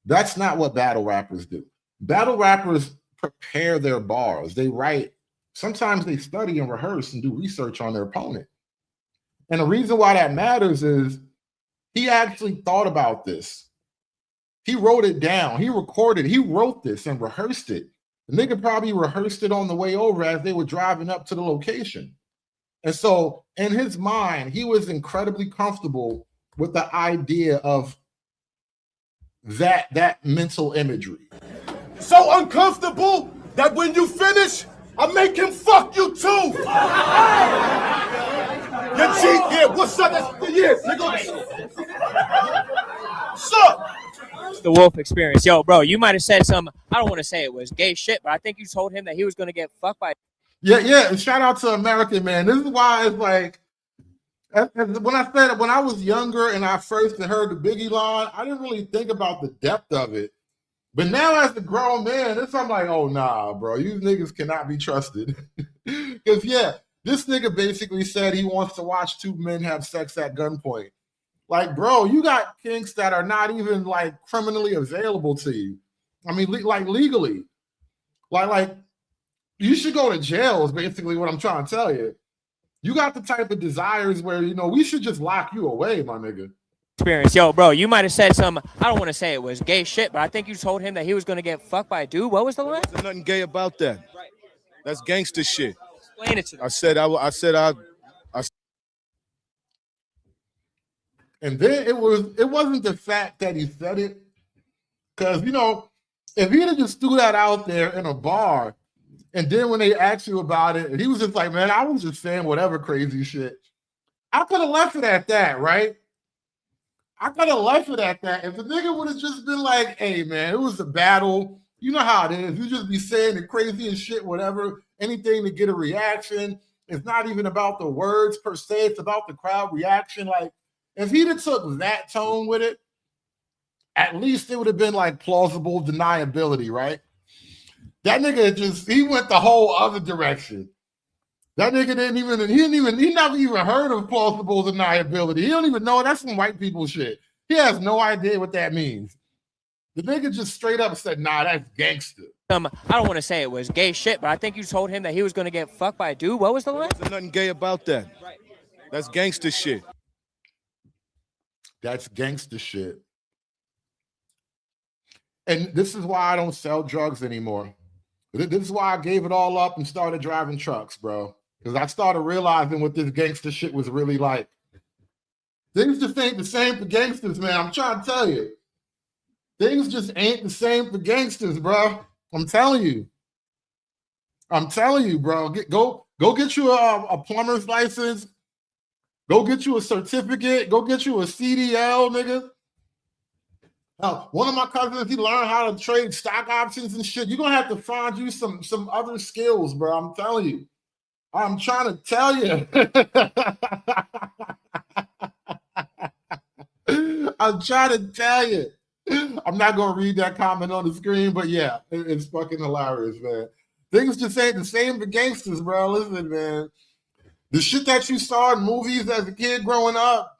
[SPEAKER 3] That's not what battle rappers do. Battle rappers prepare their bars. They write. Sometimes they study and rehearse and do research on their opponent. And the reason why that matters is he actually thought about this. He wrote it down. He recorded. He wrote this and rehearsed it. The nigga probably rehearsed it on the way over as they were driving up to the location. And so in his mind, he was incredibly comfortable with the idea of that mental imagery.
[SPEAKER 17] So uncomfortable that when you finish, I make him fuck you too. You cheat, what's up? Sup?
[SPEAKER 18] The Wolf Experience. Yo, bro, you might have said some, I don't want to say it was gay shit, but I think you told him that he was going to get fucked by.
[SPEAKER 3] Yeah. And shout out to American, man. This is why it's like, when I was younger and I first heard the Biggie line, I didn't really think about the depth of it. But now as a grown man, I'm like, oh, nah, bro, you niggas cannot be trusted. Because, this nigga basically said he wants to watch two men have sex at gunpoint. Like, bro, you got kinks that are not even, like, criminally available to you. I mean, like, legally. Like, you should go to jail is basically what I'm trying to tell you. You got the type of desires where, we should just lock you away, my nigga.
[SPEAKER 18] Experience. Yo, bro, you might have said some, I don't want to say it was gay shit, but I think you told him that he was going to get fucked by a dude. What was the line?
[SPEAKER 17] There's nothing gay about that. That's gangster shit.
[SPEAKER 18] Explain it to me.
[SPEAKER 17] I said
[SPEAKER 3] And then it wasn't the fact that he said it, because if he'd have just threw that out there in a bar, and then when they asked you about it, and he was just like, man, I was just saying whatever crazy shit. I could have left it at that, right? I could have left it at that. If the nigga would have just been like, hey, man, it was a battle. You know how it is. You just be saying the craziest shit, whatever, anything to get a reaction. It's not even about the words per se. It's about the crowd reaction. Like, if he'd have took that tone with it, at least it would have been like plausible deniability, right? That nigga he went the whole other direction. That nigga he never even heard of plausible deniability. He don't even know. That's some white people shit. He has no idea what that means. The nigga just straight up said, nah, that's gangster.
[SPEAKER 18] I don't want to say it was gay shit, but I think you told him that he was going to get fucked by a dude. What was the line?
[SPEAKER 17] There's nothing gay about that. That's gangster shit.
[SPEAKER 3] That's gangster shit. And this is why I don't sell drugs anymore. This is why I gave it all up and started driving trucks, bro. Because I started realizing what this gangster shit was really like. Things just ain't the same for gangsters, man. I'm trying to tell you. Things just ain't the same for gangsters, bro. I'm telling you. I'm telling you, bro. Go get you a plumber's license. Go get you a certificate. Go get you a CDL, nigga. One of my cousins, he learned how to trade stock options and shit. You're gonna have to find you some other skills, bro. I'm telling you. I'm trying to tell you. I'm trying to tell you. I'm not gonna read that comment on the screen, but yeah, it's fucking hilarious, man. Things just ain't the same for gangsters, bro. Listen, man. The shit that you saw in movies as a kid growing up,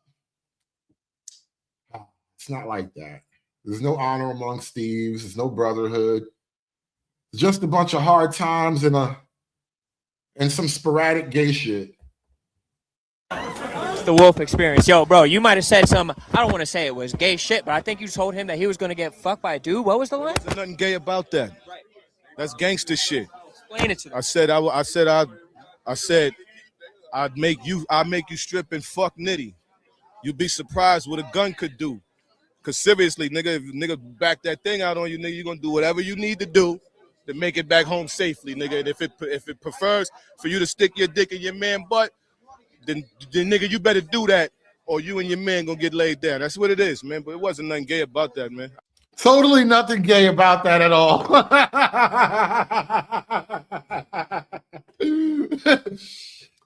[SPEAKER 3] it's not like that. There's no honor amongst thieves. There's no brotherhood. It's just a bunch of hard times and some sporadic gay shit.
[SPEAKER 18] The Wolf experience. Yo, bro, you might have said some, I don't want to say it was gay shit, but I think you told him that he was going to get fucked by a dude. What was the line?
[SPEAKER 17] There's nothing gay about that. That's gangster shit.
[SPEAKER 18] Explain it to me.
[SPEAKER 17] I said I'd make you strip and fuck Nitty. You'd be surprised what a gun could do. Cause seriously, nigga, if nigga back that thing out on you, nigga, you're gonna do whatever you need to do to make it back home safely, nigga. And if it prefers for you to stick your dick in your man butt, then nigga, you better do that, or you and your man gonna get laid down. That's what it is, man. But it wasn't nothing gay about that, man.
[SPEAKER 3] Totally nothing gay about that at all.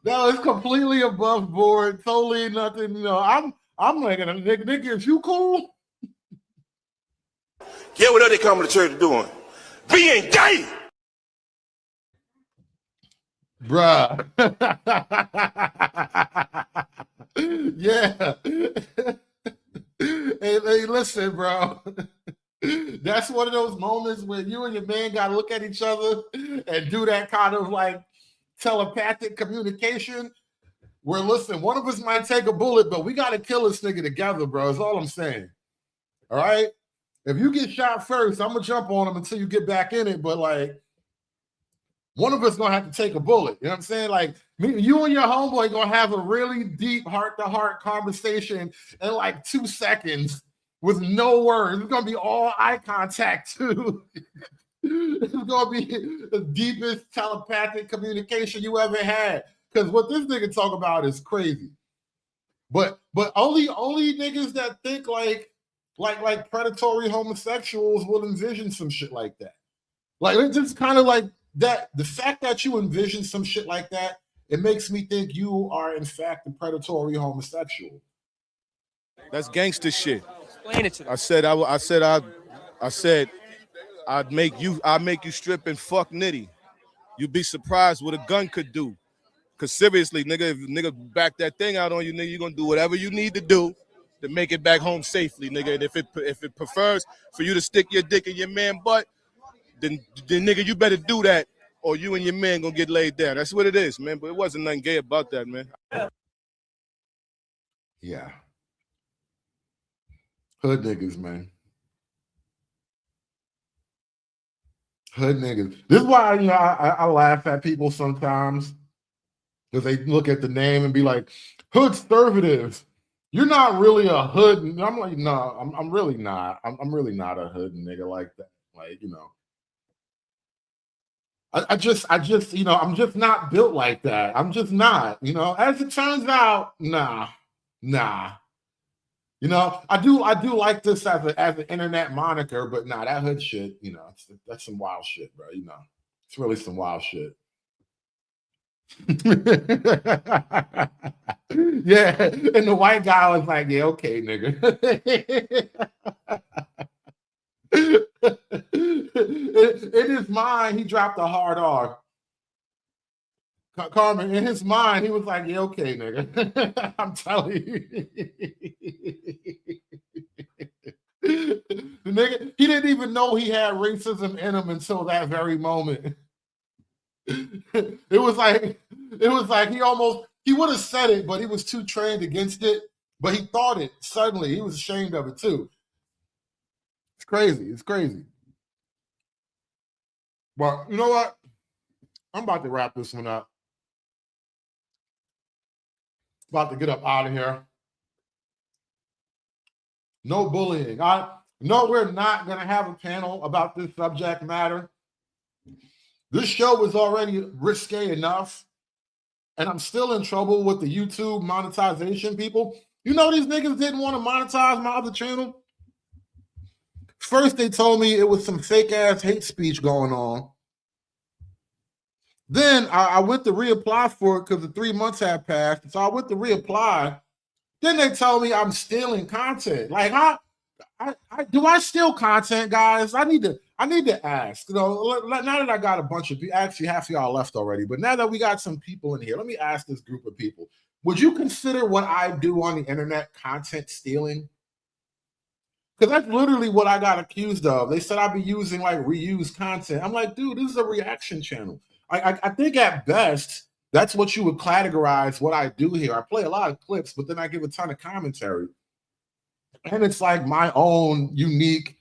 [SPEAKER 3] No, it's completely above board. Totally nothing. I'm like, nigga, if you cool.
[SPEAKER 19] Yeah, what are they coming to church doing? Being gay!
[SPEAKER 3] Bruh. Yeah. Hey, listen, bro. That's one of those moments where you and your man got to look at each other and do that kind of like telepathic communication where, listen, one of us might take a bullet, but we got to kill this nigga together, bro. That's all I'm saying. All right? If you get shot first, I'm going to jump on him until you get back in it, but like, one of us going to have to take a bullet. You know what I'm saying? Like, you and your homeboy going to have a really deep heart-to-heart conversation in like 2 seconds with no words. It's going to be all eye contact, too. It's going to be the deepest telepathic communication you ever had. Because what this nigga talk about is crazy. But only niggas that think like predatory homosexuals will envision some shit like that. Like, it's just kind of like that. The fact that you envision some shit like that, it makes me think you are in fact a predatory homosexual.
[SPEAKER 17] That's gangster shit.
[SPEAKER 18] Explain it to me.
[SPEAKER 17] I said I'd make you strip and fuck Nitty. You'd be surprised what a gun could do. Cause seriously, nigga, if nigga back that thing out on you, nigga, you're gonna do whatever you need to do to make it back home safely, nigga. And if it prefers for you to stick your dick in your man butt, then nigga, you better do that, or you and your man gonna get laid down. That's what it is, man. But it wasn't nothing gay about that, man.
[SPEAKER 3] Yeah. Hood niggas, man. Hood niggas. This is why, I laugh at people sometimes because they look at the name and be like, hood conservatives. You're not really a hood. I'm like, no, I'm really not. I'm really not a hood nigga like that. Like, you know. I just, you know, I'm just not built like that. I'm just not, you know. As it turns out, nah. You know, I do like this as an internet moniker, but nah, that hood shit, you know, that's some wild shit, bro. You know, it's really some wild shit. Yeah, and the white guy was like, "Yeah, okay, nigga." In his mind, he dropped a hard R. Carmen, in his mind, he was like, "Yeah, okay, nigga." I'm telling you. The nigga, he didn't even know he had racism in him until that very moment. It was like he would have said it, but he was too trained against it. But he thought it suddenly. He was ashamed of it too. It's crazy. It's crazy. But you know what? I'm about to wrap this one up. About to get up out of here. No bullying. No, we're not going to have a panel about this subject matter. This show was already risque enough, and I'm still in trouble with the YouTube monetization people. You know, these niggas didn't want to monetize my other channel. First, they told me it was some fake-ass hate speech going on. Then I went to reapply for it because the 3 months had passed. So I went to reapply. Then they told me I'm stealing content. Like, do I steal content, guys? I need to ask. You know, now that I got a bunch of people, actually half of y'all left already, but now that we got some people in here, let me ask this group of people. Would you consider what I do on the internet content stealing? Because that's literally what I got accused of. They said I'd be using like reused content. I'm like, dude, this is a reaction channel. I think at best, that's what you would categorize what I do here. I play a lot of clips, but then I give a ton of commentary. And it's like my own unique,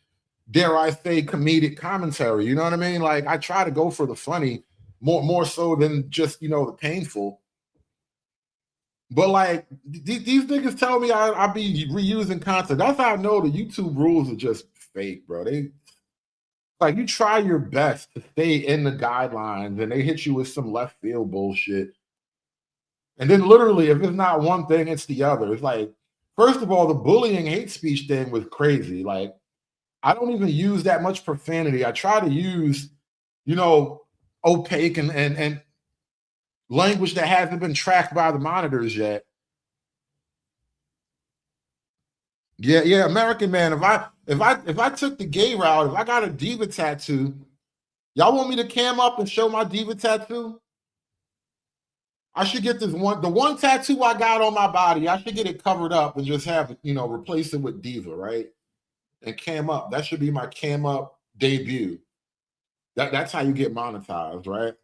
[SPEAKER 3] dare I say, comedic commentary. You know what I mean? Like I try to go for the funny more so than just, you know, the painful. But like these niggas tell me I be reusing content. That's how I know the YouTube rules are just fake, bro. They like you try your best to stay in the guidelines and they hit you with some left field bullshit. And then literally, if it's not one thing, it's the other. It's like, first of all, the bullying hate speech thing was crazy. Like, I don't even use that much profanity. I try to use, you know, opaque and language that hasn't been tracked by the monitors yet. Yeah, American man. If I took the gay route, if I got a diva tattoo, y'all want me to cam up and show my diva tattoo? I should get the one tattoo I got on my body. I should get it covered up and just have it, you know, replace it with diva, right? And cam up. That should be my cam up debut. That's how you get monetized, right?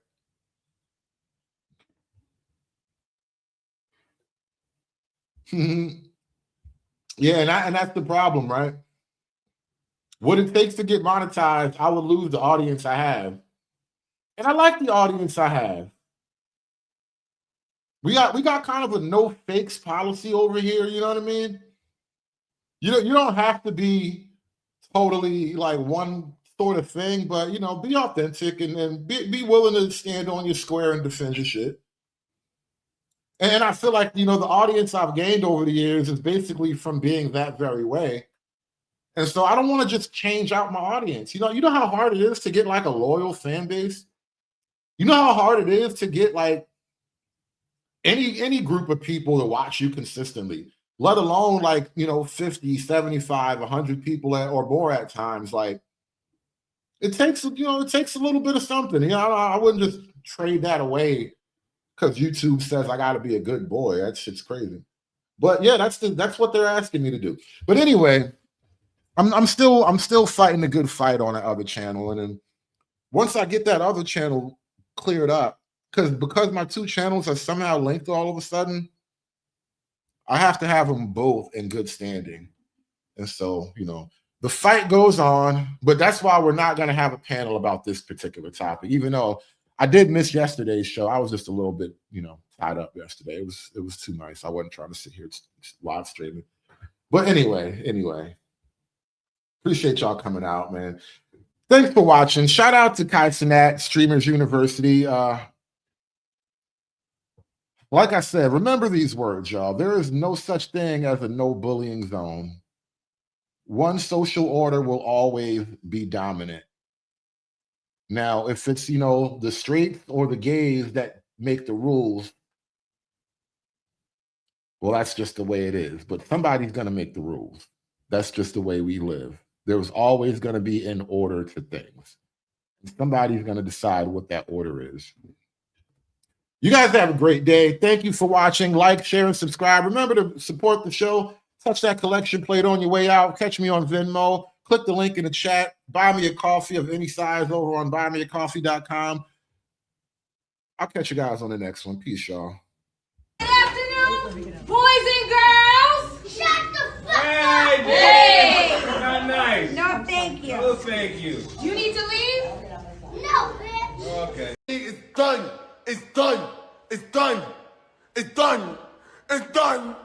[SPEAKER 3] Yeah, and that's the problem, right? What it takes to get monetized, I would lose the audience I have. And I like the audience I have. We got kind of a no fakes policy over here, you know what I mean? You don't have to be totally like one sort of thing, but you know, be authentic and be willing to stand on your square and defend your shit. And I feel like, you know, the audience I've gained over the years is basically from being that very way. And so I don't want to just change out my audience. You know how hard it is to get like a loyal fan base? You know how hard it is to get like any group of people to watch you consistently, let alone like, you know, 50, 75, 100 people or more at times. Like it takes a little bit of something. You know, I wouldn't just trade that away because YouTube says I got to be a good boy. That shit's crazy. But yeah, that's what they're asking me to do. But anyway, I'm still fighting the good fight on that other channel, and then once I get that other channel cleared up, because my two channels are somehow linked all of a sudden, I have to have them both in good standing. And so, you know, the fight goes on, but that's why we're not going to have a panel about this particular topic, even though I did miss yesterday's show. I was just a little bit, you know, tied up yesterday. It was too nice. I wasn't trying to sit here live streaming. But anyway, appreciate y'all coming out, man. Thanks for watching. Shout out to Kai Cenat, Streamers University. Like I said, remember these words, y'all. There is no such thing as a no bullying zone. One social order will always be dominant. Now, if it's, the straights or the gays that make the rules, well, that's just the way it is. But somebody's going to make the rules. That's just the way we live. There's always going to be an order to things. Somebody's going to decide what that order is. You guys have a great day. Thank you for watching. Like, share, and subscribe. Remember to support the show. Touch that collection plate on your way out. Catch me on Venmo. Click the link in the chat. Buy me a coffee of any size over on buymeacoffee.com. I'll catch you guys on the next one. Peace, y'all.
[SPEAKER 10] Good afternoon, boys and girls. Shut the fuck up.
[SPEAKER 6] Hey, not nice.
[SPEAKER 10] No, thank you.
[SPEAKER 6] Oh, thank you.
[SPEAKER 10] You need to leave? No, bitch.
[SPEAKER 6] Okay.
[SPEAKER 17] It's done. It's done. It's done. It's done. It's done.